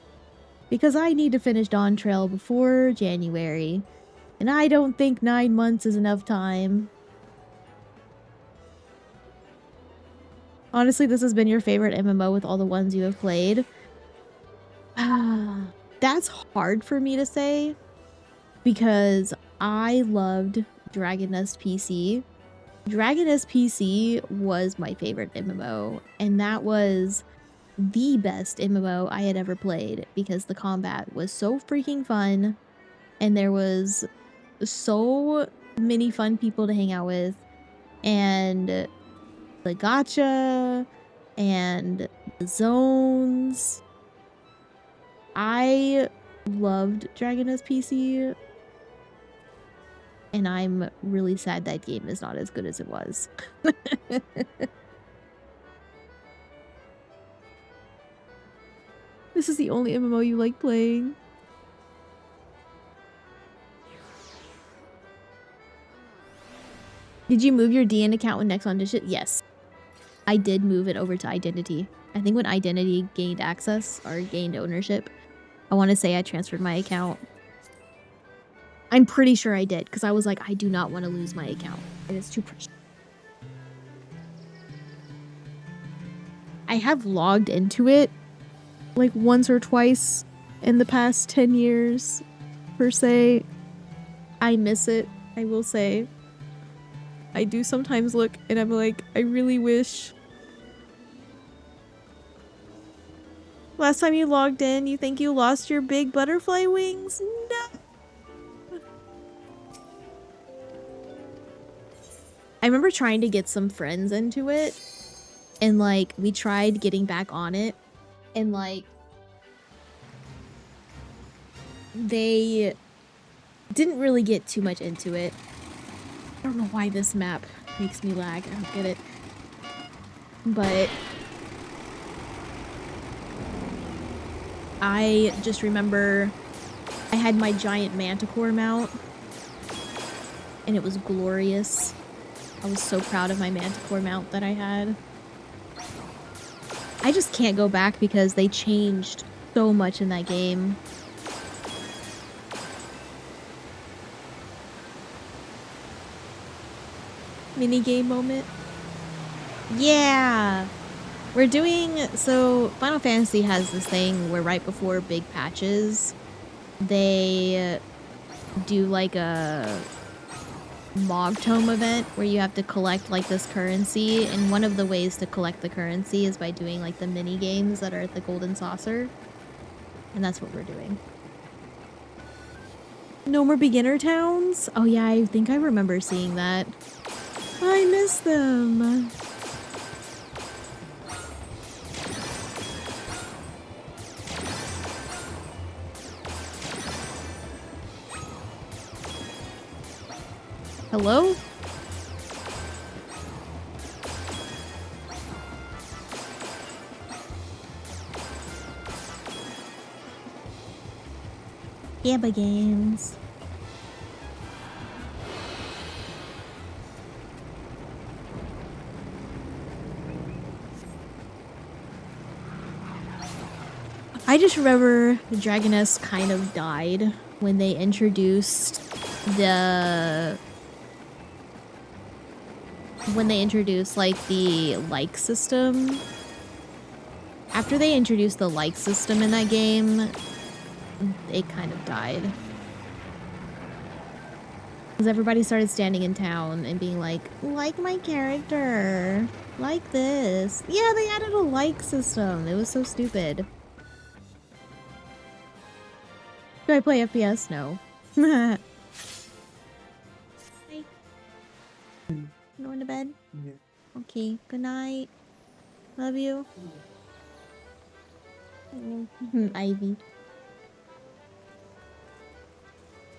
Because I need to finish Dawn Trail before January, and I don't think 9 months is enough time. Honestly, this has been your favorite MMO with all the ones you have played. That's hard for me to say, because I loved Dragon Nest PC. Dragon Nest PC was my favorite MMO, and that was the best MMO I had ever played, because the combat was so freaking fun, and there was so many fun people to hang out with, and the gacha, and the zones. I loved Dragon Nest PC, and I'm really sad that game is not as good as it was. This is the only MMO you like playing. Did you move your DN account when Next Audition? Yes. I did move it over to Identity. I think when Identity gained access or gained ownership, I want to say I transferred my account. I'm pretty sure I did, because I was like, I do not want to lose my account. And it's too precious. I have logged into it like once or twice in the past 10 years, per se. I miss it, I will say. I do sometimes look and I'm like, I really wish. Last time you logged in, you think you lost your big butterfly wings? No. I remember trying to get some friends into it, and like we tried getting back on it, and like they didn't really get too much into it. I don't know why this map makes me lag. I don't get it. But I just remember I had my giant manticore mount, and it was glorious. I was so proud of my manticore mount that I had. I just can't go back because they changed so much in that game. Minigame moment. Yeah! We're doing... So, Final Fantasy has this thing where right before big patches, they do like a Mog Tome event where you have to collect like this currency, and one of the ways to collect the currency is by doing like the mini games that are at the Golden Saucer, and that's what we're doing. No more beginner towns? Oh yeah, I think I remember seeing that. I miss them. Hello? Gabba games. I just remember the Dragoness kind of died when they introduced the... When they introduced, like, the like system. After they introduced the like system in that game, it kind of died. Because everybody started standing in town and being like my character. Like this. Yeah, they added a like system. It was so stupid. Do I play FPS? No. Hi. Going to bed? Yeah. Okay, good night. Love you. Ivy.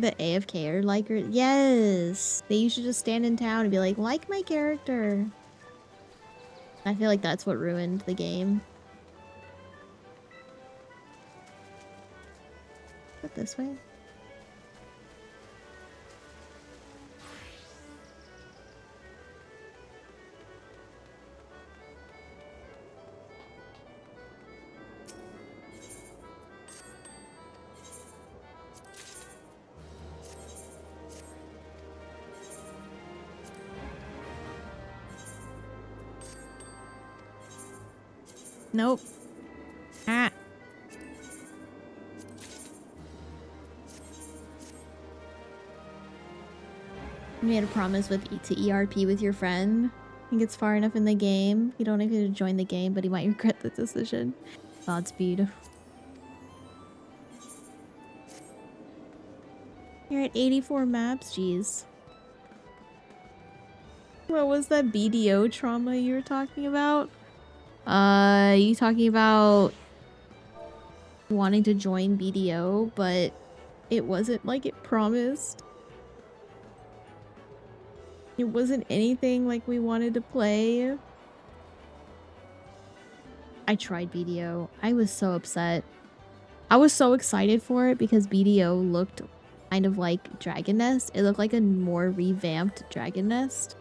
The AFK or liker? Yes! They used to just stand in town and be like my character. I feel like that's what ruined the game. Put this way. Nope. Ah. You made a promise with to ERP with your friend. I think it's far enough in the game. You don't even have to join the game, but he might regret the decision. Godspeed. You're at 84 maps, jeez. What was that BDO trauma you were talking about? You talking about wanting to join BDO, but it wasn't like it promised. It wasn't anything like we wanted to play. I tried BDO. I was so upset. I was so excited for it because BDO looked kind of like Dragon Nest. It looked like a more revamped Dragon Nest.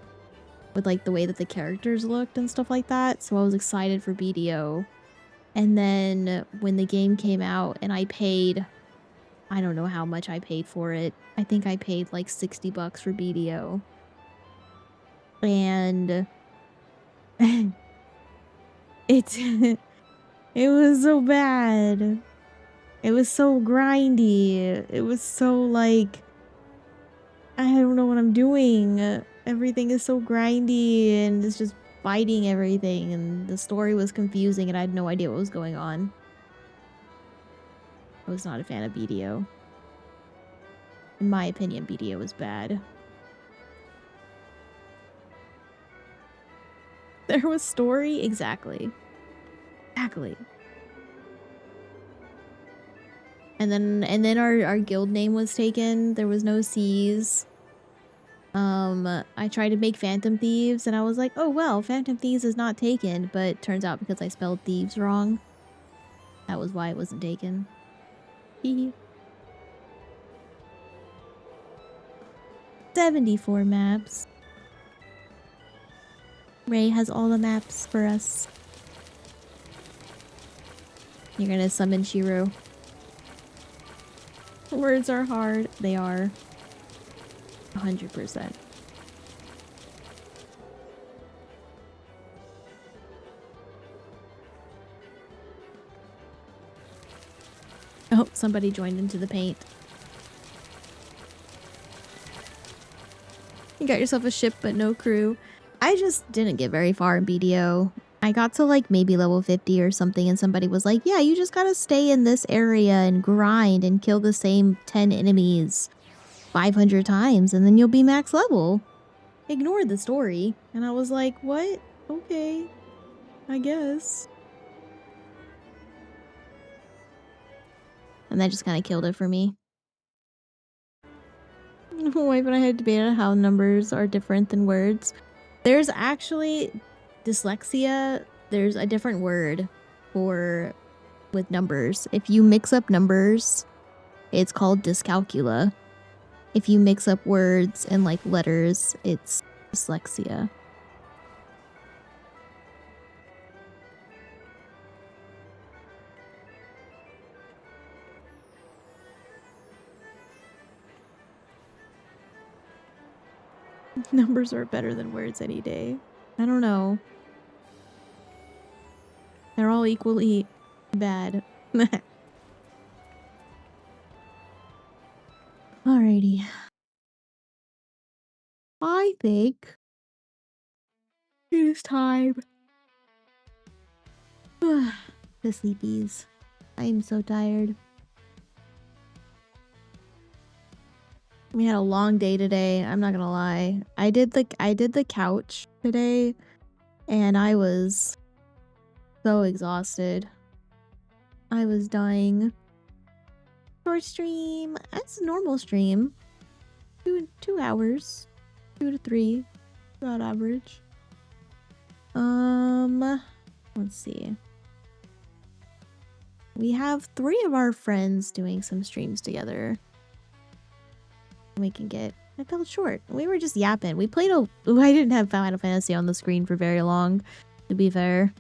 with like the way that the characters looked and stuff like that. So I was excited for BDO. And then when the game came out and I paid, I don't know how much I paid for it. I think I paid like $60 for BDO. And it was so bad. It was so grindy. It was so like, I don't know what I'm doing. Everything is so grindy and it's just fighting everything, and the story was confusing and I had no idea what was going on. I was not a fan of BDO. In my opinion, BDO was bad. There was story? Exactly. Exactly. And then our guild name was taken. There was no C's. I tried to make Phantom Thieves and I was like, oh well, Phantom Thieves is not taken, but turns out because I spelled thieves wrong, that was why it wasn't taken. Hee 74 maps. Ray has all the maps for us. You're gonna summon Shiro. Words are hard. They are. 100%. Oh, somebody joined into the paint. You got yourself a ship but no crew. I just didn't get very far in BDO. I got to like maybe level 50 or something and somebody was like, yeah, you just gotta stay in this area and grind and kill the same 10 enemies 500 times and then you'll be max level. Ignored the story. And I was like, what? Okay. I guess. And that just kind of killed it for me. Why would I have debated how numbers are different than words? There's actually dyslexia. There's a different word for with numbers. If you mix up numbers, it's called dyscalculia. If you mix up words and like letters, it's dyslexia. Numbers are better than words any day. I don't know. They're all equally bad. Alrighty. I think it is time. The sleepies. I am so tired. We had a long day today. I'm not gonna lie. I did the couch today, and I was so exhausted. I was dying. Short stream. That's a normal stream. 2 hours, 2 to 3, about average. Let's see. We have 3 of our friends doing some streams together. We can get. I felt short. We were just yapping. We played a. I didn't have Final Fantasy on the screen for very long, to be fair.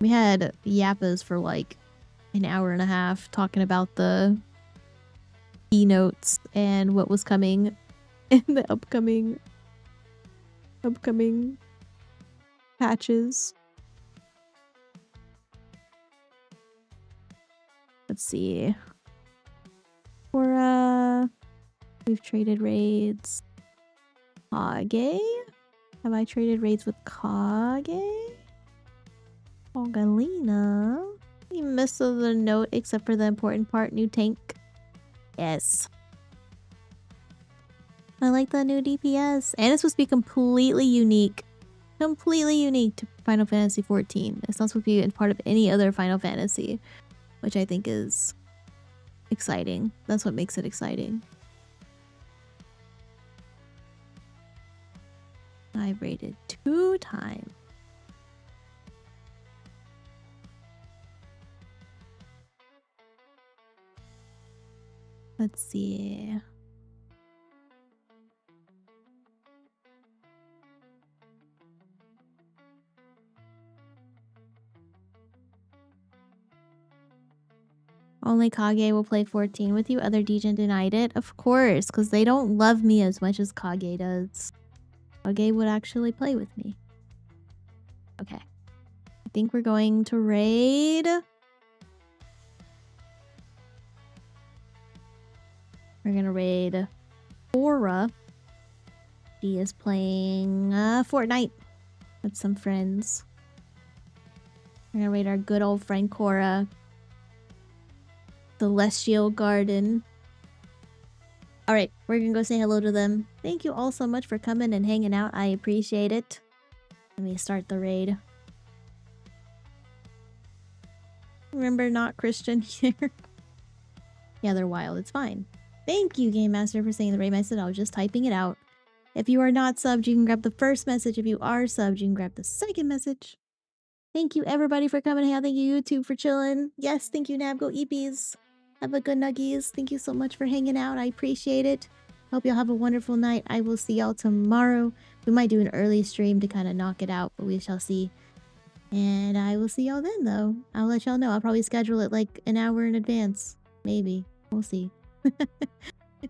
We had yappas for like an hour and a half talking about the keynotes and what was coming in the upcoming patches. Let's see. We've traded raids. Kage? Have I traded raids with Kage? Galina. You missed the note except for the important part, new tank. Yes. I like the new DPS. And it's supposed to be completely unique. Completely unique to Final Fantasy XIV. It's not supposed to be a part of any other Final Fantasy, which I think is exciting. That's what makes it exciting. I've raided 2 times. Let's see. Only Kage will play 14 with you. Other DJ denied it. Of course, because they don't love me as much as Kage does. Kage would actually play with me. Okay. I think we're going to raid. We're going to raid Cora. She is playing Fortnite with some friends. We're going to raid our good old friend Cora. Celestial Garden. Alright, we're gonna go say hello to them. Thank you all so much for coming and hanging out. I appreciate it. Let me start the raid. Remember, not Christian here. Yeah, they're wild. It's fine. Thank you, Game Master, for saying the raid message. I was just typing it out. If you are not subbed, you can grab the first message. If you are subbed, you can grab the second message. Thank you, everybody, for coming here. Thank you, YouTube, for chilling. Yes, thank you, Nab. Go Eepies. Have a good nuggies. Thank you so much for hanging out. I appreciate it. Hope y'all have a wonderful night. I will see y'all tomorrow. We might do an early stream to kind of knock it out, but we shall see. And I will see y'all then, though. I'll let y'all know. I'll probably schedule it like an hour in advance. Maybe. We'll see.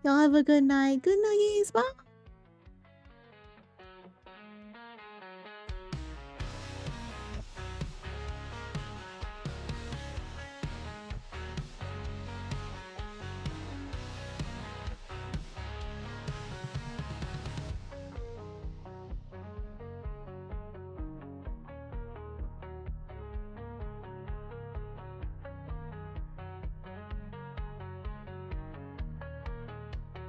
Y'all have a good night. Good nuggies. Bye.